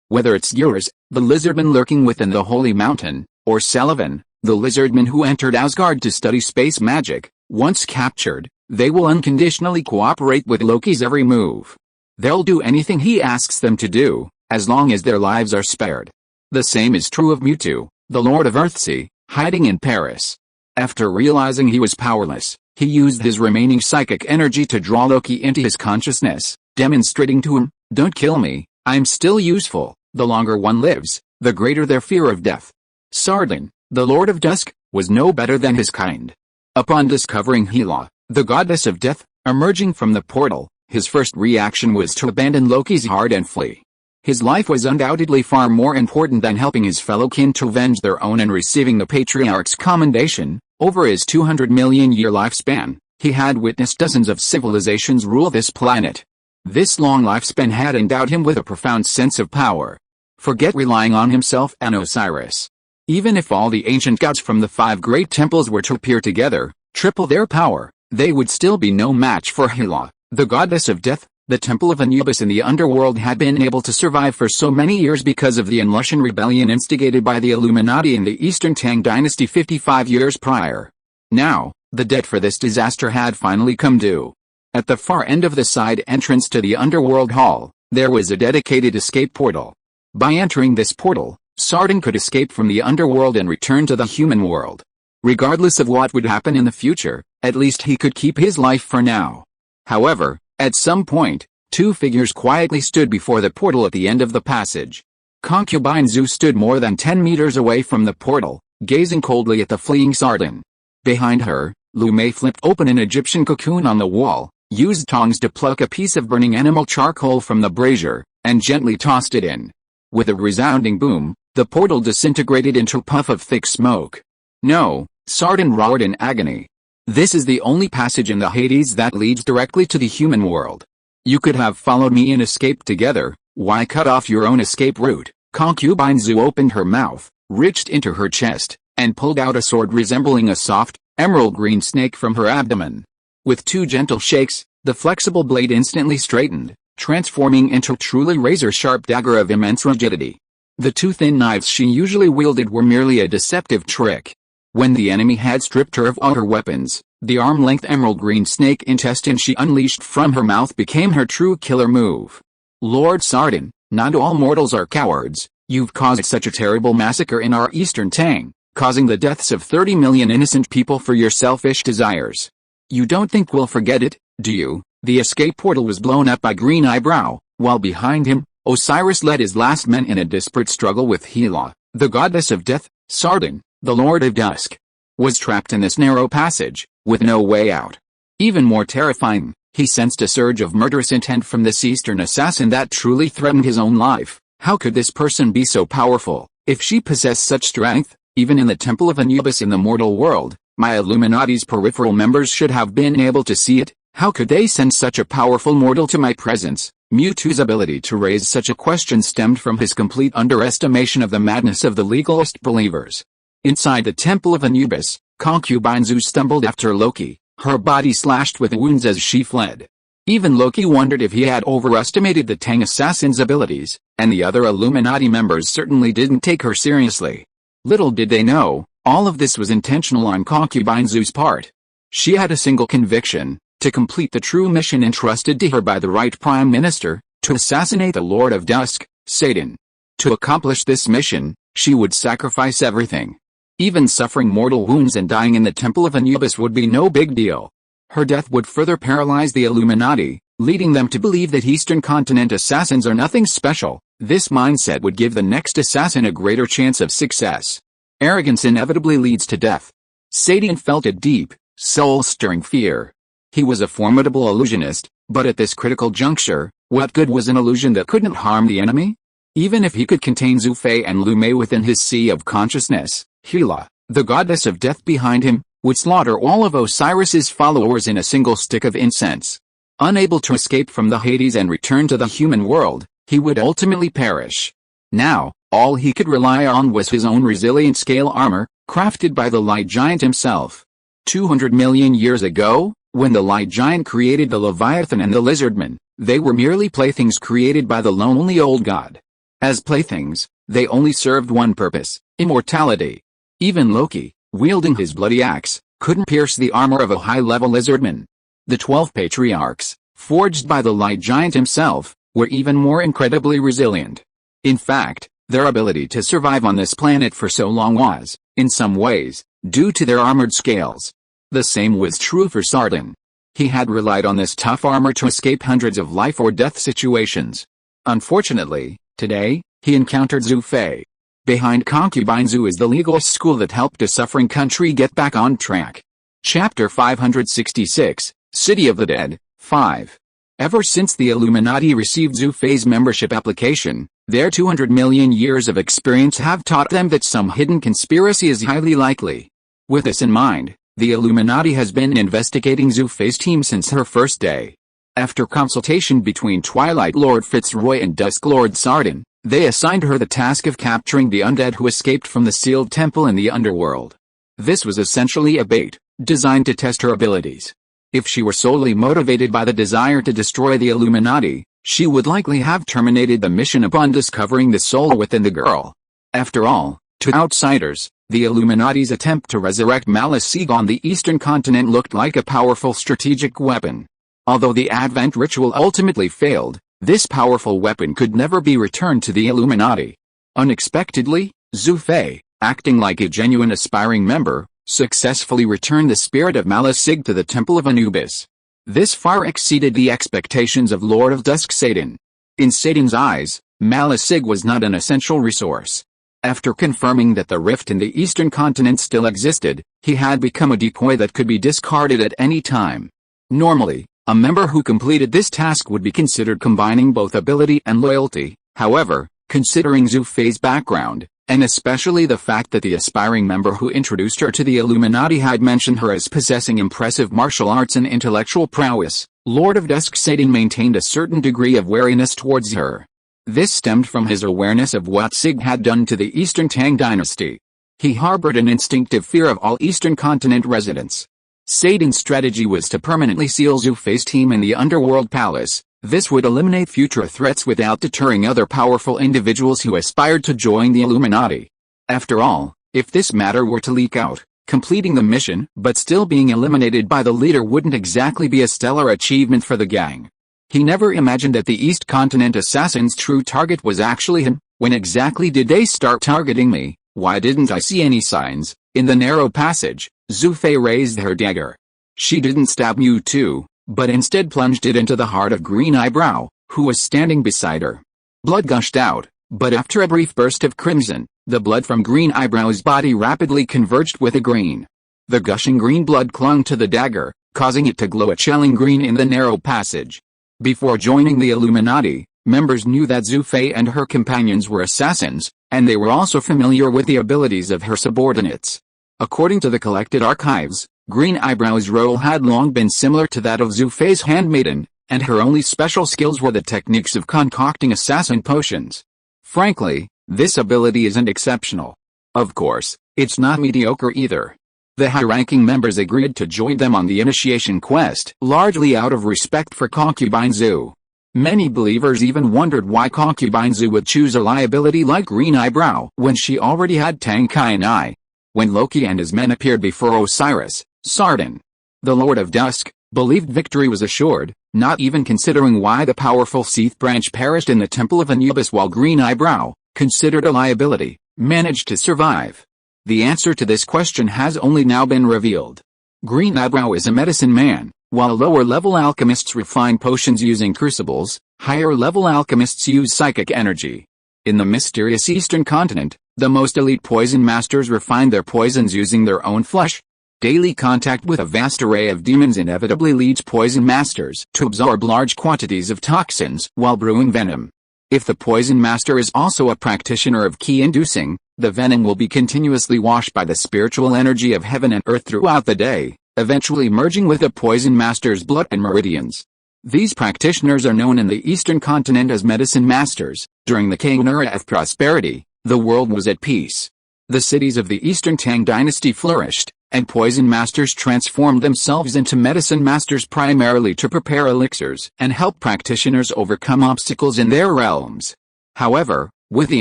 Whether it's yours, the lizardman lurking within the holy mountain, or Sullivan, the lizardman who entered Asgard to study space magic, once captured, they will unconditionally cooperate with Loki's every move. They'll do anything he asks them to do, as long as their lives are spared. The same is true of Mewtwo, the Lord of Earthsea, hiding in Paris. After realizing he was powerless, he used his remaining psychic energy to draw Loki into his consciousness, demonstrating to him, "Don't kill me, I'm still useful." The longer one lives, the greater their fear of death. Sardan, the Lord of Dusk, was no better than his kind. Upon discovering Hela, the goddess of death, emerging from the portal, his first reaction was to abandon Loki's heart and flee. His life was undoubtedly far more important than helping his fellow kin to avenge their own and receiving the patriarch's commendation. Over his 200 million-year lifespan, he had witnessed dozens of civilizations rule this planet. This long lifespan had endowed him with a profound sense of power. Forget relying on himself and Osiris. Even if all the ancient gods from the 5 great temples were to appear together, triple their power, they would still be no match for Hela, the goddess of death. The Temple of Anubis in the underworld had been able to survive for so many years because of the Lushan rebellion instigated by the Illuminati in the Eastern Tang dynasty 55 years prior. Now, the debt for this disaster had finally come due. At the far end of the side entrance to the underworld hall, there was a dedicated escape portal. By entering this portal, Sardan could escape from the underworld and return to the human world. Regardless of what would happen in the future, at least he could keep his life for now. However, at some point, 2 figures quietly stood before the portal at the end of the passage. Concubine Zu stood more than 10 meters away from the portal, gazing coldly at the fleeing Sardan. Behind her, Lu Mei flipped open an Egyptian cocoon on the wall, used tongs to pluck a piece of burning animal charcoal from the brazier, and gently tossed it in. With a resounding boom, the portal disintegrated into a puff of thick smoke. "No," Sardan roared in agony. "This is the only passage in the Hades that leads directly to the human world. You could have followed me and escaped together, why cut off your own escape route?" Concubine Zu opened her mouth, reached into her chest, and pulled out a sword resembling a soft, emerald-green snake from her abdomen. With 2 gentle shakes, the flexible blade instantly straightened, transforming into a truly razor-sharp dagger of immense rigidity. The 2 thin knives she usually wielded were merely a deceptive trick. When the enemy had stripped her of all her weapons, the arm-length emerald-green snake intestine she unleashed from her mouth became her true killer move. "Lord Sardan, not all mortals are cowards. You've caused such a terrible massacre in our Eastern Tang, causing the deaths of 30 million innocent people for your selfish desires. You don't think we'll forget it, do you?" The escape portal was blown up by Green Eyebrow, while behind him, Osiris led his last men in a desperate struggle with Hela, the goddess of death. Sardan, the Lord of Dusk, was trapped in this narrow passage, with no way out. Even more terrifying, he sensed a surge of murderous intent from this Eastern assassin that truly threatened his own life. How could this person be so powerful? If she possessed such strength, even in the Temple of Anubis in the mortal world, my Illuminati's peripheral members should have been able to see it. How could they send such a powerful mortal to my presence? Mewtwo's ability to raise such a question stemmed from his complete underestimation of the madness of the legalist believers. Inside the Temple of Anubis, Concubine Zhu stumbled after Loki, her body slashed with wounds as she fled. Even Loki wondered if he had overestimated the Tang assassin's abilities, and the other Illuminati members certainly didn't take her seriously. Little did they know, all of this was intentional on Concubine Zhu's part. She had a single conviction: to complete the true mission entrusted to her by the right Prime Minister, to assassinate the Lord of Dusk, Satan. To accomplish this mission, she would sacrifice everything. Even suffering mortal wounds and dying in the Temple of Anubis would be no big deal. Her death would further paralyze the Illuminati, leading them to believe that Eastern Continent assassins are nothing special. This mindset would give the next assassin a greater chance of success. Arrogance inevitably leads to death. Satan felt a deep, soul-stirring fear. He was a formidable illusionist, but at this critical juncture, what good was an illusion that couldn't harm the enemy? Even if he could contain Zhu Fei and Lu Mei within his sea of consciousness, Hela, the goddess of death behind him, would slaughter all of Osiris's followers in a single stick of incense. Unable to escape from the Hades and return to the human world, he would ultimately perish. Now, all he could rely on was his own resilient scale armor, crafted by the Light Giant himself. 200 million years ago, when the Light Giant created the Leviathan and the Lizardman, they were merely playthings created by the lonely old god. As playthings, they only served one purpose: immortality. Even Loki, wielding his bloody axe, couldn't pierce the armor of a high-level lizardman. The 12 patriarchs, forged by the Light Giant himself, were even more incredibly resilient. In fact, their ability to survive on this planet for so long was, in some ways, due to their armored scales. The same was true for Sardan. He had relied on this tough armor to escape hundreds of life-or-death situations. Unfortunately, today, he encountered Zhu Fei. Behind Concubine Zhu is the legalist school that helped a suffering country get back on track. Chapter 566, City of the Dead, 5. Ever since the Illuminati received Zhu Fei's membership application, their 200 million years of experience have taught them that some hidden conspiracy is highly likely. With this in mind, the Illuminati has been investigating Zhu Fei's team since her first day. After consultation between Twilight Lord Fitzroy and Dusk Lord Sardan, they assigned her the task of capturing the undead who escaped from the sealed temple in the underworld. This was essentially a bait, designed to test her abilities. If she were solely motivated by the desire to destroy the Illuminati, she would likely have terminated the mission upon discovering the soul within the girl. After all, to outsiders, the Illuminati's attempt to resurrect Malice on the Eastern Continent looked like a powerful strategic weapon. Although the Advent ritual ultimately failed, this powerful weapon could never be returned to the Illuminati. Unexpectedly, Zhu Fei, acting like a genuine aspiring member, successfully returned the spirit of Malice to the Temple of Anubis. This far exceeded the expectations of Lord of Dusk Satan. In Satan's eyes, Malice was not an essential resource. After confirming that the rift in the Eastern Continent still existed, he had become a decoy that could be discarded at any time. Normally, a member who completed this task would be considered combining both ability and loyalty. However, considering Zhu Fei's background, and especially the fact that the aspiring member who introduced her to the Illuminati had mentioned her as possessing impressive martial arts and intellectual prowess, Lord of Dusk Satan maintained a certain degree of wariness towards her. This stemmed from his awareness of what Sig had done to the Eastern Tang dynasty. He harbored an instinctive fear of all Eastern Continent residents. Satan's strategy was to permanently seal Zhu Fei's team in the Underworld Palace. This would eliminate future threats without deterring other powerful individuals who aspired to join the Illuminati. After all, if this matter were to leak out, completing the mission but still being eliminated by the leader wouldn't exactly be a stellar achievement for the gang. He never imagined that the East Continent assassin's true target was actually him. When exactly did they start targeting me? Why didn't I see any signs? In the narrow passage, Zhu Fei raised her dagger. She didn't stab Mew too, but instead plunged it into the heart of Green Eyebrow, who was standing beside her. Blood gushed out, but after a brief burst of crimson, the blood from Green Eyebrow's body rapidly converged with a green. The gushing green blood clung to the dagger, causing it to glow a chilling green in the narrow passage. Before joining the Illuminati, members knew that Zhu Fei and her companions were assassins, and they were also familiar with the abilities of her subordinates. According to the collected archives, Green Eyebrow's role had long been similar to that of Zhu Fei's handmaiden, and her only special skills were the techniques of concocting assassin potions. Frankly, this ability isn't exceptional. Of course, it's not mediocre either. The high-ranking members agreed to join them on the initiation quest, largely out of respect for concubine Zhu. Many believers even wondered why concubine Zhu would choose a liability like Green Eyebrow when she already had Tang Kai. When Loki and his men appeared before Osiris, Sardan, the Lord of Dusk, believed victory was assured, not even considering why the powerful Seath branch perished in the Temple of Anubis while Green Eyebrow, considered a liability, managed to survive. The answer to this question has only now been revealed. Green Eyebrow is a medicine man, while lower-level alchemists refine potions using crucibles, higher-level alchemists use psychic energy. In the mysterious Eastern continent, the most elite poison masters refine their poisons using their own flesh. Daily contact with a vast array of demons inevitably leads poison masters to absorb large quantities of toxins while brewing venom. If the poison master is also a practitioner of ki-inducing, the venom will be continuously washed by the spiritual energy of heaven and earth throughout the day, eventually merging with the poison master's blood and meridians. These practitioners are known in the Eastern continent as medicine masters. During the Kang era of prosperity, the world was at peace. The cities of the Eastern Tang dynasty flourished, and poison masters transformed themselves into medicine masters primarily to prepare elixirs and help practitioners overcome obstacles in their realms. However, with the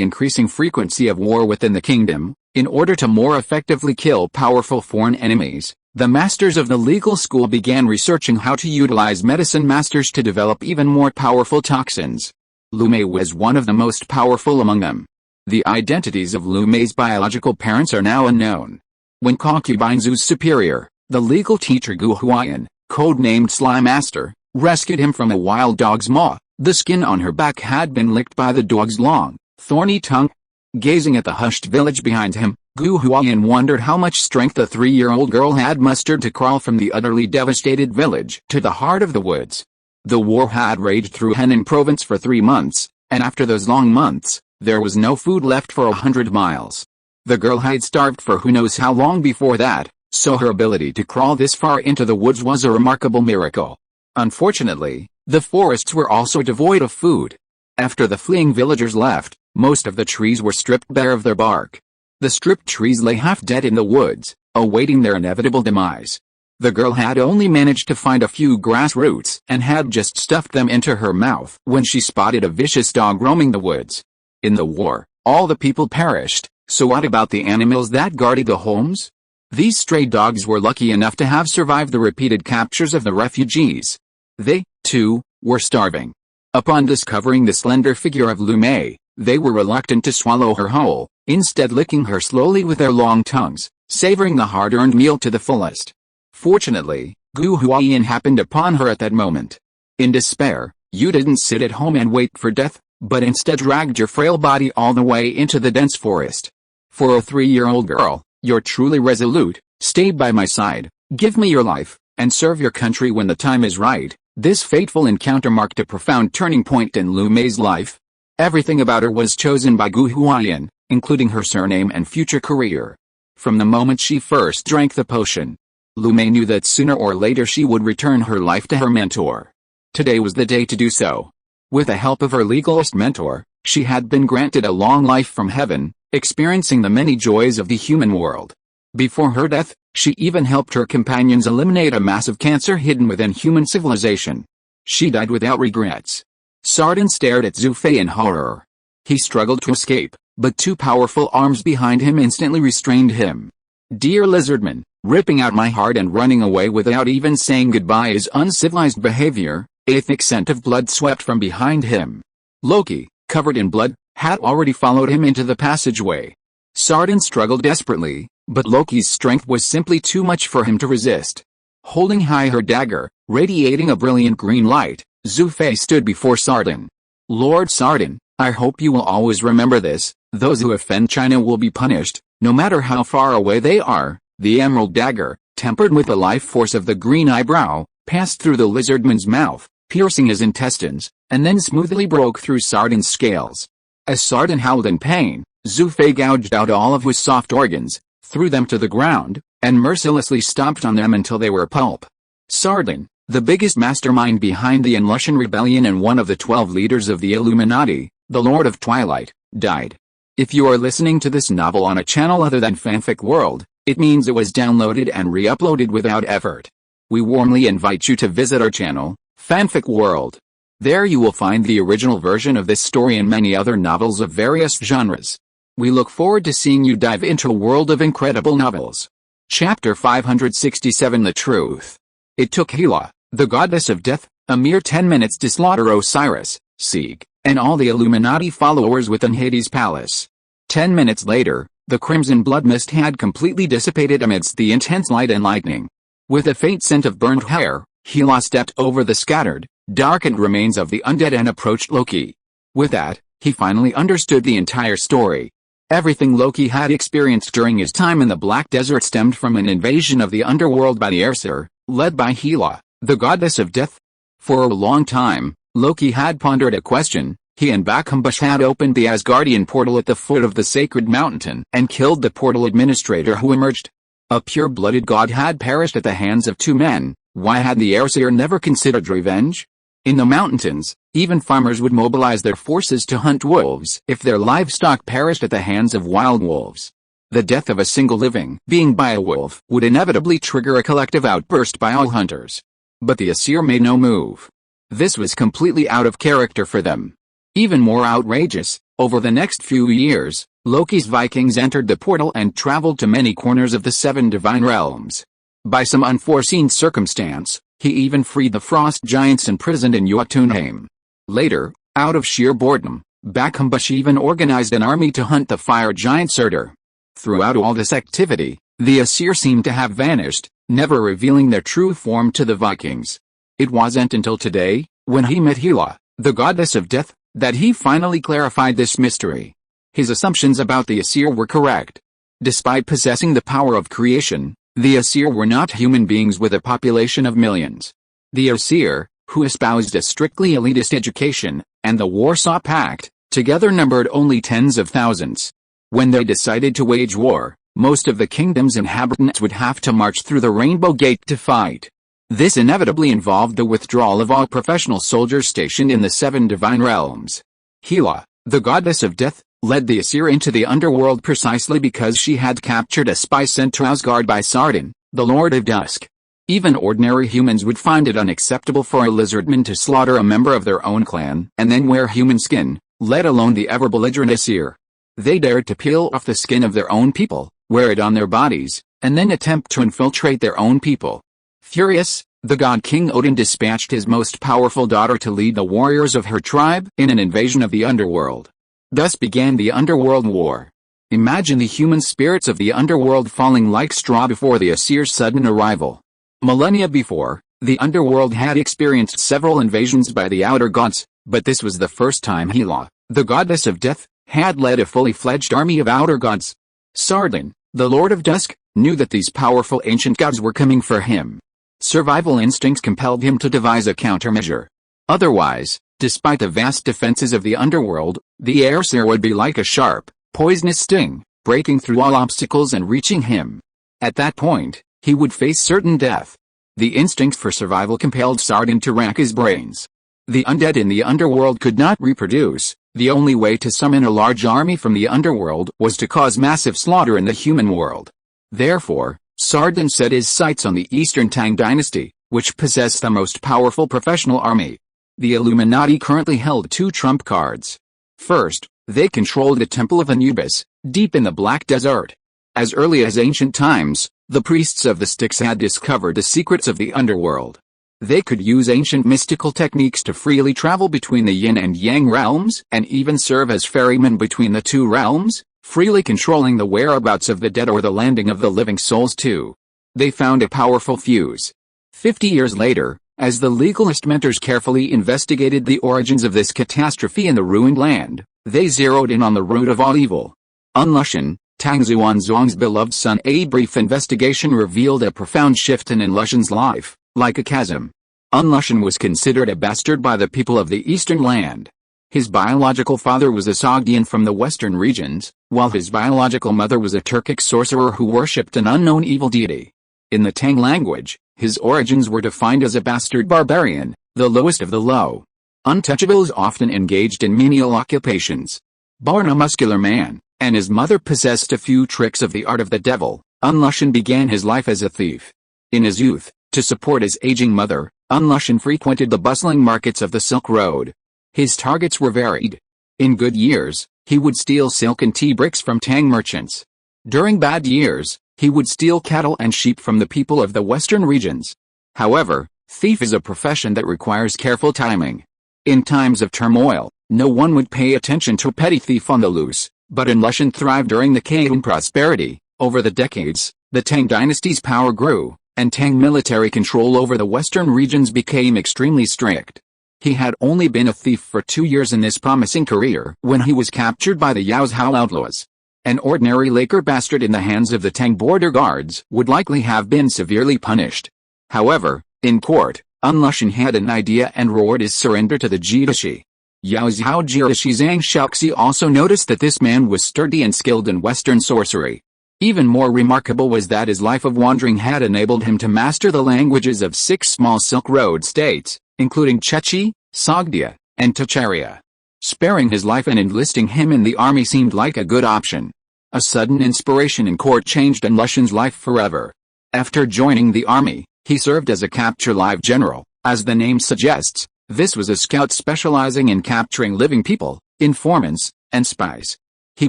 increasing frequency of war within the kingdom, in order to more effectively kill powerful foreign enemies, the masters of the legal school began researching how to utilize medicine masters to develop even more powerful toxins. Lu Mei was one of the most powerful among them. The identities of Lu Mei's biological parents are now unknown. When concubine Zhu's superior, the legal teacher Gu Huayan, codenamed Sly Master, rescued him from a wild dog's maw, the skin on her back had been licked by the dog's long, thorny tongue. Gazing at the hushed village behind him, Gu Huayan wondered how much strength the 3-year-old girl had mustered to crawl from the utterly devastated village to the heart of the woods. The war had raged through Henan province for 3 months, and after those long months, there was no food left for 100 miles. The girl had starved for who knows how long before that, so her ability to crawl this far into the woods was a remarkable miracle. Unfortunately, the forests were also devoid of food. After the fleeing villagers left, most of the trees were stripped bare of their bark. The stripped trees lay half dead in the woods, awaiting their inevitable demise. The girl had only managed to find a few grass roots and had just stuffed them into her mouth when she spotted a vicious dog roaming the woods. In the war, all the people perished, so what about the animals that guarded the homes? These stray dogs were lucky enough to have survived the repeated captures of the refugees. They, too, were starving. Upon discovering the slender figure of Lu Mei, they were reluctant to swallow her whole, instead licking her slowly with their long tongues, savoring the hard-earned meal to the fullest. Fortunately, Gu Huayan happened upon her at that moment. In despair, you didn't sit at home and wait for death, but instead dragged your frail body all the way into the dense forest. For a 3-year-old girl, you're truly resolute. Stay by my side, give me your life, and serve your country when the time is right. This fateful encounter marked a profound turning point in Lu Mei's life. Everything about her was chosen by Gu Huayan, including her surname and future career. From the moment she first drank the potion, Lu Mei knew that sooner or later she would return her life to her mentor. Today was the day to do so. With the help of her legalist mentor, she had been granted a long life from heaven, experiencing the many joys of the human world. Before her death, she even helped her companions eliminate a massive cancer hidden within human civilization. She died without regrets. Sardan stared at Zhu Fei in horror. He struggled to escape, but 2 powerful arms behind him instantly restrained him. Dear lizardman, ripping out my heart and running away without even saying goodbye is uncivilized behavior. A thick scent of blood swept from behind him. Loki, covered in blood, had already followed him into the passageway. Sardan struggled desperately, but Loki's strength was simply too much for him to resist. Holding high her dagger, radiating a brilliant green light, Zhu Fei stood before Sardan. Lord Sardan, I hope you will always remember this. Those who offend China will be punished, no matter how far away they are. The emerald dagger, tempered with the life force of the green eyebrow, passed through the lizardman's mouth, piercing his intestines, and then smoothly broke through Sardan's scales. As Sardan howled in pain, Zhu Fei gouged out all of his soft organs, threw them to the ground, and mercilessly stomped on them until they were pulp. Sardan, the biggest mastermind behind the Lushan Rebellion and one of the 12 leaders of the Illuminati, the Lord of Twilight, died. If you are listening to this novel on a channel other than Fanfic World, It means it was downloaded and re-uploaded without effort. We warmly invite you to visit our channel, Fanfic World. There you will find the original version of this story and many other novels of various genres. We look forward to seeing you dive into a world of incredible novels. Chapter 567 The Truth. It took Hela, the goddess of death, a mere 10 minutes to slaughter Osiris, Sieg, and all the Illuminati followers within Hades' palace. 10 minutes later, the crimson blood mist had completely dissipated amidst the intense light and lightning. With a faint scent of burnt hair, Hela stepped over the scattered, darkened remains of the undead and approached Loki. With that, he finally understood the entire story. Everything Loki had experienced during his time in the Black Desert stemmed from an invasion of the underworld by the Aesir, led by Hela, the goddess of death. For a long time, Loki had pondered a question. He and Bakumbush had opened the Asgardian portal at the foot of the sacred mountain and killed the portal administrator who emerged. A pure-blooded god had perished at the hands of two men. Why had the Aesir never considered revenge? In the mountains, even farmers would mobilize their forces to hunt wolves if their livestock perished at the hands of wild wolves. The death of a single living being by a wolf would inevitably trigger a collective outburst by all hunters. But the Aesir made no move. This was completely out of character for them. Even more outrageous, over the next few years, Loki's Vikings entered the portal and traveled to many corners of the seven divine realms. By some unforeseen circumstance, he even freed the frost giants imprisoned in Jotunheim. Later, out of sheer boredom, Bakumbush even organized an army to hunt the fire giant Surtur. Throughout all this activity, the Aesir seemed to have vanished, never revealing their true form to the Vikings. It wasn't until today, when he met Hela, the goddess of death, that he finally clarified this mystery. His assumptions about the Aesir were correct. Despite possessing the power of creation, the Aesir were not human beings with a population of millions. The Aesir, who espoused a strictly elitist education, and the Warsaw Pact, together numbered only tens of thousands. When they decided to wage war, most of the kingdom's inhabitants would have to march through the Rainbow Gate to fight. This inevitably involved the withdrawal of all professional soldiers stationed in the seven divine realms. Hela, the goddess of death, led the Aesir into the underworld precisely because she had captured a spy sent to Asgard by Sardan, the Lord of Dusk. Even ordinary humans would find it unacceptable for a lizardman to slaughter a member of their own clan and then wear human skin, let alone the ever-belligerent Aesir. They dared to peel off the skin of their own people, wear it on their bodies, and then attempt to infiltrate their own people. Furious, the god King Odin dispatched his most powerful daughter to lead the warriors of her tribe in an invasion of the underworld. Thus began the Underworld War. Imagine the human spirits of the underworld falling like straw before the Aesir's sudden arrival. Millennia before, the underworld had experienced several invasions by the outer gods, but this was the first time Hela, the goddess of death, had led a fully fledged army of outer gods. Sardan, the Lord of Dusk, knew that these powerful ancient gods were coming for him. Survival instincts compelled him to devise a countermeasure. Otherwise, despite the vast defenses of the underworld, the Aesir would be like a sharp, poisonous sting, breaking through all obstacles and reaching him. At that point, he would face certain death. The instinct for survival compelled Sardan to rack his brains. The undead in the underworld could not reproduce. The only way to summon a large army from the underworld was to cause massive slaughter in the human world. Therefore, Sardan set his sights on the Eastern Tang dynasty, which possessed the most powerful professional army. The Illuminati currently held two trump cards. First, they controlled the Temple of Anubis, deep in the Black Desert. As early as ancient times, the priests of the Styx had discovered the secrets of the underworld. They could use ancient mystical techniques to freely travel between the yin and yang realms and even serve as ferrymen between the two realms, freely controlling the whereabouts of the dead or the landing of the living souls too. They found a powerful fuse. 50 years later, as the legalist mentors carefully investigated the origins of this catastrophe in the ruined land, they zeroed in on the root of all evil. Unlushan, Tang Xuanzong's beloved son. A brief investigation revealed a profound shift in Unlushan's life. Like a chasm. Unlushan was considered a bastard by the people of the eastern land. His biological father was a Sogdian from the western regions, while his biological mother was a Turkic sorcerer who worshipped an unknown evil deity. In the Tang language, his origins were defined as a bastard barbarian, the lowest of the low. Untouchables often engaged in menial occupations. Born a muscular man, and his mother possessed a few tricks of the art of the devil. Unlushan began his life as a thief. In his youth, to support his aging mother, Unlushan frequented the bustling markets of the Silk Road. His targets were varied. In good years, he would steal silk and tea bricks from Tang merchants. During bad years, he would steal cattle and sheep from the people of the western regions. However, thief is a profession that requires careful timing. In times of turmoil, no one would pay attention to a petty thief on the loose, but Unlushan thrived during the Kayun prosperity. Over the decades, the Tang dynasty's power grew, and Tang military control over the western regions became extremely strict. He had only been a thief for 2 years in this promising career when he was captured by the Yaozhou outlaws. An ordinary Laker bastard in the hands of the Tang border guards would likely have been severely punished. However, in court, Unlushan had an idea and roared his surrender to the Jidashi. Yaozhou Jidashi Zhang Shaoxi also noticed that this man was sturdy and skilled in Western sorcery. Even more remarkable was that his life of wandering had enabled him to master the languages of 6 small Silk Road states, including Chechi, Sogdia, and Tacharia. Sparing his life and enlisting him in the army seemed like a good option. A sudden inspiration in court changed Unlushan's life forever. After joining the army, he served as a capture live general. As the name suggests, this was a scout specializing in capturing living people, informants, and spies. He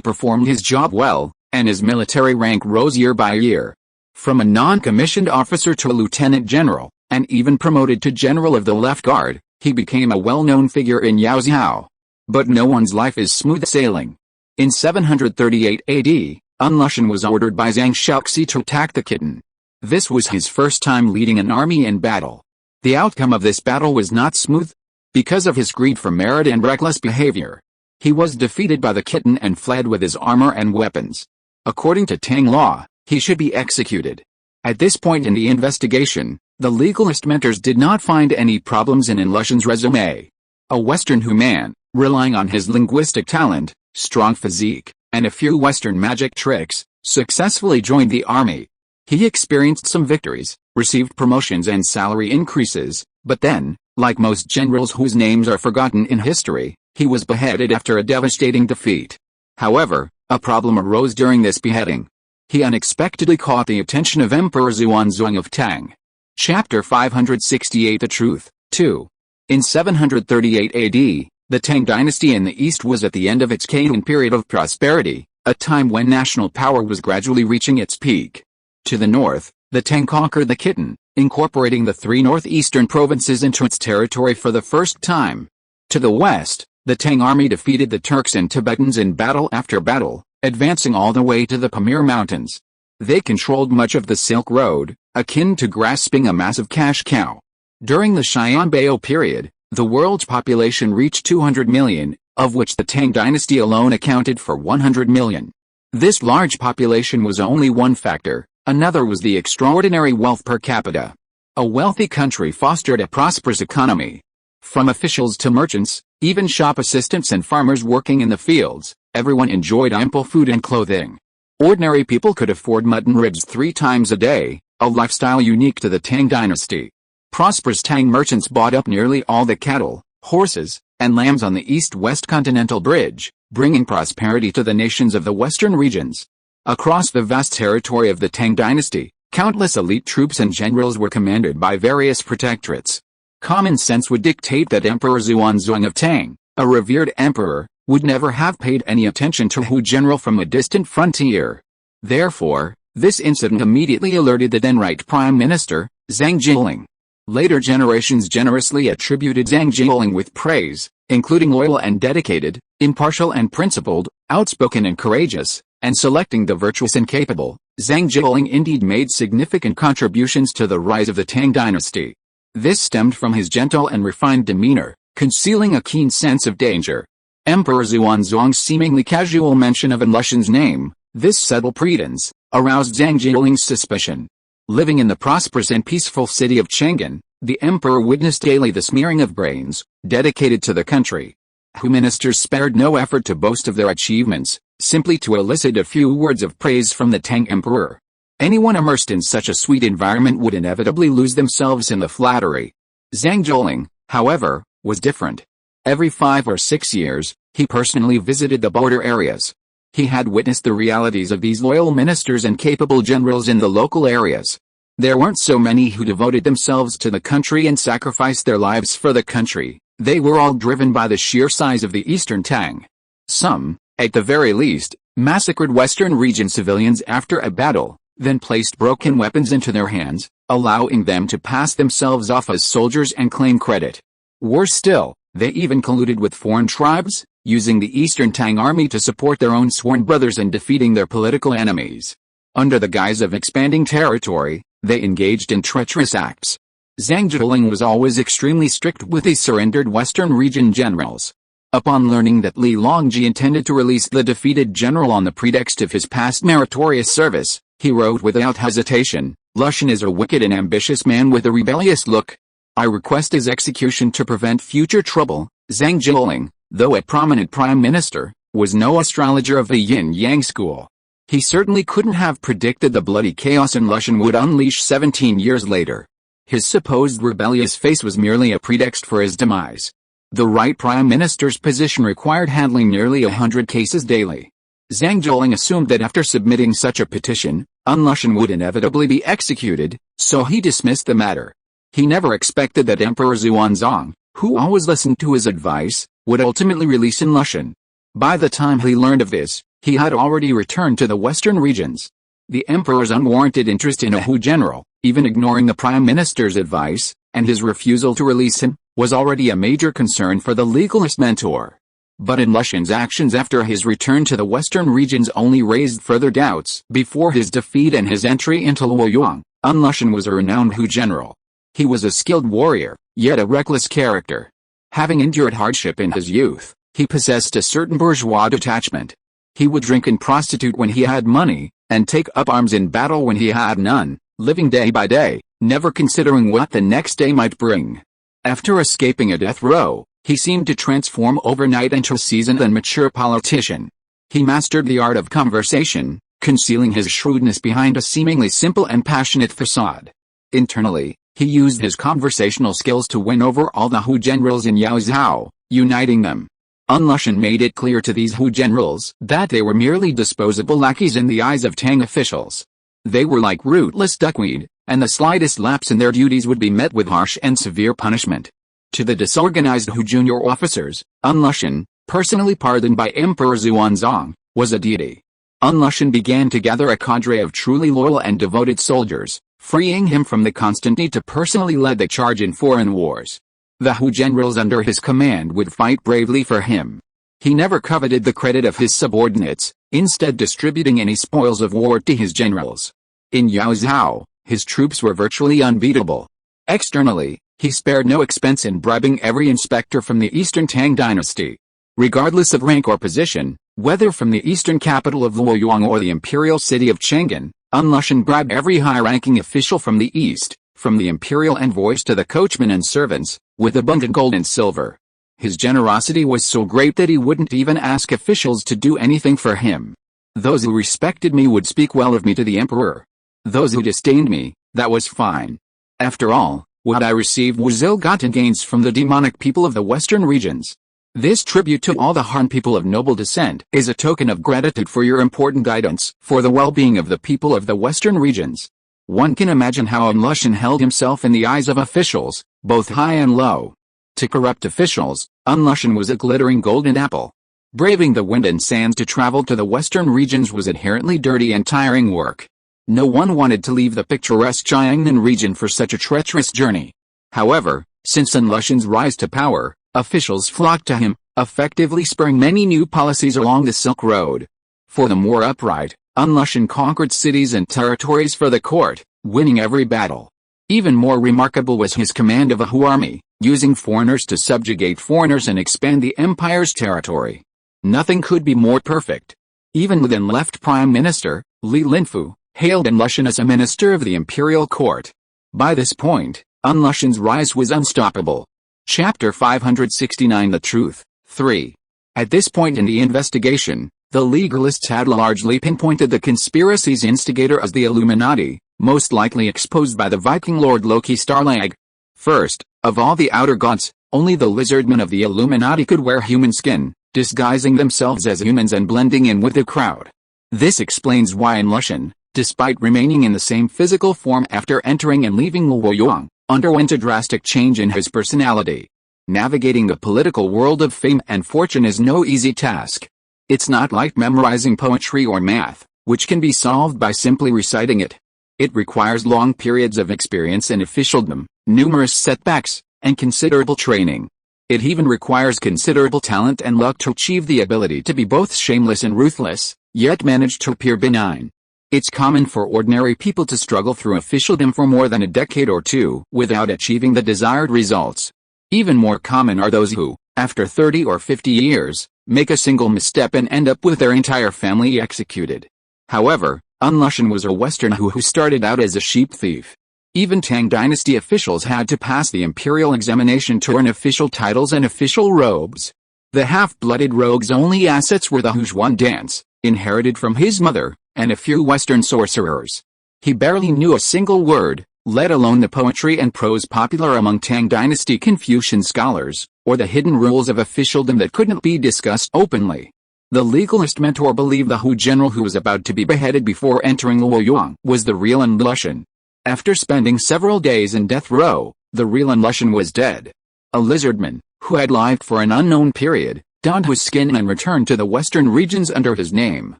performed his job well, and his military rank rose year by year. From a non-commissioned officer to a lieutenant general, and even promoted to general of the left guard, he became a well-known figure in Yaozhou. But no one's life is smooth sailing. In 738 AD, Unlushan was ordered by Zhang Shaoxi to attack the Khitan. This was his first time leading an army in battle. The outcome of this battle was not smooth. Because of his greed for merit and reckless behavior, he was defeated by the Khitan and fled with his armor and weapons. According to Tang law, he should be executed. At this point in the investigation, the legalist mentors did not find any problems in Unlushan's resume. A Western human, relying on his linguistic talent, strong physique, and a few Western magic tricks, successfully joined the army. He experienced some victories, received promotions and salary increases, but then, like most generals whose names are forgotten in history, he was beheaded after a devastating defeat. However, a problem arose during this beheading. He unexpectedly caught the attention of Emperor Xuanzong of Tang. Chapter 568 The Truth, 2. In 738 AD, the Tang dynasty in the east was at the end of its Kayun period of prosperity, a time when national power was gradually reaching its peak. To the north, the Tang conquered the Khitan, incorporating the 3 northeastern provinces into its territory for the first time. To the west, the Tang army defeated the Turks and Tibetans in battle after battle, advancing all the way to the Pamir Mountains. They controlled much of the Silk Road, akin to grasping a massive cash cow. During the Xianbei period, the world's population reached 200 million, of which the Tang dynasty alone accounted for 100 million. This large population was only one factor, another was the extraordinary wealth per capita. A wealthy country fostered a prosperous economy. From officials to merchants, even shop assistants and farmers working in the fields, everyone enjoyed ample food and clothing. Ordinary people could afford mutton ribs 3 times a day, a lifestyle unique to the Tang dynasty. Prosperous Tang merchants bought up nearly all the cattle, horses, and lambs on the east-west continental bridge, bringing prosperity to the nations of the western regions. Across the vast territory of the Tang dynasty, countless elite troops and generals were commanded by various protectorates. Common sense would dictate that Emperor Xuanzong of Tang, a revered emperor, would never have paid any attention to a general from a distant frontier. Therefore, this incident immediately alerted the then right prime minister, Zhang Jiling. Later generations generously attributed Zhang Jiling with praise, including loyal and dedicated, impartial and principled, outspoken and courageous, and selecting the virtuous and capable. Zhang Jiling indeed made significant contributions to the rise of the Tang dynasty. This stemmed from his gentle and refined demeanor, concealing a keen sense of danger. Emperor Xuanzong's seemingly casual mention of Unlushan's name, this subtle credence, aroused Zhang Jiling's suspicion. Living in the prosperous and peaceful city of Chang'an, the emperor witnessed daily the smearing of brains, dedicated to the country. Hu ministers spared no effort to boast of their achievements, simply to elicit a few words of praise from the Tang emperor. Anyone immersed in such a sweet environment would inevitably lose themselves in the flattery. Zhang Jiling, however, was different. Every 5 or 6 years, he personally visited the border areas. He had witnessed the realities of these loyal ministers and capable generals in the local areas. There weren't so many who devoted themselves to the country and sacrificed their lives for the country. They were all driven by the sheer size of the Eastern Tang. Some, at the very least, massacred Western region civilians after a battle, then placed broken weapons into their hands, allowing them to pass themselves off as soldiers and claim credit. Worse still, they even colluded with foreign tribes, using the Eastern Tang army to support their own sworn brothers and defeating their political enemies. Under the guise of expanding territory, they engaged in treacherous acts. Zhang Zhiling was always extremely strict with his surrendered Western region generals. Upon learning that Li Longji intended to release the defeated general on the pretext of his past meritorious service, he wrote without hesitation, "Lushan is a wicked and ambitious man with a rebellious look. I request his execution to prevent future trouble." Zhang Zhiling, though a prominent prime minister, was no astrologer of the yin-yang school. He certainly couldn't have predicted the bloody chaos Lushan would unleash 17 years later. His supposed rebellious face was merely a pretext for his demise. The right prime minister's position required handling nearly 100 cases daily. Zhang Zhiling assumed that after submitting such a petition, Lushan would inevitably be executed, so he dismissed the matter. He never expected that Emperor Xuanzang, who always listened to his advice, would ultimately release Lushan. By the time he learned of this, he had already returned to the western regions. The emperor's unwarranted interest in a Hu general, even ignoring the prime minister's advice, and his refusal to release him, was already a major concern for the legalist mentor. But Lushan's actions after his return to the western regions only raised further doubts. Before his defeat and his entry into Luoyang, Lushan was a renowned Hu general. He was a skilled warrior, yet a reckless character. Having endured hardship in his youth, he possessed a certain bourgeois detachment. He would drink and prostitute when he had money, and take up arms in battle when he had none, living day by day, never considering what the next day might bring. After escaping a death row, he seemed to transform overnight into a seasoned and mature politician. He mastered the art of conversation, concealing his shrewdness behind a seemingly simple and passionate facade. Internally, he used his conversational skills to win over all the Hu generals in Yaozhou, uniting them. Lushan made it clear to these Hu generals that they were merely disposable lackeys in the eyes of Tang officials. They were like rootless duckweed, and the slightest lapse in their duties would be met with harsh and severe punishment. To the disorganized Hu junior officers, Lushan, personally pardoned by Emperor Xuanzang, was a deity. Lushan began to gather a cadre of truly loyal and devoted soldiers, freeing him from the constant need to personally lead the charge in foreign wars. The Hu generals under his command would fight bravely for him. He never coveted the credit of his subordinates, instead distributing any spoils of war to his generals. In Yaozhou, his troops were virtually unbeatable. Externally, he spared no expense in bribing every inspector from the Eastern Tang dynasty. Regardless of rank or position, whether from the eastern capital of Luoyang or the imperial city of Chang'an, Lushan bribed every high-ranking official from the east, from the imperial envoys to the coachmen and servants, with abundant gold and silver. His generosity was so great that he wouldn't even ask officials to do anything for him. Those who respected me would speak well of me to the emperor. Those who disdained me, that was fine. After all, what I received was ill-gotten gains from the demonic people of the western regions. This tribute to all the Han people of noble descent is a token of gratitude for your important guidance for the well-being of the people of the western regions. One can imagine how Lushan held himself in the eyes of officials, both high and low. To corrupt officials, Lushan was a glittering golden apple. Braving the wind and sands to travel to the western regions was inherently dirty and tiring work. No one wanted to leave the picturesque Jiangnan region for such a treacherous journey. However, since Lushan's rise to power, officials flocked to him, effectively spurring many new policies along the Silk Road. For the more upright, Lushan conquered cities and territories for the court, winning every battle. Even more remarkable was his command of a Hu army, using foreigners to subjugate foreigners and expand the empire's territory. Nothing could be more perfect. Even the then-left Prime Minister, Li Linfu, hailed Lushan as a minister of the imperial court. By this point, Lushan's rise was unstoppable. Chapter 569 The Truth, 3. At this point in the investigation, the legalists had largely pinpointed the conspiracy's instigator as the Illuminati, most likely exposed by the Viking lord Loki Starlag. First, of all the outer gods, only the lizardmen of the Illuminati could wear human skin, disguising themselves as humans and blending in with the crowd. This explains why Lushan, despite remaining in the same physical form after entering and leaving Luoyang, underwent a drastic change in his personality. Navigating the political world of fame and fortune is no easy task. It's not like memorizing poetry or math, which can be solved by simply reciting it. It requires long periods of experience in officialdom, numerous setbacks, and considerable training. It even requires considerable talent and luck to achieve the ability to be both shameless and ruthless, yet manage to appear benign. It's common for ordinary people to struggle through officialdom for more than a decade or two without achieving the desired results. Even more common are those who, after 30 or 50 years, make a single misstep and end up with their entire family executed. However, Lushan was a Westerner who started out as a sheep thief. Even Tang dynasty officials had to pass the imperial examination to earn official titles and official robes. The half-blooded rogue's only assets were the Hujuan dance, inherited from his mother, and a few Western sorcerers. He barely knew a single word, let alone the poetry and prose popular among Tang dynasty Confucian scholars, or the hidden rules of officialdom that couldn't be discussed openly. The legalist mentor believed the Hu general who was about to be beheaded before entering Luoyang was the real Lushan. After spending several days in death row, the real Lushan was dead. A lizardman, who had lived for an unknown period, donned his skin and returned to the western regions under his name.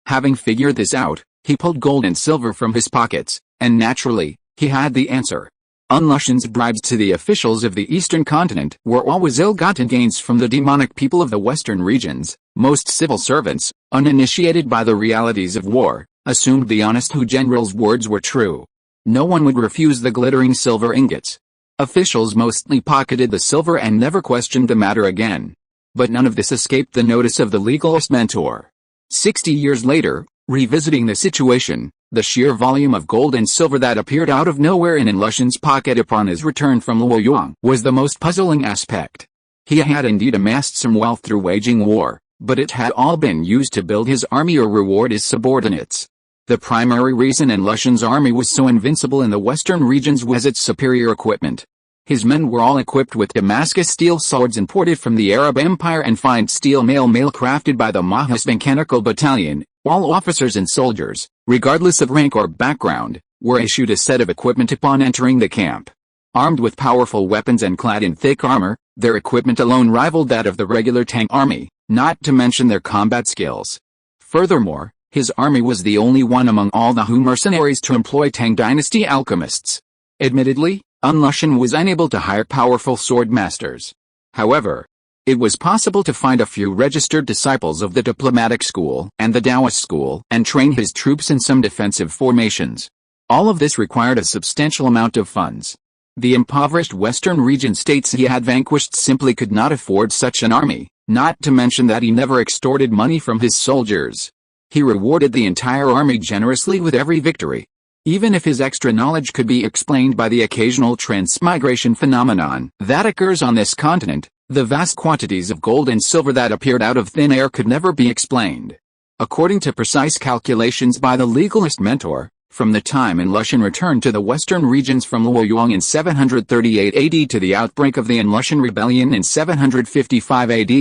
Having figured this out, he pulled gold and silver from his pockets, and naturally, he had the answer. Lushan's bribes to the officials of the eastern continent were always ill-gotten gains from the demonic people of the western regions. Most civil servants, uninitiated by the realities of war, assumed the honest Hu general's words were true. No one would refuse the glittering silver ingots. Officials mostly pocketed the silver and never questioned the matter again. But none of this escaped the notice of the legalist mentor. 60 years later, revisiting the situation, the sheer volume of gold and silver that appeared out of nowhere in Lushan's pocket upon his return from Luoyang was the most puzzling aspect. He had indeed amassed some wealth through waging war, but it had all been used to build his army or reward his subordinates. The primary reason Lushan's army was so invincible in the western regions was its superior equipment. His men were all equipped with Damascus steel swords imported from the Arab Empire and fine steel mail crafted by the Mahas Mechanical Battalion. All officers and soldiers, regardless of rank or background, were issued a set of equipment upon entering the camp. Armed with powerful weapons and clad in thick armor, their equipment alone rivaled that of the regular Tang army, not to mention their combat skills. Furthermore, his army was the only one among all the Hu mercenaries to employ Tang dynasty alchemists. Admittedly, Lushan was unable to hire powerful sword masters. However, it was possible to find a few registered disciples of the diplomatic school and the Taoist school and train his troops in some defensive formations. All of this required a substantial amount of funds. The impoverished western region states he had vanquished simply could not afford such an army, not to mention that he never extorted money from his soldiers. He rewarded the entire army generously with every victory. Even if his extra knowledge could be explained by the occasional transmigration phenomenon that occurs on this continent, the vast quantities of gold and silver that appeared out of thin air could never be explained. According to precise calculations by the legalist mentor, from the time Lushan returned to the western regions from Luoyang in 738 AD to the outbreak of the Lushan rebellion in 755 AD,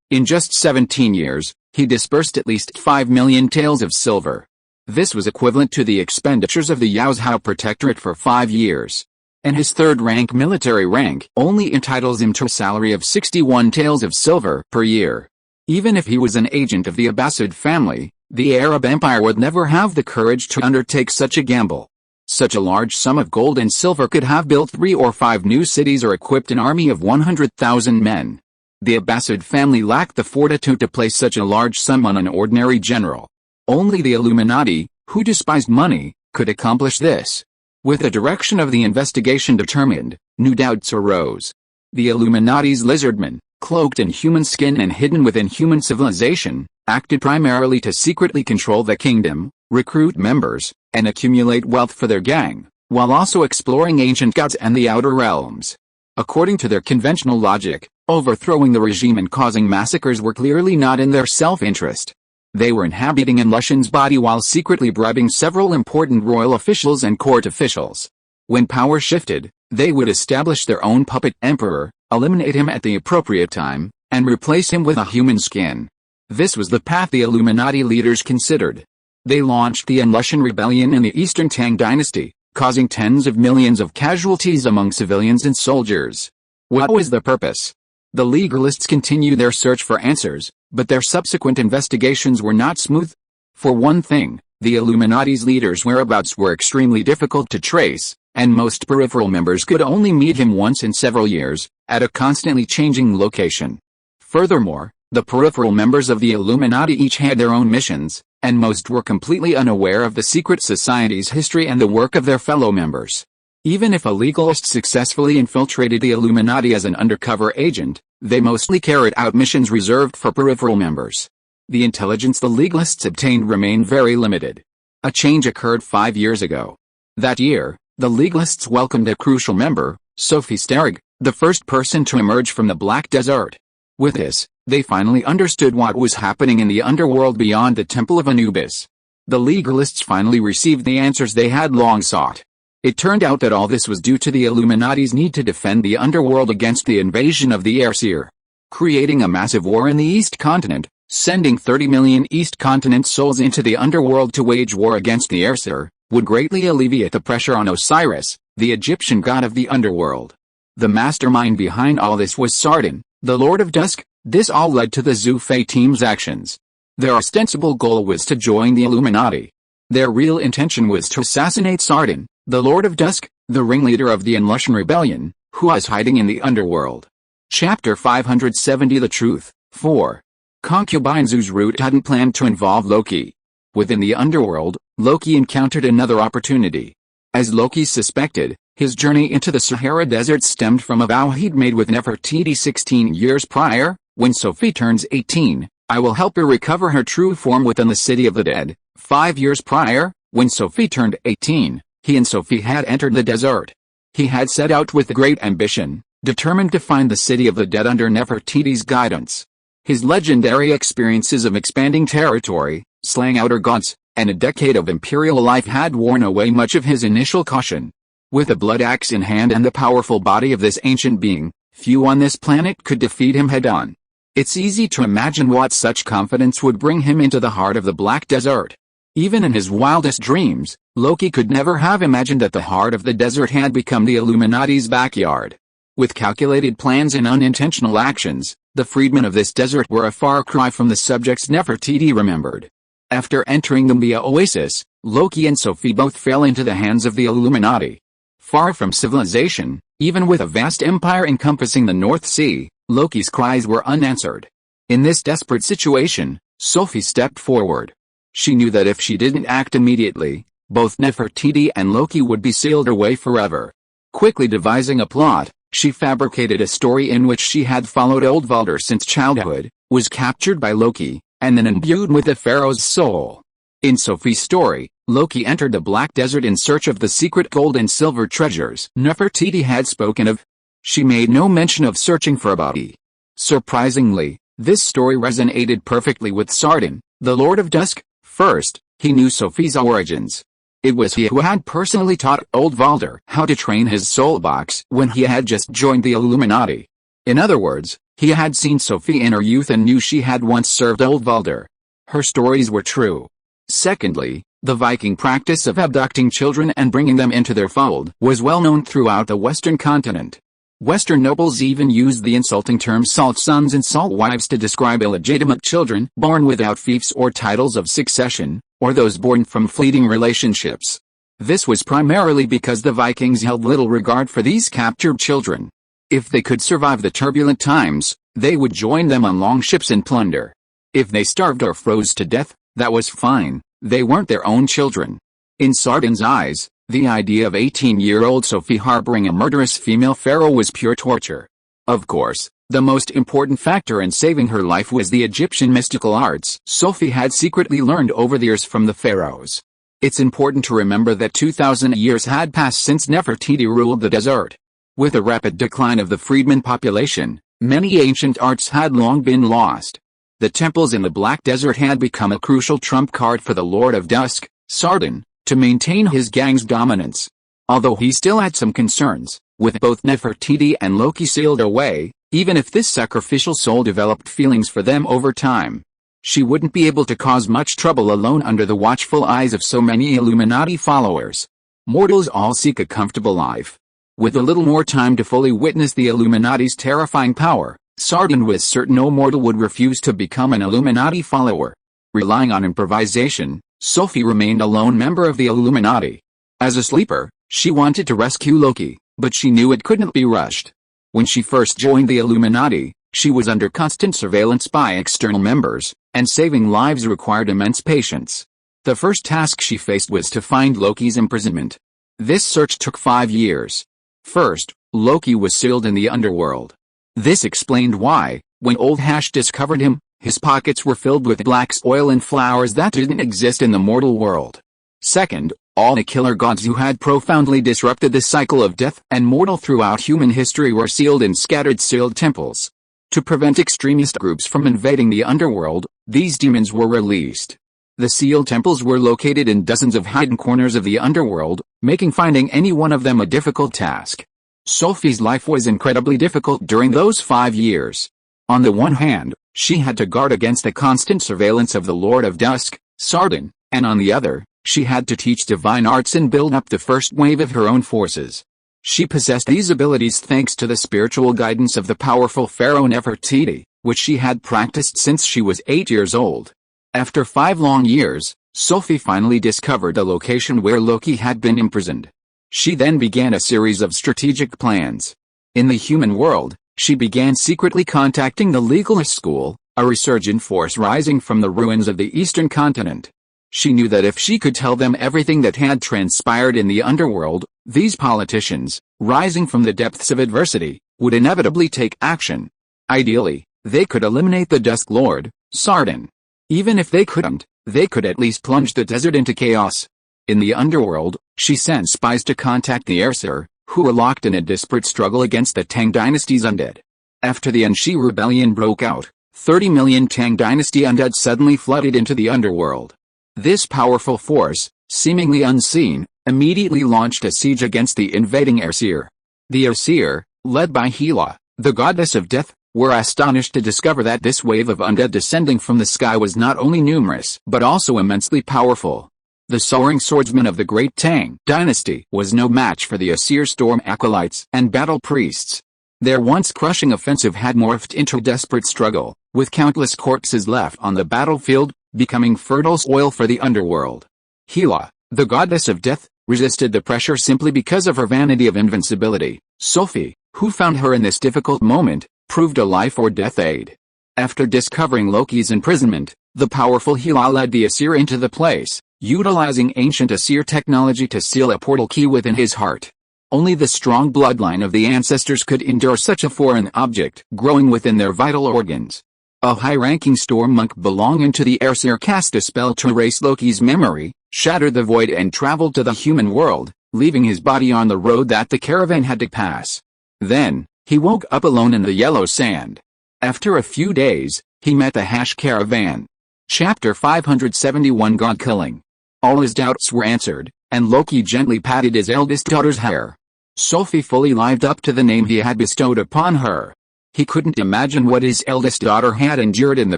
in just 17 years, he disbursed at least 5 million taels of silver. This was equivalent to the expenditures of the Yaozhou Protectorate for 5 years. And his third-rank military rank only entitles him to a salary of 61 taels of silver per year. Even if he was an agent of the Abbasid family, the Arab Empire would never have the courage to undertake such a gamble. Such a large sum of gold and silver could have built 3 or 5 new cities or equipped an army of 100,000 men. The Abbasid family lacked the fortitude to place such a large sum on an ordinary general. Only the Illuminati, who despised money, could accomplish this. With the direction of the investigation determined, new doubts arose. The Illuminati's lizardmen, cloaked in human skin and hidden within human civilization, acted primarily to secretly control the kingdom, recruit members, and accumulate wealth for their gang, while also exploring ancient gods and the outer realms. According to their conventional logic, overthrowing the regime and causing massacres were clearly not in their self-interest. They were inhabiting Lushan's body while secretly bribing several important royal officials and court officials. When power shifted, they would establish their own puppet emperor, eliminate him at the appropriate time, and replace him with a human skin. This was the path the Illuminati leaders considered. They launched the Lushan Rebellion in the Eastern Tang Dynasty, causing tens of millions of casualties among civilians and soldiers. What was the purpose? The legalists continued their search for answers, but their subsequent investigations were not smooth. For one thing, the Illuminati's leaders' whereabouts were extremely difficult to trace, and most peripheral members could only meet him once in several years, at a constantly changing location. Furthermore, the peripheral members of the Illuminati each had their own missions, and most were completely unaware of the secret society's history and the work of their fellow members. Even if a legalist successfully infiltrated the Illuminati as an undercover agent, they mostly carried out missions reserved for peripheral members. The intelligence the legalists obtained remained very limited. A change occurred 5 years ago. That year, the legalists welcomed a crucial member, Sophie Sterrig, the first person to emerge from the Black Desert. With this, they finally understood what was happening in the underworld beyond the Temple of Anubis. The legalists finally received the answers they had long sought. It turned out that all this was due to the Illuminati's need to defend the underworld against the invasion of the Aesir. Creating a massive war in the East Continent, sending 30 million East Continent souls into the underworld to wage war against the Aesir, would greatly alleviate the pressure on Osiris, the Egyptian god of the underworld. The mastermind behind all this was Sardan, the Lord of Dusk. This all led to the Zhu Fei team's actions. Their ostensible goal was to join the Illuminati. Their real intention was to assassinate Sardan, the Lord of Dusk, the ringleader of the Lushan Rebellion, who was hiding in the underworld. Chapter 570 The Truth. 4. Concubine Zhu's route hadn't planned to involve Loki. Within the underworld, Loki encountered another opportunity. As Loki suspected, his journey into the Sahara Desert stemmed from a vow he'd made with Nefertiti 16 years prior. When Sophie turns 18, I will help her recover her true form within the City of the Dead. 5 years prior, when Sophie turned 18, he and Sophie had entered the desert. He had set out with great ambition, determined to find the City of the Dead under Nefertiti's guidance. His legendary experiences of expanding territory, slaying outer gods, and a decade of imperial life had worn away much of his initial caution. With a blood axe in hand and the powerful body of this ancient being, few on this planet could defeat him head-on. It's easy to imagine what such confidence would bring him into the heart of the Black Desert. Even in his wildest dreams, Loki could never have imagined that the heart of the desert had become the Illuminati's backyard. With calculated plans and unintentional actions, the freedmen of this desert were a far cry from the subjects Nefertiti remembered. After entering the Mia oasis, Loki and Sophie both fell into the hands of the Illuminati. Far from civilization, even with a vast empire encompassing the North Sea, Loki's cries were unanswered. In this desperate situation, Sophie stepped forward. She knew that if she didn't act immediately, both Nefertiti and Loki would be sealed away forever. Quickly devising a plot, she fabricated a story in which she had followed Old Valder since childhood, was captured by Loki, and then imbued with the pharaoh's soul. In Sophie's story, Loki entered the Black Desert in search of the secret gold and silver treasures Nefertiti had spoken of. She made no mention of searching for a body. Surprisingly, this story resonated perfectly with Sardan, the Lord of Dusk. First, he knew Sophie's origins. It was he who had personally taught Old Valder how to train his soul box when he had just joined the Illuminati. In other words, he had seen Sophie in her youth and knew she had once served Old Valder. Her stories were true. Secondly, the Viking practice of abducting children and bringing them into their fold was well known throughout the Western continent. Western nobles even used the insulting term salt sons and salt wives to describe illegitimate children born without fiefs or titles of succession, or those born from fleeting relationships. This was primarily because the Vikings held little regard for these captured children. If they could survive the turbulent times, they would join them on long ships and plunder. If they starved or froze to death, that was fine, they weren't their own children. In Sardan's eyes, the idea of 18-year-old Sophie harboring a murderous female pharaoh was pure torture. Of course, the most important factor in saving her life was the Egyptian mystical arts Sophie had secretly learned over the years from the pharaohs. It's important to remember that 2,000 years had passed since Nefertiti ruled the desert. With a rapid decline of the freedman population, many ancient arts had long been lost. The temples in the Black Desert had become a crucial trump card for the Lord of Dusk, Sardan, to maintain his gang's dominance. Although he still had some concerns, with both Nefertiti and Loki sealed away, Even if this sacrificial soul developed feelings for them over time, she wouldn't be able to cause much trouble alone under the watchful eyes of so many Illuminati followers. Mortals all seek a comfortable life. With a little more time to fully witness the Illuminati's terrifying power, Sardin was certain no mortal would refuse to become an Illuminati follower. Relying on improvisation, Sophie remained a lone member of the Illuminati. As a sleeper, she wanted to rescue Loki, but she knew it couldn't be rushed. When she first joined the Illuminati, she was under constant surveillance by external members, and saving lives required immense patience. The first task she faced was to find Loki's imprisonment. This search took 5 years. First, Loki was sealed in the underworld. This explained why, when Old Hash discovered him, his pockets were filled with black oil and flowers that didn't exist in the mortal world. Second, all the killer gods who had profoundly disrupted the cycle of death and mortal throughout human history were sealed in scattered sealed temples. To prevent extremist groups from invading the underworld, these demons were released. The sealed temples were located in dozens of hidden corners of the underworld, making finding any one of them a difficult task. Sophie's life was incredibly difficult during those 5 years. On the one hand, she had to guard against the constant surveillance of the Lord of Dusk, Sardin, and on the other, she had to teach divine arts and build up the first wave of her own forces. She possessed these abilities thanks to the spiritual guidance of the powerful pharaoh Nefertiti, which she had practiced since she was 8 years old. After 5 long years, Sophie finally discovered the location where Loki had been imprisoned. She then began a series of strategic plans. In the human world, she began secretly contacting the legalist school, a resurgent force rising from the ruins of the eastern continent. She knew that if she could tell them everything that had transpired in the underworld, these politicians, rising from the depths of adversity, would inevitably take action. Ideally, they could eliminate the Dusk Lord, Sardin. Even if they couldn't, they could at least plunge the desert into chaos. In the underworld, she sent spies to contact the Aesir, who were locked in a desperate struggle against the Tang dynasty's undead. After the Anshi rebellion broke out, 30 million Tang dynasty undead suddenly flooded into the underworld. This powerful force, seemingly unseen, immediately launched a siege against the invading Aesir. The Aesir, led by Hela, the goddess of death, were astonished to discover that this wave of undead descending from the sky was not only numerous but also immensely powerful. The soaring swordsman of the great Tang dynasty was no match for the Aesir storm acolytes and battle priests. Their once crushing offensive had morphed into a desperate struggle, with countless corpses left on the battlefield, becoming fertile soil for the underworld. Hela, the goddess of death, resisted the pressure simply because of her vanity of invincibility. Sophie, who found her in this difficult moment, proved a life or death aid. After discovering Loki's imprisonment, the powerful Hela led the Aesir into the place, utilizing ancient Aesir technology to seal a portal key within his heart. Only the strong bloodline of the ancestors could endure such a foreign object growing within their vital organs. A high-ranking storm monk belonging to the Aesir cast a spell to erase Loki's memory, shattered the void and traveled to the human world, leaving his body on the road that the caravan had to pass. Then, he woke up alone in the yellow sand. After a few days, he met the Hash caravan. Chapter 571 God Killing. All his doubts were answered, and Loki gently patted his eldest daughter's hair. Sophie fully lived up to the name he had bestowed upon her. He couldn't imagine what his eldest daughter had endured in the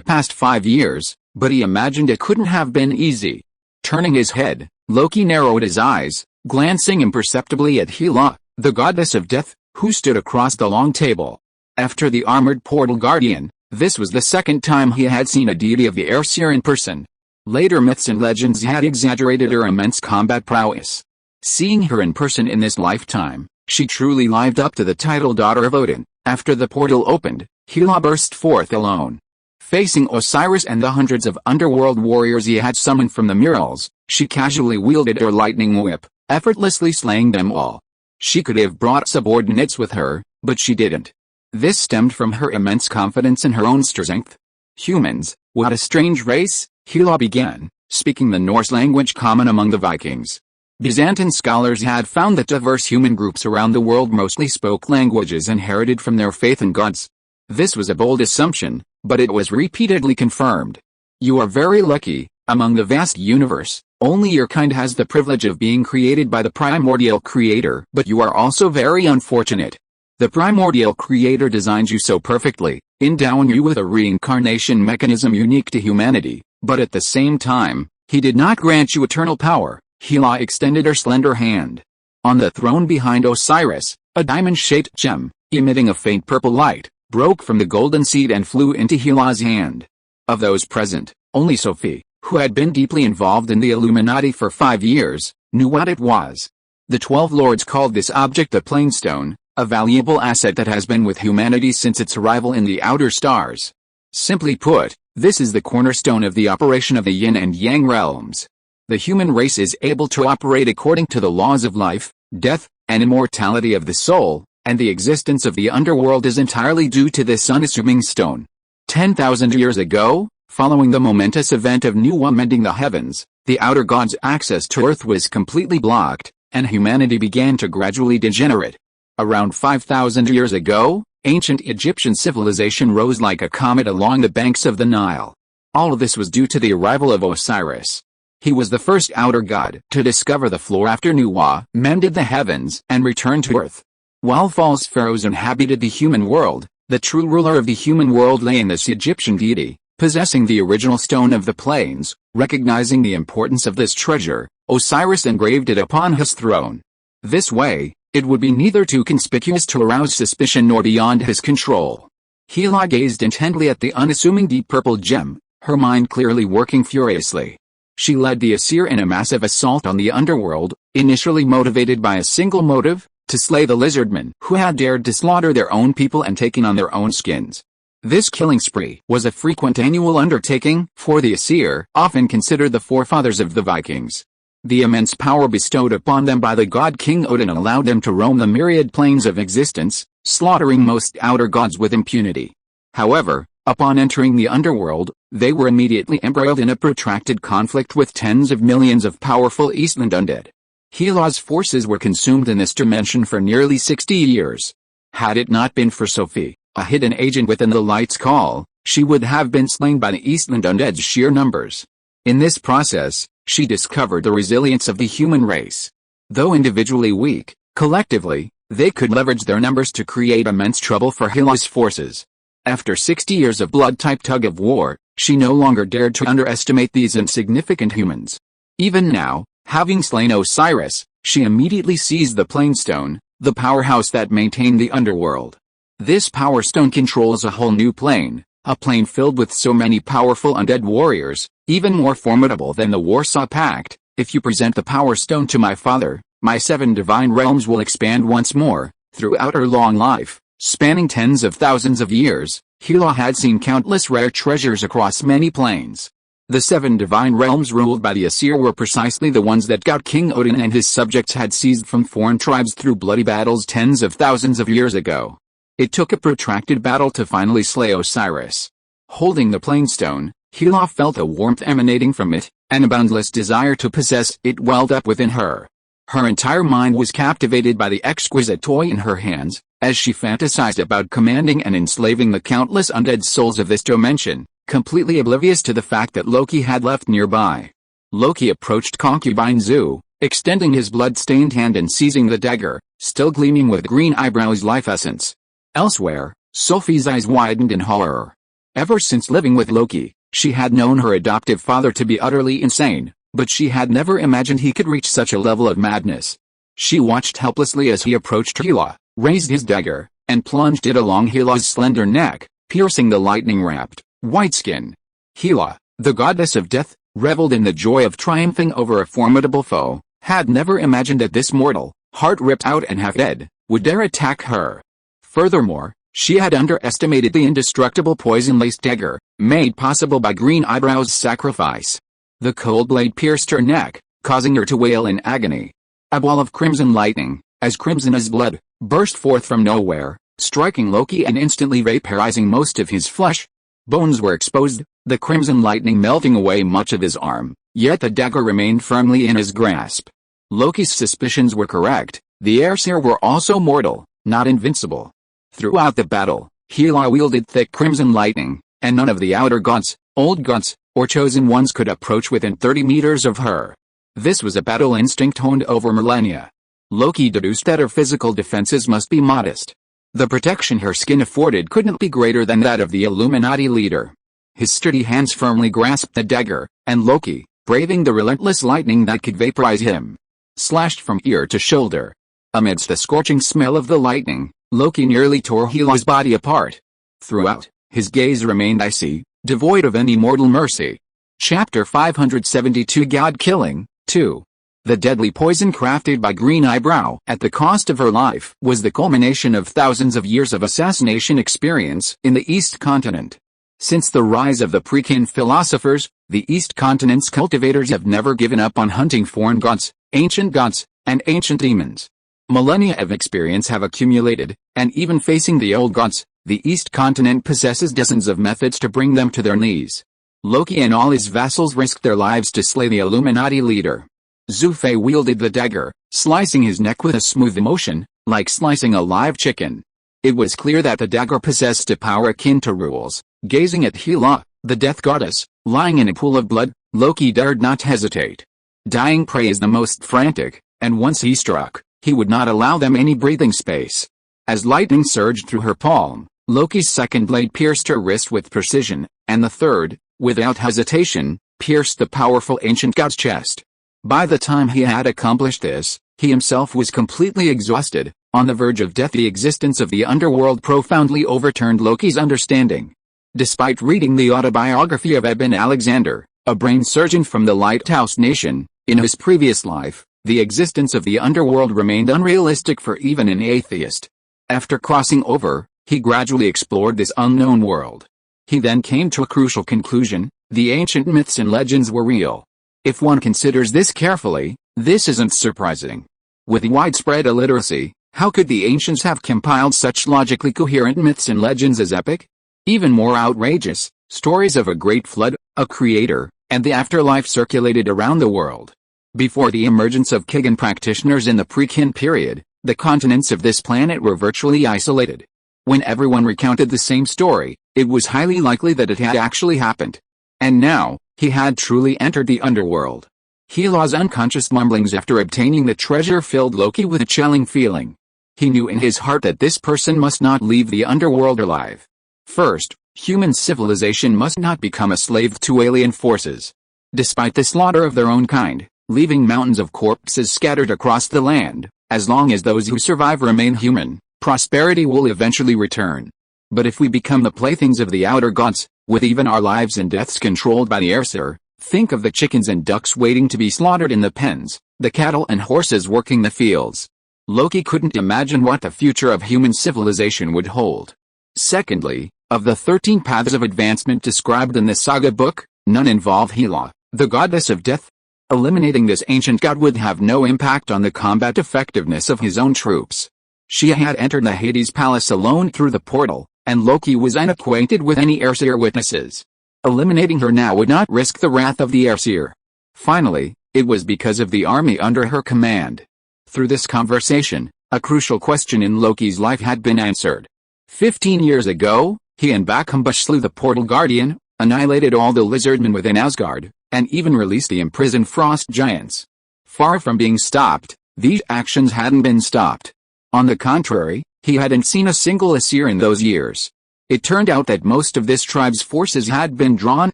past 5 years, but he imagined it couldn't have been easy. Turning his head, Loki narrowed his eyes, glancing imperceptibly at Hela, the goddess of death, who stood across the long table. After the armored portal guardian, this was the second time he had seen a deity of the Aesir in person. Later myths and legends had exaggerated her immense combat prowess. Seeing her in person in this lifetime, she truly lived up to the title Daughter of Odin. After the portal opened, Hela burst forth alone. Facing Osiris and the hundreds of underworld warriors he had summoned from the murals, she casually wielded her lightning whip, effortlessly slaying them all. She could have brought subordinates with her, but she didn't. This stemmed from her immense confidence in her own strength. Humans, what a strange race, Hela began, speaking the Norse language common among the Vikings. Byzantine scholars had found that diverse human groups around the world mostly spoke languages inherited from their faith in gods. This was a bold assumption, but it was repeatedly confirmed. You are very lucky, among the vast universe, only your kind has the privilege of being created by the primordial creator, but you are also very unfortunate. The primordial creator designs you so perfectly, endowing you with a reincarnation mechanism unique to humanity, but at the same time, he did not grant you eternal power. Hela extended her slender hand. On the throne behind Osiris, a diamond-shaped gem, emitting a faint purple light, broke from the golden seed and flew into Hela's hand. Of those present, only Sophie, who had been deeply involved in the Illuminati for 5 years, knew what it was. The 12 lords called this object the Plainstone, a valuable asset that has been with humanity since its arrival in the outer stars. Simply put, this is the cornerstone of the operation of the yin and yang realms. The human race is able to operate according to the laws of life, death, and immortality of the soul, and the existence of the underworld is entirely due to this unassuming stone. 10,000 years ago, following the momentous event of Nuwa mending the heavens, the outer gods' access to Earth was completely blocked, and humanity began to gradually degenerate. Around 5,000 years ago, ancient Egyptian civilization rose like a comet along the banks of the Nile. All of this was due to the arrival of Osiris. He was the first outer god to discover the floor after Nuwa mended the heavens and returned to Earth. While false pharaohs inhabited the human world, the true ruler of the human world lay in this Egyptian deity, possessing the original stone of the plains. Recognizing the importance of this treasure, Osiris engraved it upon his throne. This way, it would be neither too conspicuous to arouse suspicion nor beyond his control. Hela gazed intently at the unassuming deep purple gem, her mind clearly working furiously. She led the Aesir in a massive assault on the underworld, initially motivated by a single motive, to slay the lizardmen who had dared to slaughter their own people and taken on their own skins. This killing spree was a frequent annual undertaking, for the Aesir, often considered the forefathers of the Vikings. The immense power bestowed upon them by the god King Odin allowed them to roam the myriad planes of existence, slaughtering most outer gods with impunity. However, upon entering the underworld, they were immediately embroiled in a protracted conflict with tens of millions of powerful Eastland undead. Hela's forces were consumed in this dimension for nearly 60 years. Had it not been for Sophie, a hidden agent within the Light's Call, she would have been slain by the Eastland undead's sheer numbers. In this process, she discovered the resilience of the human race. Though individually weak, collectively, they could leverage their numbers to create immense trouble for Hela's forces. After 60 years of blood-type tug-of-war, she no longer dared to underestimate these insignificant humans. Even now, having slain Osiris, she immediately seized the Plainstone, the powerhouse that maintained the underworld. This power stone controls a whole new plane, a plane filled with so many powerful undead warriors, even more formidable than the Warsaw Pact. If you present the power stone to my father, my 7 divine realms will expand once more. Throughout her long life, spanning tens of thousands of years, Hela had seen countless rare treasures across many planes. The 7 divine realms ruled by the Aesir were precisely the ones that god King Odin and his subjects had seized from foreign tribes through bloody battles tens of thousands of years ago. It took a protracted battle to finally slay Osiris. Holding the Plainstone, Hela felt a warmth emanating from it, and a boundless desire to possess it welled up within her. Her entire mind was captivated by the exquisite toy in her hands, as she fantasized about commanding and enslaving the countless undead souls of this dimension, completely oblivious to the fact that Loki had left nearby. Loki approached concubine Zu, extending his blood-stained hand and seizing the dagger, still gleaming with green eyebrows life essence. Elsewhere, Sophie's eyes widened in horror. Ever since living with Loki, she had known her adoptive father to be utterly insane, but she had never imagined he could reach such a level of madness. She watched helplessly as he approached Hela, raised his dagger, and plunged it along Hela's slender neck, piercing the lightning-wrapped, white skin. Hela, the goddess of death, reveled in the joy of triumphing over a formidable foe, had never imagined that this mortal, heart ripped out and half dead, would dare attack her. Furthermore, she had underestimated the indestructible poison-laced dagger, made possible by Green Eyebrow's sacrifice. The cold blade pierced her neck, causing her to wail in agony. A ball of crimson lightning, as crimson as blood, burst forth from nowhere, striking Loki and instantly vaporizing most of his flesh. Bones were exposed, the crimson lightning melting away much of his arm, yet the dagger remained firmly in his grasp. Loki's suspicions were correct, the Aesir were also mortal, not invincible. Throughout the battle, Hela wielded thick crimson lightning, and none of the outer gods, old gods, or chosen ones could approach within 30 meters of her. This was a battle instinct honed over millennia. Loki deduced that her physical defenses must be modest. The protection her skin afforded couldn't be greater than that of the Illuminati leader. His sturdy hands firmly grasped the dagger, and Loki, braving the relentless lightning that could vaporize him, slashed from ear to shoulder. Amidst the scorching smell of the lightning, Loki nearly tore Hela's body apart. Throughout, his gaze remained icy, devoid of any mortal mercy. Chapter 572 God Killing, 2. The deadly poison crafted by Green Eyebrow at the cost of her life was the culmination of thousands of years of assassination experience in the East Continent. Since the rise of the Prekin philosophers, the East Continent's cultivators have never given up on hunting foreign gods, and ancient demons. Millennia of experience have accumulated, and even facing the old gods, the East Continent possesses dozens of methods to bring them to their knees. Loki and all his vassals risked their lives to slay the Illuminati leader. Zufei wielded the dagger, slicing his neck with a smooth motion, like slicing a live chicken. It was clear that the dagger possessed a power akin to rules. Gazing at Hela, the death goddess, lying in a pool of blood, Loki dared not hesitate. Dying prey is the most frantic, and once he struck, he would not allow them any breathing space. As lightning surged through her palm, Loki's second blade pierced her wrist with precision, and the third, without hesitation, pierced the powerful ancient god's chest. By the time he had accomplished this, he himself was completely exhausted, on the verge of death. The existence of the underworld profoundly overturned Loki's understanding. Despite reading the autobiography of Eben Alexander, a brain surgeon from the Lighthouse Nation, in his previous life, the existence of the underworld remained unrealistic for even an atheist. After crossing over, he gradually explored this unknown world. He then came to a crucial conclusion: the ancient myths and legends were real. If one considers this carefully, this isn't surprising. With widespread illiteracy, how could the ancients have compiled such logically coherent myths and legends as epic? Even more outrageous, stories of a great flood, a creator, and the afterlife circulated around the world. Before the emergence of Kagan practitioners in the Prekin period, the continents of this planet were virtually isolated. When everyone recounted the same story, it was highly likely that it had actually happened. And now, he had truly entered the underworld. Hela's unconscious mumblings after obtaining the treasure filled Loki with a chilling feeling. He knew in his heart that this person must not leave the underworld alive. First, human civilization must not become a slave to alien forces. Despite the slaughter of their own kind, leaving mountains of corpses scattered across the land, as long as those who survive remain human, prosperity will eventually return. But if we become the playthings of the outer gods, with even our lives and deaths controlled by the Aesir, think of the chickens and ducks waiting to be slaughtered in the pens, the cattle and horses working the fields. Loki couldn't imagine what the future of human civilization would hold. Secondly, of the 13 paths of advancement described in the saga book, none involve Hela, the goddess of death. Eliminating this ancient god would have no impact on the combat effectiveness of his own troops. She had entered the Hades palace alone through the portal, and Loki was unacquainted with any Aesir witnesses. Eliminating her now would not risk the wrath of the Aesir. Finally, it was because of the army under her command. Through this conversation, a crucial question in Loki's life had been answered. 15 years ago, he and Bakambush slew the portal guardian, annihilated all the lizardmen within Asgard, and even released the imprisoned frost giants. Far from being stopped, these actions hadn't been stopped. On the contrary, he hadn't seen a single Aesir in those years. It turned out that most of this tribe's forces had been drawn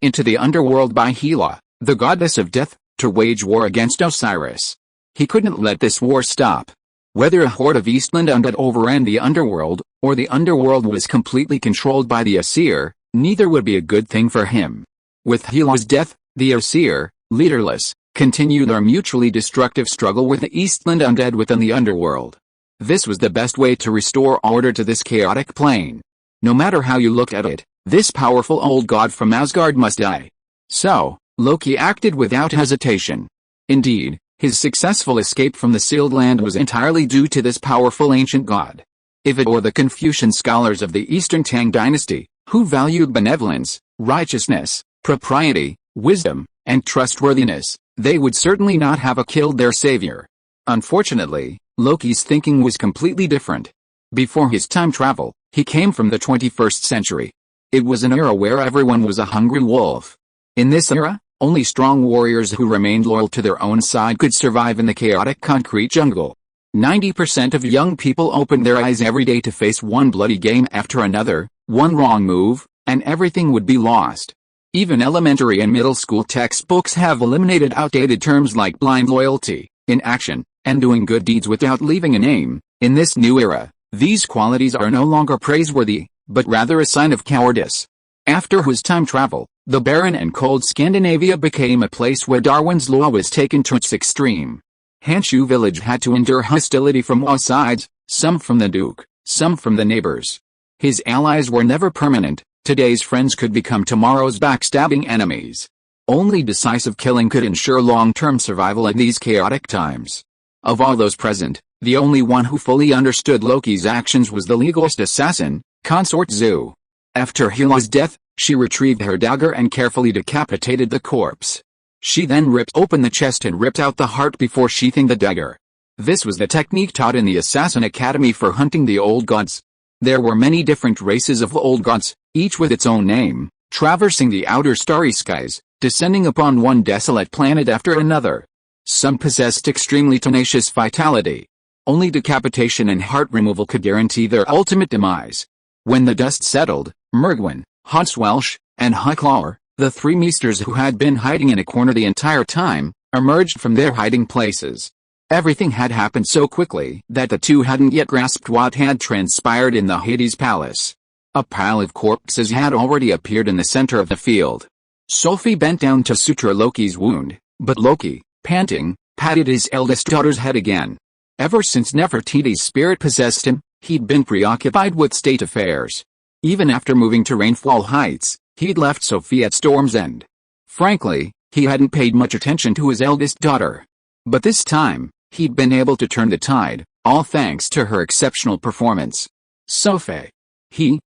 into the underworld by Hela, the goddess of death, to wage war against Osiris. He couldn't let this war stop. Whether a horde of Eastland undead overran the underworld, or the underworld was completely controlled by the Aesir, neither would be a good thing for him. With Hela's death, the Aesir, leaderless, continued their mutually destructive struggle with the Eastland undead within the underworld. This was the best way to restore order to this chaotic plane. No matter how you looked at it, this powerful old god from Asgard must die. So, Loki acted without hesitation. Indeed, his successful escape from the sealed land was entirely due to this powerful ancient god. If it were the Confucian scholars of the Eastern Tang dynasty, who valued benevolence, righteousness, propriety, wisdom, and trustworthiness, they would certainly not have killed their savior. Unfortunately, Loki's thinking was completely different. Before his time travel, he came from the 21st century. It was an era where everyone was a hungry wolf. In this era, only strong warriors who remained loyal to their own side could survive in the chaotic concrete jungle. 90% of young people opened their eyes every day to face one bloody game after another, one wrong move, and everything would be lost. Even elementary and middle school textbooks have eliminated outdated terms like blind loyalty, inaction, and doing good deeds without leaving a name. In this new era, these qualities are no longer praiseworthy, but rather a sign of cowardice. After his time travel, the barren and cold Scandinavia became a place where Darwin's law was taken to its extreme. Hanshu village had to endure hostility from all sides, some from the Duke, some from the neighbors. His allies were never permanent. Today's friends could become tomorrow's backstabbing enemies. Only decisive killing could ensure long-term survival in these chaotic times. Of all those present, the only one who fully understood Loki's actions was the legalist assassin, Consort Zu. After Hela's death, she retrieved her dagger and carefully decapitated the corpse. She then ripped open the chest and ripped out the heart before sheathing the dagger. This was the technique taught in the Assassin Academy for hunting the old gods. There were many different races of old gods, each with its own name, traversing the outer starry skies, descending upon one desolate planet after another. Some possessed extremely tenacious vitality. Only decapitation and heart removal could guarantee their ultimate demise. When the dust settled, Mergwyn, Hanswelsh, and Hucklaur, the three meisters who had been hiding in a corner the entire time, emerged from their hiding places. Everything had happened so quickly that the two hadn't yet grasped what had transpired in the Hades palace. A pile of corpses had already appeared in the center of the field. Sophie bent down to suture Loki's wound, but Loki, panting, patted his eldest daughter's head again. Ever since Nefertiti's spirit possessed him, he'd been preoccupied with state affairs. Even after moving to Rainfall Heights, he'd left Sophie at Storm's End. Frankly, he hadn't paid much attention to his eldest daughter. But this time, he'd been able to turn the tide, all thanks to her exceptional performance. Sophie.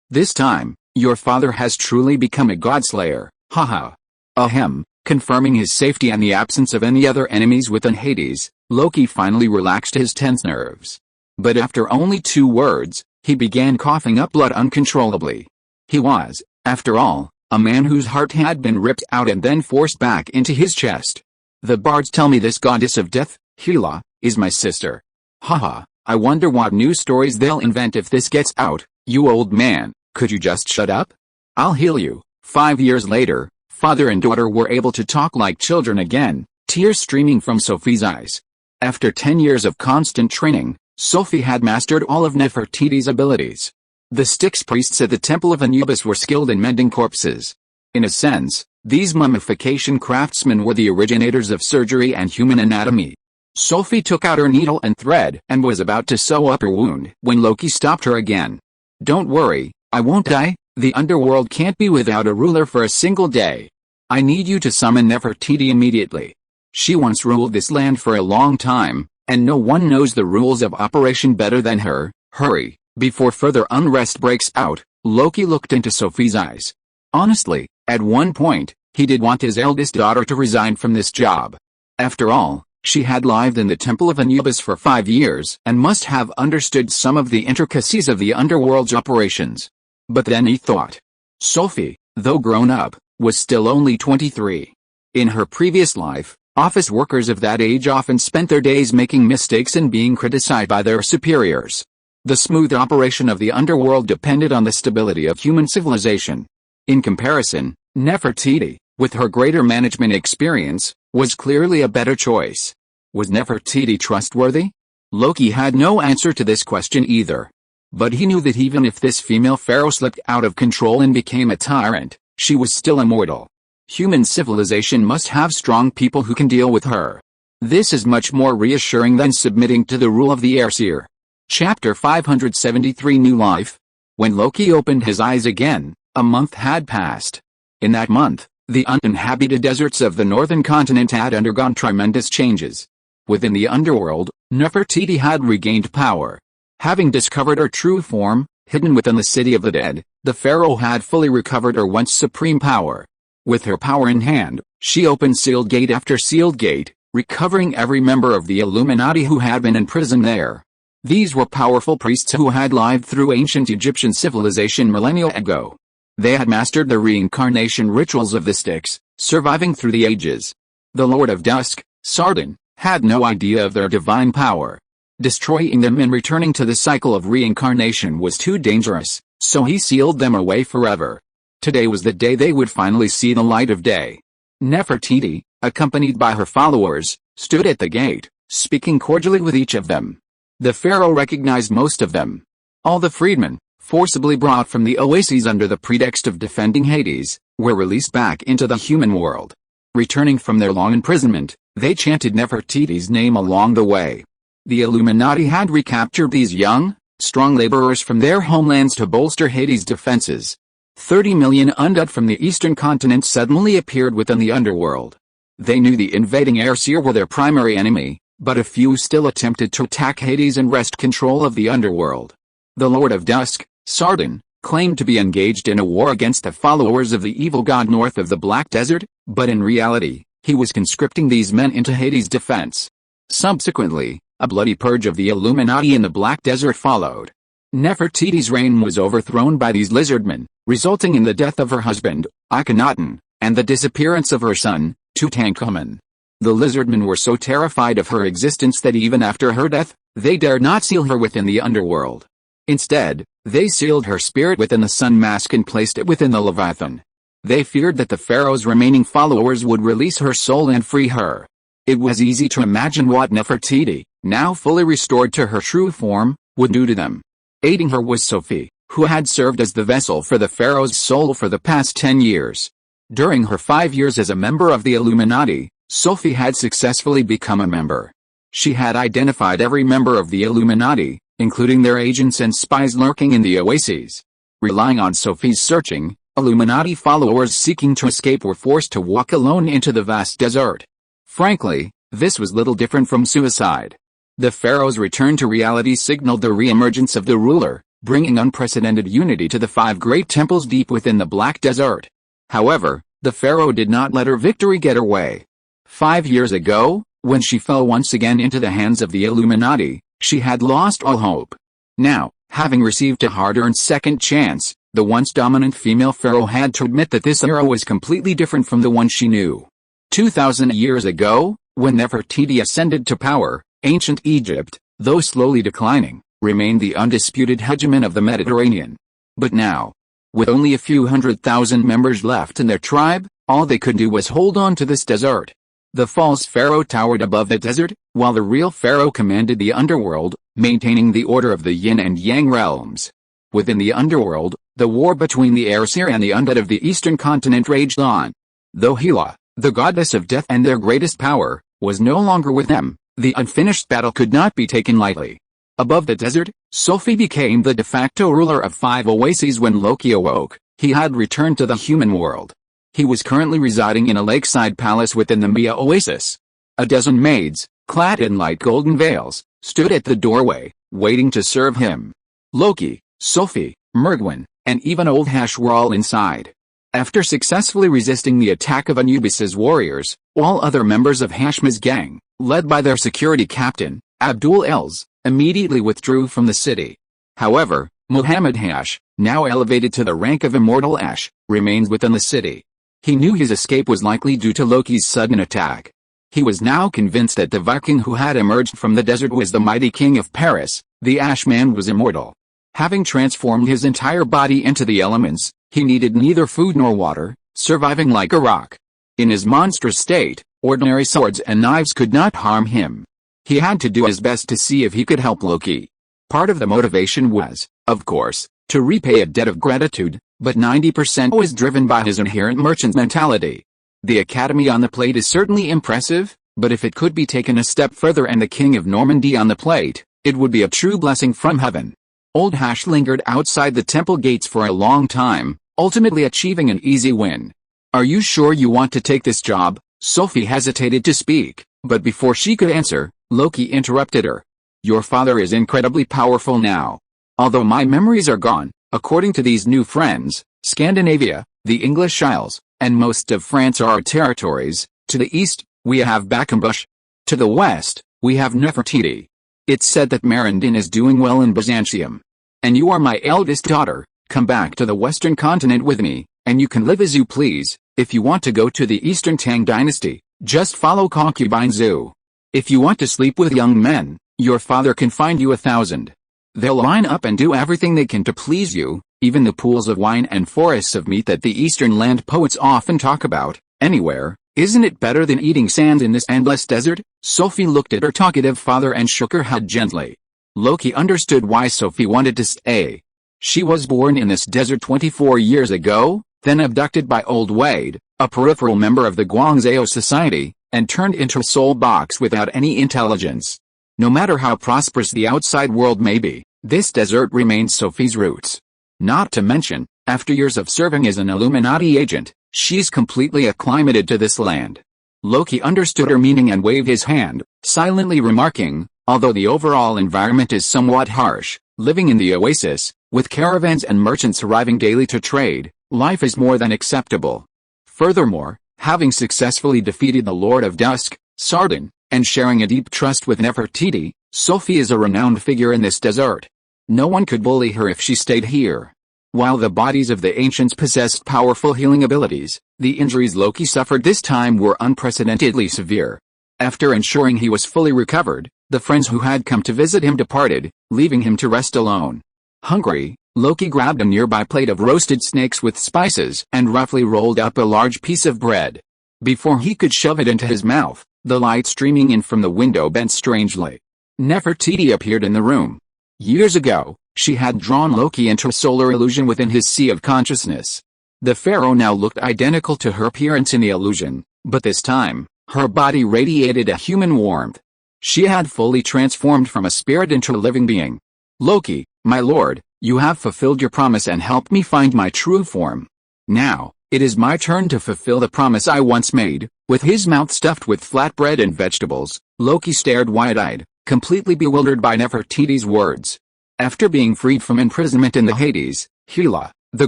This time, your father has truly become a godslayer, haha. Ahem, confirming his safety and the absence of any other enemies within Hades, Loki finally relaxed his tense nerves. But after only 2 words, he began coughing up blood uncontrollably. He was, after all, a man whose heart had been ripped out and then forced back into his chest. The bards tell me this goddess of death, Hela, is my sister. Haha, I wonder what new stories they'll invent if this gets out. You old man, could you just shut up? I'll heal you. 5 years later, father and daughter were able to talk like children again, tears streaming from Sophie's eyes. After 10 years of constant training, Sophie had mastered all of Nefertiti's abilities. The Styx priests at the Temple of Anubis were skilled in mending corpses. In a sense, these mummification craftsmen were the originators of surgery and human anatomy. Sophie took out her needle and thread and was about to sew up her wound when Loki stopped her again. Don't worry, I won't die. The underworld can't be without a ruler for a single day. I need you to summon Nefertiti immediately. She once ruled this land for a long time, and no one knows the rules of operation better than her. Hurry, before further unrest breaks out. Loki looked into Sophie's eyes. Honestly, at one point, he did want his eldest daughter to resign from this job. After all, she had lived in the Temple of Anubis for 5 years and must have understood some of the intricacies of the underworld's operations. But then he thought. Sophie, though grown up, was still only 23. In her previous life, office workers of that age often spent their days making mistakes and being criticized by their superiors. The smooth operation of the underworld depended on the stability of human civilization. In comparison, Nefertiti, with her greater management experience, was clearly a better choice. Was Nefertiti trustworthy? Loki had no answer to this question either. But he knew that even if this female pharaoh slipped out of control and became a tyrant, she was still immortal. Human civilization must have strong people who can deal with her. This is much more reassuring than submitting to the rule of the Aesir. Chapter 573 New Life. When Loki opened his eyes again, a month had passed. In that month, the uninhabited deserts of the northern continent had undergone tremendous changes. Within the underworld, Nefertiti had regained power. Having discovered her true form, hidden within the city of the dead, the pharaoh had fully recovered her once supreme power. With her power in hand, she opened sealed gate after sealed gate, recovering every member of the Illuminati who had been imprisoned there. These were powerful priests who had lived through ancient Egyptian civilization millennia ago. They had mastered the reincarnation rituals of the Styx, surviving through the ages. The Lord of Dusk, Sardan, had no idea of their divine power. Destroying them and returning to the cycle of reincarnation was too dangerous, so he sealed them away forever. Today was the day they would finally see the light of day. Nefertiti, accompanied by her followers, stood at the gate, speaking cordially with each of them. The pharaoh recognized most of them. All the freedmen, forcibly brought from the oases under the pretext of defending Hades, were released back into the human world. Returning from their long imprisonment, they chanted Nefertiti's name along the way. The Illuminati had recaptured these young, strong laborers from their homelands to bolster Hades' defenses. 30 million undead from the eastern continent suddenly appeared within the underworld. They knew the invading Aesir were their primary enemy, but a few still attempted to attack Hades and wrest control of the underworld. The Lord of Dusk, Sargon, claimed to be engaged in a war against the followers of the evil god north of the Black Desert, but in reality, he was conscripting these men into Hades' defense. Subsequently, a bloody purge of the Illuminati in the Black Desert followed. Nefertiti's reign was overthrown by these lizardmen, resulting in the death of her husband, Akhenaten, and the disappearance of her son, Tutankhamun. The lizardmen were so terrified of her existence that even after her death, they dared not seal her within the underworld. Instead, they sealed her spirit within the sun mask and placed it within the Leviathan. They feared that the pharaoh's remaining followers would release her soul and free her. It was easy to imagine what Nefertiti, now fully restored to her true form, would do to them. Aiding her was Sophie, who had served as the vessel for the pharaoh's soul for the past 10 years. During her 5 years as a member of the Illuminati, Sophie had successfully become a member. She had identified every member of the Illuminati, including their agents and spies lurking in the oases. Relying on Sophie's searching, Illuminati followers seeking to escape were forced to walk alone into the vast desert. Frankly, this was little different from suicide. The pharaoh's return to reality signaled the re-emergence of the ruler, bringing unprecedented unity to the 5 great temples deep within the Black Desert. However, the pharaoh did not let her victory get her way. 5 years ago, when she fell once again into the hands of the Illuminati, she had lost all hope. Now, having received a hard-earned second chance, the once dominant female pharaoh had to admit that this era was completely different from the one she knew. 2,000 years ago, when Nefertiti ascended to power, ancient Egypt, though slowly declining, remained the undisputed hegemon of the Mediterranean. But now, with only a few 100,000 members left in their tribe, all they could do was hold on to this desert. The false pharaoh towered above the desert, while the real pharaoh commanded the underworld, maintaining the order of the yin and yang realms. Within the underworld, the war between the Aesir and the undead of the eastern continent raged on. Though Hela, the goddess of death and their greatest power, was no longer with them, the unfinished battle could not be taken lightly. Above the desert, Sophie became the de facto ruler of 5 oases when Loki awoke. He had returned to the human world. He was currently residing in a lakeside palace within the Mia oasis. A dozen maids, clad in light golden veils, stood at the doorway, waiting to serve him. Loki, Sophie, Mergwin, and even Old Hash were all inside. After successfully resisting the attack of Anubis's warriors, all other members of Hashma's gang, led by their security captain, Abdul Els, immediately withdrew from the city. However, Muhammad Hash, now elevated to the rank of Immortal Ash, remains within the city. He knew his escape was likely due to Loki's sudden attack. He was now convinced that the Viking who had emerged from the desert was the mighty king of Paris. The Ashman was immortal. Having transformed his entire body into the elements, he needed neither food nor water, surviving like a rock. In his monstrous state, ordinary swords and knives could not harm him. He had to do his best to see if he could help Loki. Part of the motivation was, of course, to repay a debt of gratitude, but 90% was driven by his inherent merchant mentality. The Academy on the plate is certainly impressive, but if it could be taken a step further and the King of Normandy on the plate, it would be a true blessing from heaven. Old Hash lingered outside the temple gates for a long time, ultimately achieving an easy win. "Are you sure you want to take this job?" Sophie hesitated to speak, but before she could answer, Loki interrupted her. "Your father is incredibly powerful now. Although my memories are gone, according to these new friends, Scandinavia, the English Isles, and most of France are our territories. To the east, we have Bakambush. To the west, we have Nefertiti. It's said that Merindin is doing well in Byzantium. And you are my eldest daughter. Come back to the western continent with me, and you can live as you please. If you want to go to the Eastern Tang dynasty, just follow concubine Zhu. If you want to sleep with young men, Your father can find you 1,000. They'll line up and do everything they can to please you, even the pools of wine and forests of meat that the Eastern land poets often talk about. Anywhere, isn't it better than eating sand in this endless desert? Sophie looked at her talkative father and shook her head gently. Loki understood why Sophie wanted to stay. She was born in this desert 24 years ago, then abducted by Old Wade, a peripheral member of the Guangzhou society, and turned into a soul box without any intelligence. No matter how prosperous the outside world may be, this desert remains Sophie's roots. Not to mention, after years of serving as an Illuminati agent, she's completely acclimated to this land. Loki understood her meaning and waved his hand, silently remarking, although the overall environment is somewhat harsh, living in the oasis, with caravans and merchants arriving daily to trade, life is more than acceptable. Furthermore, having successfully defeated the Lord of Dusk, Sardan, and sharing a deep trust with Nefertiti, Sophie is a renowned figure in this desert. No one could bully her if she stayed here. While the bodies of the ancients possessed powerful healing abilities, the injuries Loki suffered this time were unprecedentedly severe. After ensuring he was fully recovered, the friends who had come to visit him departed, leaving him to rest alone. Hungry, Loki grabbed a nearby plate of roasted snakes with spices and roughly rolled up a large piece of bread. Before he could shove it into his mouth, the light streaming in from the window bent strangely. Nefertiti appeared in the room. Years ago, she had drawn Loki into a solar illusion within his sea of consciousness. The pharaoh now looked identical to her appearance in the illusion, but this time, her body radiated a human warmth. She had fully transformed from a spirit into a living being. Loki, my lord, you have fulfilled your promise and helped me find my true form. Now, it is my turn to fulfill the promise I once made. With his mouth stuffed with flatbread and vegetables, Loki stared wide-eyed, completely bewildered by Nefertiti's words. After being freed from imprisonment in the Hades, Hela, the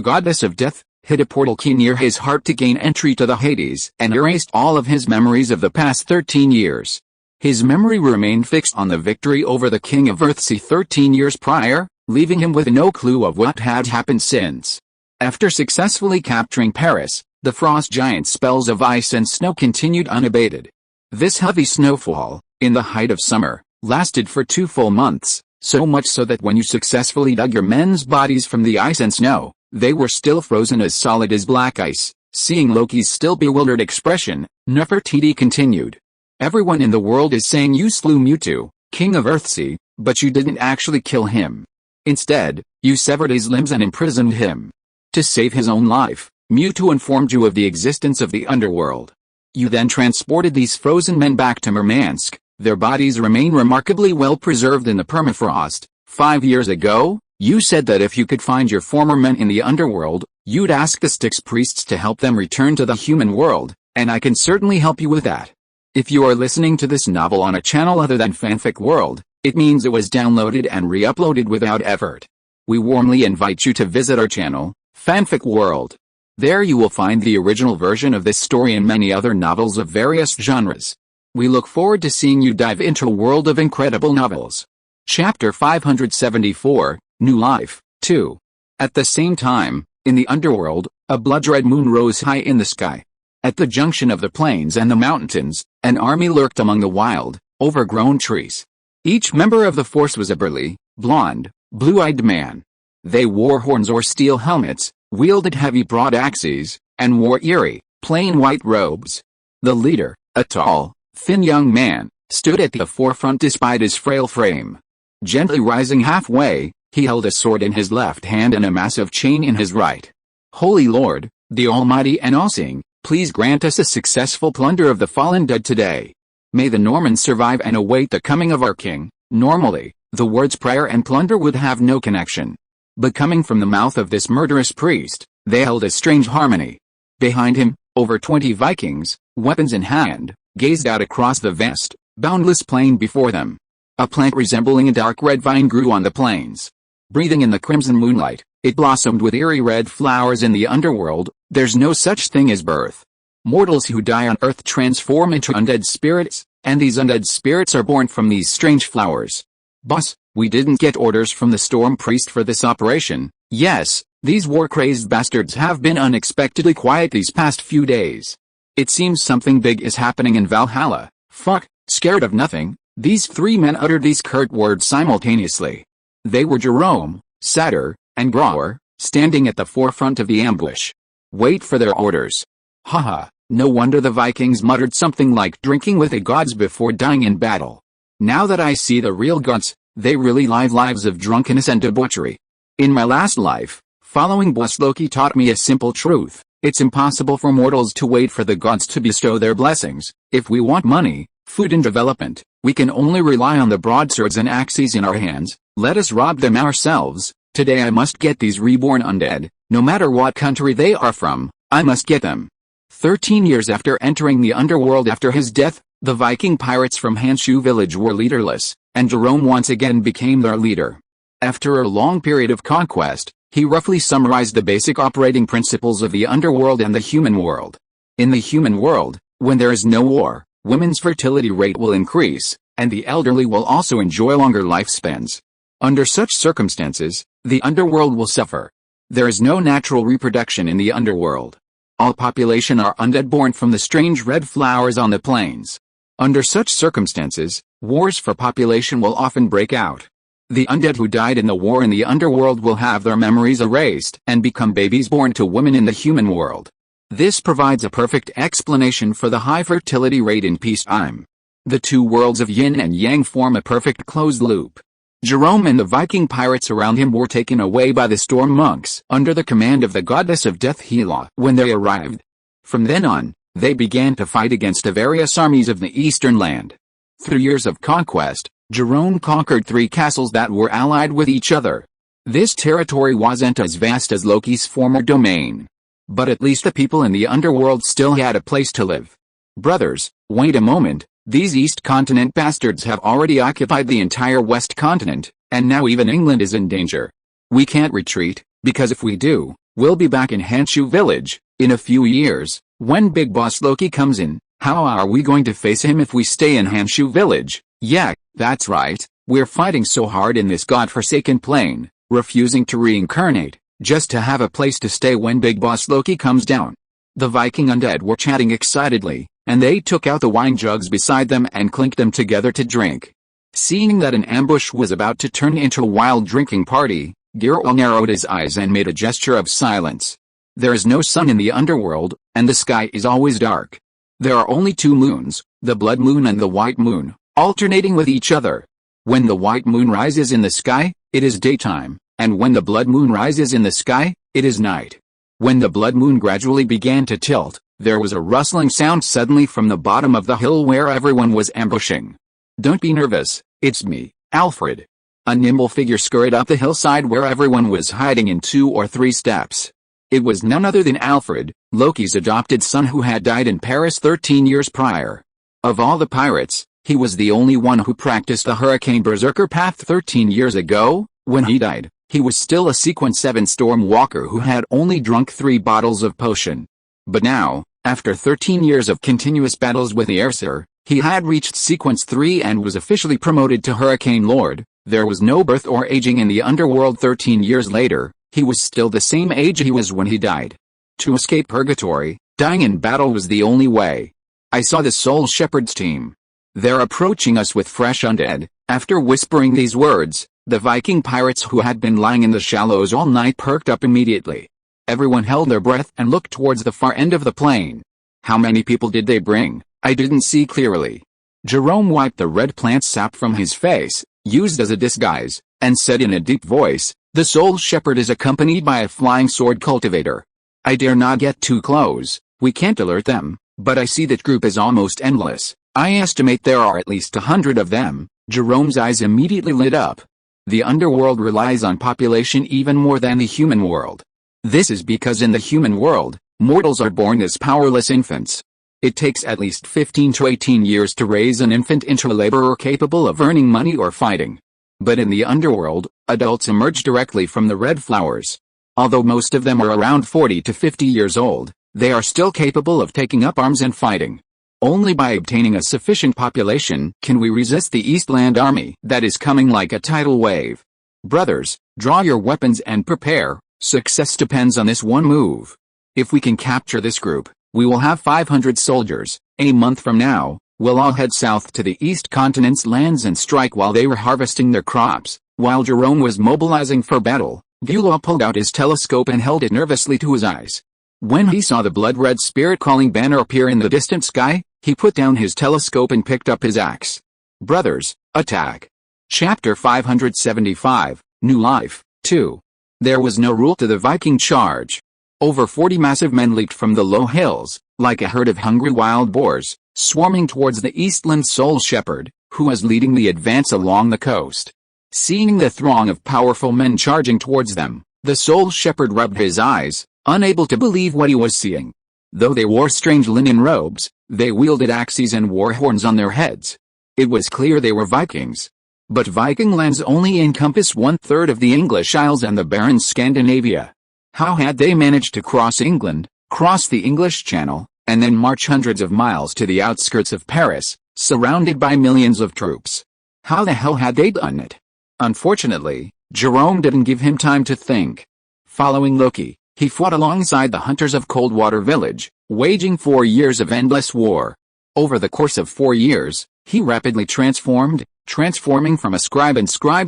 goddess of death, hid a portal key near his heart to gain entry to the Hades and erased all of his memories of the past 13 years. His memory remained fixed on the victory over the King of Earthsea 13 years prior, leaving him with no clue of what had happened since. After successfully capturing Paris, the frost giant's spells of ice and snow continued unabated. This heavy snowfall, in the height of summer, lasted for 2 full months, so much so that when you successfully dug your men's bodies from the ice and snow, they were still frozen as solid as black ice. Seeing Loki's still bewildered expression, Nefertiti continued. Everyone in the world is saying you slew Mewtwo, King of Earthsea, but you didn't actually kill him. Instead, you severed his limbs and imprisoned him. To save his own life, Mewtwo informed you of the existence of the underworld. You then transported these frozen men back to Murmansk. Their bodies remain remarkably well preserved in the permafrost. 5 years ago, you said that if you could find your former men in the underworld, you'd ask the Styx priests to help them return to the human world, and I can certainly help you with that. If you are listening to this novel on a channel other than Fanfic World, it means it was downloaded and re-uploaded without effort. We warmly invite you to visit our channel, Fanfic World. There you will find the original version of this story and many other novels of various genres. We look forward to seeing you dive into a world of incredible novels. Chapter 574, New Life, 2. At the same time, in the underworld, a blood-red moon rose high in the sky. At the junction of the plains and the mountains, an army lurked among the wild, overgrown trees. Each member of the force was a burly, blonde, blue-eyed man. They wore horns or steel helmets, wielded heavy broad axes, and wore eerie, plain white robes. The leader, a tall, thin young man, stood at the forefront despite his frail frame. Gently rising halfway, he held a sword in his left hand and a massive chain in his right. Holy Lord, the Almighty and All-Seeing, please grant us a successful plunder of the fallen dead today. May the Normans survive and await the coming of our king. Normally, the words prayer and plunder would have no connection. But coming from the mouth of this murderous priest, they held a strange harmony. Behind him, over 20 Vikings, weapons in hand, gazed out across the vast, boundless plain before them. A plant resembling a dark red vine grew on the plains. Breathing in the crimson moonlight, it blossomed with eerie red flowers. In the underworld, there's no such thing as birth. Mortals who die on earth transform into undead spirits, and these undead spirits are born from these strange flowers. Boss, we didn't get orders from the Storm Priest for this operation. Yes, these war-crazed bastards have been unexpectedly quiet these past few days. It seems something big is happening in Valhalla. Fuck, scared of nothing. These three men uttered these curt words simultaneously. They were Jerome, Satyr, and Grower, standing at the forefront of the ambush. Wait for their orders. Haha, no wonder the Vikings muttered something like drinking with the gods before dying in battle. Now that I see the real gods, they really live lives of drunkenness and debauchery. In my last life, following boss Loki taught me a simple truth. It's impossible for mortals to wait for the gods to bestow their blessings. If we want money, food and development, we can only rely on the broadswords and axes in our hands. Let us rob them ourselves. Today I must get these reborn undead, no matter what country they are from, I must get them. 13 years after entering the underworld after his death, the Viking pirates from Hanshu village were leaderless, and Jerome once again became their leader. After a long period of conquest, he roughly summarized the basic operating principles of the underworld and the human world. In the human world, when there is no war, women's fertility rate will increase, and the elderly will also enjoy longer lifespans. Under such circumstances, the underworld will suffer. There is no natural reproduction in the underworld. All population are undead born from the strange red flowers on the plains. Under such circumstances, wars for population will often break out. The undead who died in the war in the underworld will have their memories erased and become babies born to women in the human world. This provides a perfect explanation for the high fertility rate in peacetime. The two worlds of yin and yang form a perfect closed loop. Jerome and the Viking pirates around him were taken away by the storm monks under the command of the goddess of death Hela when they arrived. From then on, they began to fight against the various armies of the eastern land. Through years of conquest, Jerome conquered 3 castles that were allied with each other. This territory wasn't as vast as Loki's former domain. But at least the people in the underworld still had a place to live. Brothers, wait a moment, these East Continent bastards have already occupied the entire West Continent, and now even England is in danger. We can't retreat, because if we do, we'll be back in Hanshu village, in a few years, when Big Boss Loki comes in. How are we going to face him if we stay in Hanshu village? Yeah, that's right, we're fighting so hard in this godforsaken plane, refusing to reincarnate, just to have a place to stay when Big Boss Loki comes down. The Viking undead were chatting excitedly, and they took out the wine jugs beside them and clinked them together to drink. Seeing that an ambush was about to turn into a wild drinking party, Girl narrowed his eyes and made a gesture of silence. There is no sun in the underworld, and the sky is always dark. There are only 2 moons, the blood moon and the white moon, alternating with each other. When the white moon rises in the sky, it is daytime, and when the blood moon rises in the sky, it is night. When the blood moon gradually began to tilt, there was a rustling sound suddenly from the bottom of the hill where everyone was ambushing. Don't be nervous, it's me, Alfred. A nimble figure scurried up the hillside where everyone was hiding in 2 or 3 steps. It was none other than Alfred, Loki's adopted son who had died in Paris 13 years prior. Of all the pirates, he was the only one who practiced the Hurricane Berserker path 13 years ago. When he died, he was still a Sequence 7 storm walker who had only drunk 3 bottles of potion. But now, after 13 years of continuous battles with the Aesir, he had reached Sequence 3 and was officially promoted to Hurricane Lord. There was no birth or aging in the underworld 13 years later. He was still the same age he was when he died. To escape purgatory, dying in battle was the only way. I saw the Soul Shepherd's team. They're approaching us with fresh undead. After whispering these words, the Viking pirates who had been lying in the shallows all night perked up immediately. Everyone held their breath and looked towards the far end of the plain. How many people did they bring? I didn't see clearly. Jerome wiped the red plant sap from his face, used as a disguise, and said in a deep voice, "The Soul Shepherd is accompanied by a flying sword cultivator. I dare not get too close, we can't alert them, but I see that group is almost endless. I estimate there are at least 100 of them." Jerome's eyes immediately lit up. The underworld relies on population even more than the human world. This is because in the human world, mortals are born as powerless infants. It takes at least 15 to 18 years to raise an infant into a laborer capable of earning money or fighting. But in the underworld, adults emerge directly from the red flowers. Although most of them are around 40 to 50 years old, they are still capable of taking up arms and fighting. Only by obtaining a sufficient population can we resist the Eastland army that is coming like a tidal wave. Brothers, draw your weapons and prepare. Success depends on this one move. If we can capture this group, we will have 500 soldiers. A month from now, We'll all head south to the East Continent's lands and strike while they were harvesting their crops." While Jerome was mobilizing for battle, Gyulaw pulled out his telescope and held it nervously to his eyes. When he saw the blood-red spirit-calling banner appear in the distant sky, he put down his telescope and picked up his axe. Brothers, attack! Chapter 575, New Life, 2. There was no rule to the Viking charge. Over 40 massive men leaped from the low hills, like a herd of hungry wild boars, swarming towards the Eastland Soul Shepherd, who was leading the advance along the coast. Seeing the throng of powerful men charging towards them, the Soul Shepherd rubbed his eyes, unable to believe what he was seeing. Though they wore strange linen robes, they wielded axes and wore horns on their heads. It was clear they were Vikings. But Viking lands only encompass 1/3 of the English Isles and the barren Scandinavia. How had they managed to cross England, cross the English Channel, and then march hundreds of miles to the outskirts of Paris, surrounded by millions of troops? How the hell had they done it? Unfortunately, Jerome didn't give him time to think. Following Loki, he fought alongside the hunters of Coldwater Village, waging 4 years of endless war. Over the course of 4 years, he rapidly transforming from a scribe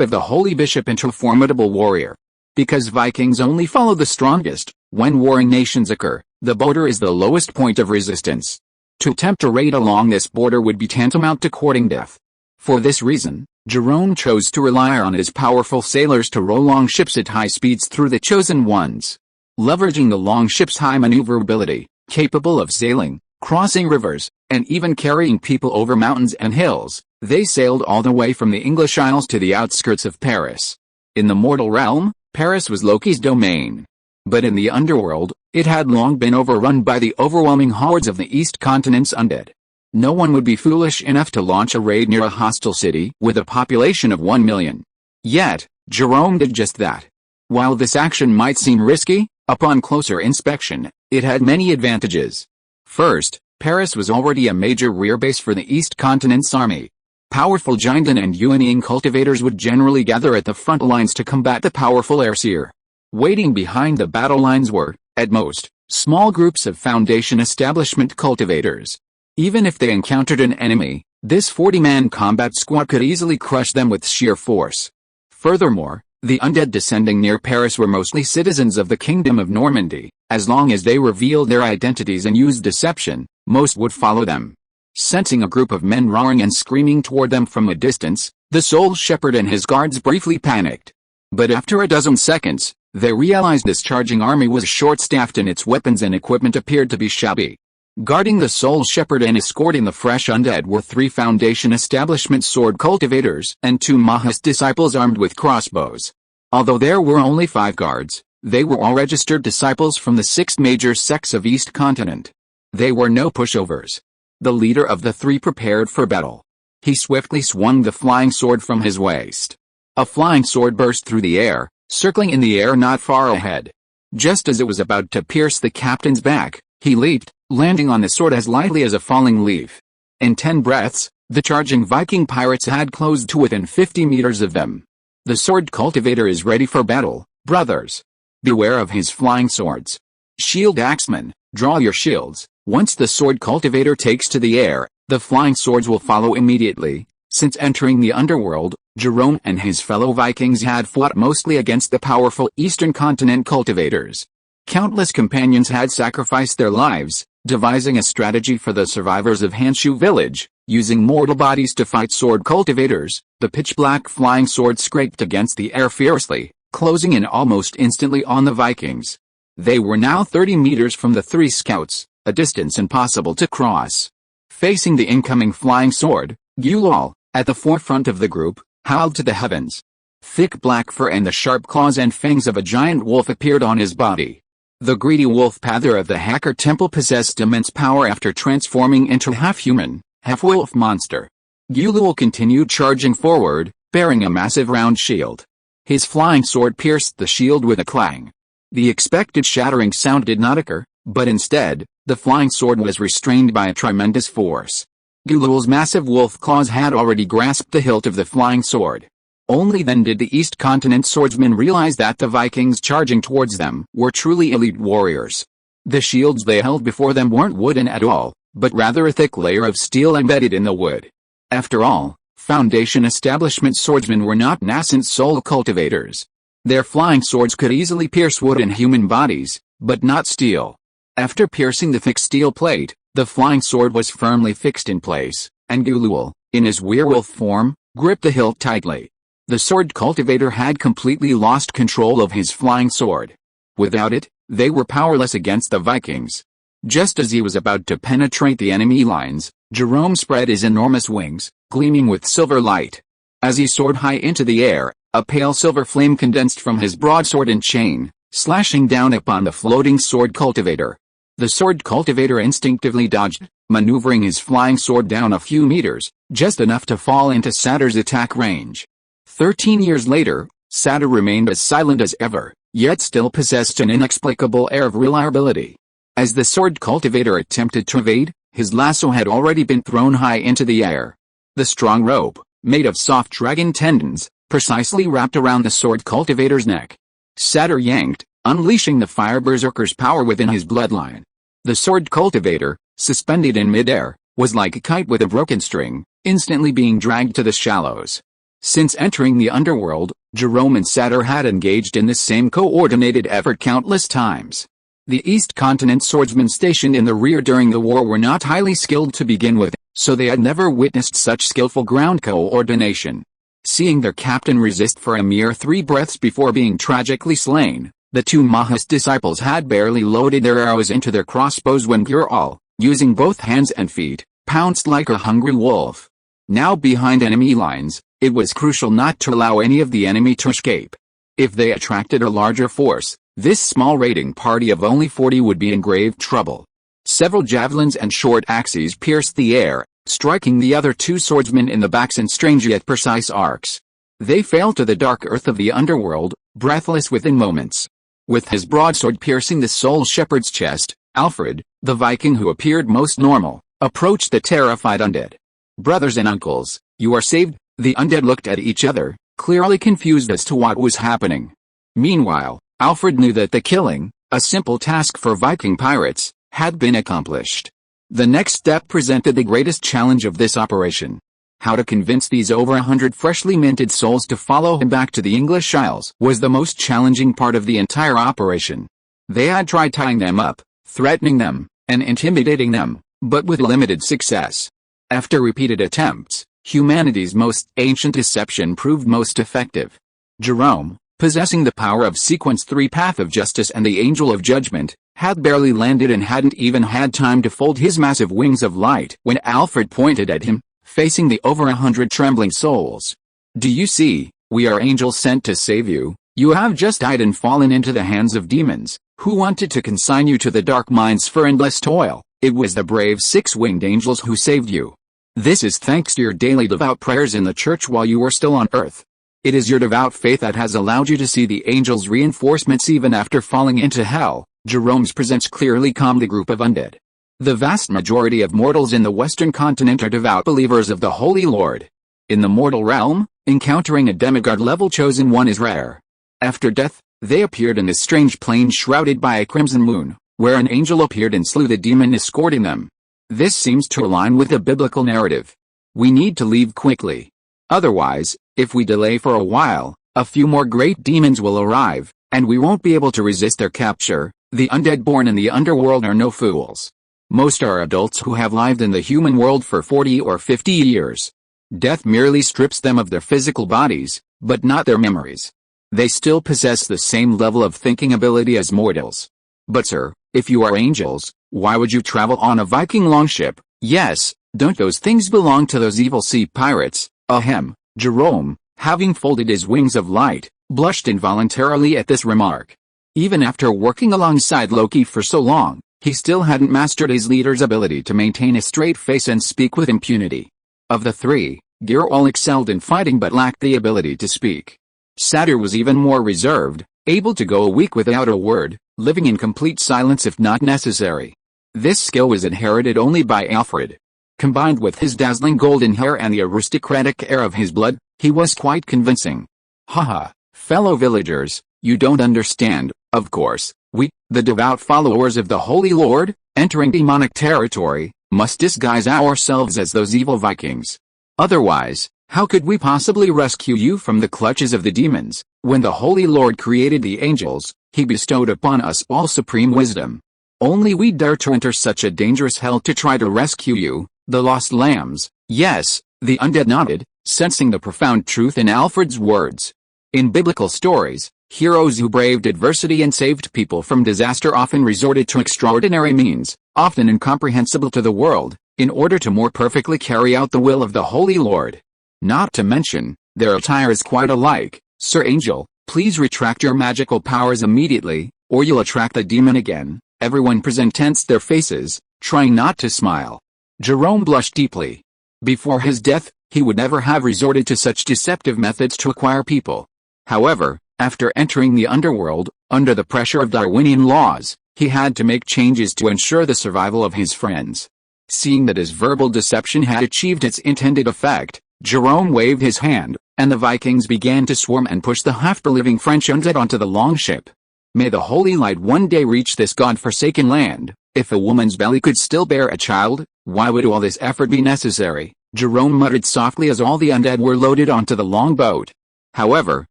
of the holy bishop into a formidable warrior. Because Vikings only follow the strongest, when warring nations occur, the border is the lowest point of resistance. To attempt a raid along this border would be tantamount to courting death. For this reason, Jerome chose to rely on his powerful sailors to row long ships at high speeds through the chosen ones. Leveraging the long ship's high maneuverability, capable of sailing, crossing rivers, and even carrying people over mountains and hills, they sailed all the way from the English Isles to the outskirts of Paris. In the mortal realm, Paris was Loki's domain. But in the underworld, it had long been overrun by the overwhelming hordes of the East Continent's undead. No one would be foolish enough to launch a raid near a hostile city with a population of 1 million. Yet, Jerome did just that. While this action might seem risky, upon closer inspection, it had many advantages. First, Paris was already a major rear base for the East Continent's army. Powerful Ginden and Uening cultivators would generally gather at the front lines to combat the powerful Aesir. Waiting behind the battle lines were, at most, small groups of Foundation establishment cultivators. Even if they encountered an enemy, this 40-man combat squad could easily crush them with sheer force. Furthermore, the undead descending near Paris were mostly citizens of the Kingdom of Normandy. As long as they revealed their identities and used deception, most would follow them. Sensing a group of men roaring and screaming toward them from a distance, the Soul Shepherd and his guards briefly panicked. But after a dozen seconds, they realized this charging army was short-staffed and its weapons and equipment appeared to be shabby. Guarding the Soul Shepherd and escorting the fresh undead were 3 Foundation establishment sword cultivators and 2 Mahas disciples armed with crossbows. Although there were only 5 guards, they were all registered disciples from the 6 major sects of East Continent. They were no pushovers. The leader of the 3 prepared for battle. He swiftly swung the flying sword from his waist. A flying sword burst through the air, circling in the air not far ahead. Just as it was about to pierce the captain's back, he leaped, landing on the sword as lightly as a falling leaf. In 10 breaths, the charging Viking pirates had closed to within 50 meters of them. The sword cultivator is ready for battle, brothers. Beware of his flying swords. Shield axemen, draw your shields. Once the sword cultivator takes to the air, the flying swords will follow immediately. Since entering the underworld, Jerome and his fellow Vikings had fought mostly against the powerful Eastern Continent cultivators. Countless companions had sacrificed their lives, devising a strategy for the survivors of Hanshu village, using mortal bodies to fight sword cultivators. The pitch-black flying sword scraped against the air fiercely, closing in almost instantly on the Vikings. They were now 30 meters from the 3 scouts, a distance impossible to cross. Facing the incoming flying sword, Gyulaw, at the forefront of the group, howled to the heavens. Thick black fur and the sharp claws and fangs of a giant wolf appeared on his body. The greedy wolf-pather of the Hacker Temple possessed immense power after transforming into a half-human, half-wolf monster. Gyulaw continued charging forward, bearing a massive round shield. His flying sword pierced the shield with a clang. The expected shattering sound did not occur, but instead, the flying sword was restrained by a tremendous force. Gyulaw's massive wolf claws had already grasped the hilt of the flying sword. Only then did the East Continent swordsmen realize that the Vikings charging towards them were truly elite warriors. The shields they held before them weren't wooden at all, but rather a thick layer of steel embedded in the wood. After all, Foundation establishment swordsmen were not nascent soul cultivators. Their flying swords could easily pierce wood and human bodies, but not steel. After piercing the thick steel plate, the flying sword was firmly fixed in place, and Gulul, in his werewolf form, gripped the hilt tightly. The sword cultivator had completely lost control of his flying sword. Without it, they were powerless against the Vikings. Just as he was about to penetrate the enemy lines, Jerome spread his enormous wings, gleaming with silver light. As he soared high into the air, a pale silver flame condensed from his broadsword and chain, slashing down upon the floating sword cultivator. The sword cultivator instinctively dodged, maneuvering his flying sword down a few meters, just enough to fall into Satyr's attack range. 13 years later, Satyr remained as silent as ever, yet still possessed an inexplicable air of reliability. As the sword cultivator attempted to evade, his lasso had already been thrown high into the air. The strong rope, made of soft dragon tendons, precisely wrapped around the sword cultivator's neck. Satyr yanked, unleashing the fire berserker's power within his bloodline. The sword cultivator, suspended in midair, was like a kite with a broken string, instantly being dragged to the shallows. Since entering the underworld, Jerome and Satyr had engaged in this same coordinated effort countless times. The East Continent swordsmen stationed in the rear during the war were not highly skilled to begin with, so they had never witnessed such skillful ground coordination. Seeing their captain resist for a mere 3 breaths before being tragically slain, the 2 Mahas disciples had barely loaded their arrows into their crossbows when Gurul, using both hands and feet, pounced like a hungry wolf. Now behind enemy lines, it was crucial not to allow any of the enemy to escape. If they attracted a larger force, this small raiding party of only 40 would be in grave trouble. Several javelins and short axes pierced the air, striking the other 2 swordsmen in the backs in strange yet precise arcs. They fell to the dark earth of the underworld, breathless within moments. With his broadsword piercing the soul shepherd's chest, Alfred, the Viking who appeared most normal, approached the terrified undead. "Brothers and uncles, you are saved." The undead looked at each other, clearly confused as to what was happening. Meanwhile, Alfred knew that the killing, a simple task for Viking pirates, had been accomplished. The next step presented the greatest challenge of this operation. How to convince these over 100 freshly minted souls to follow him back to the English Isles was the most challenging part of the entire operation. They had tried tying them up, threatening them, and intimidating them, but with limited success. After repeated attempts, humanity's most ancient deception proved most effective. Jerome, possessing the power of Sequence 3 Path of Justice and the Angel of Judgment, had barely landed and hadn't even had time to fold his massive wings of light when Alfred pointed at him, facing the over 100 trembling souls. "Do you see, we are angels sent to save you. You have just died and fallen into the hands of demons, who wanted to consign you to the dark mines for endless toil. It was the brave 6-winged angels who saved you. This is thanks to your daily devout prayers in the church while you were still on earth. It is your devout faith that has allowed you to see the angels' reinforcements even after falling into hell." Jerome's presence clearly calmed the group of undead. The vast majority of mortals in the Western continent are devout believers of the Holy Lord. In the mortal realm, encountering a demigod-level chosen one is rare. After death, they appeared in this strange plain shrouded by a crimson moon, where an angel appeared and slew the demon escorting them. This seems to align with the biblical narrative. We need to leave quickly. Otherwise, if we delay for a while, a few more great demons will arrive, and we won't be able to resist their capture. The undead born in the underworld are no fools. Most are adults who have lived in the human world for 40 or 50 years. Death merely strips them of their physical bodies, but not their memories. They still possess the same level of thinking ability as mortals. But sir, if you are angels, why would you travel on a Viking longship? Yes, don't those things belong to those evil sea pirates? Ahem. Jerome, having folded his wings of light, blushed involuntarily at this remark. Even after working alongside Loki for so long, he still hadn't mastered his leader's ability to maintain a straight face and speak with impunity. Of the 3, Gurul excelled in fighting but lacked the ability to speak. Satyr was even more reserved, able to go a week without a word, living in complete silence if not necessary. This skill was inherited only by Alfred. Combined with his dazzling golden hair and the aristocratic air of his blood, he was quite convincing. Haha, fellow villagers, you don't understand. Of course, we, the devout followers of the Holy Lord, entering demonic territory, must disguise ourselves as those evil Vikings. Otherwise, how could we possibly rescue you from the clutches of the demons? When the Holy Lord created the angels, he bestowed upon us all supreme wisdom. Only we dare to enter such a dangerous hell to try to rescue you, the lost lambs. Yes, the undead nodded, sensing the profound truth in Alfred's words. In biblical stories, heroes who braved adversity and saved people from disaster often resorted to extraordinary means, often incomprehensible to the world, in order to more perfectly carry out the will of the Holy Lord. Not to mention, their attire is quite alike. Sir Angel, please retract your magical powers immediately, or you'll attract the demon again. Everyone present tensed their faces, trying not to smile. Jerome blushed deeply. Before his death, he would never have resorted to such deceptive methods to acquire people. However, after entering the underworld, under the pressure of Darwinian laws, he had to make changes to ensure the survival of his friends. Seeing that his verbal deception had achieved its intended effect, Jerome waved his hand, and the Vikings began to swarm and push the half-believing French undead onto the longship. May the holy light one day reach this god-forsaken land. If a woman's belly could still bear a child, why would all this effort be necessary? Jerome muttered softly as all the undead were loaded onto the longboat. However,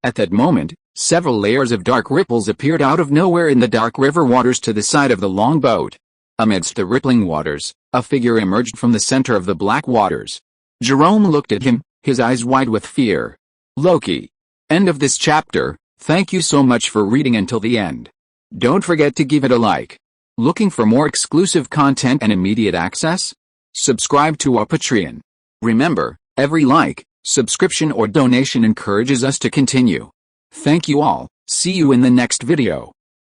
at that moment, several layers of dark ripples appeared out of nowhere in the dark river waters to the side of the longboat. Amidst the rippling waters, a figure emerged from the center of the black waters. Jerome looked at him, his eyes wide with fear. Loki. End of this chapter. Thank you so much for reading until the end. Don't forget to give it a like. Looking for more exclusive content and immediate access? Subscribe to our Patreon. Remember, every like, subscription or donation encourages us to continue. Thank you all. See you in the next video.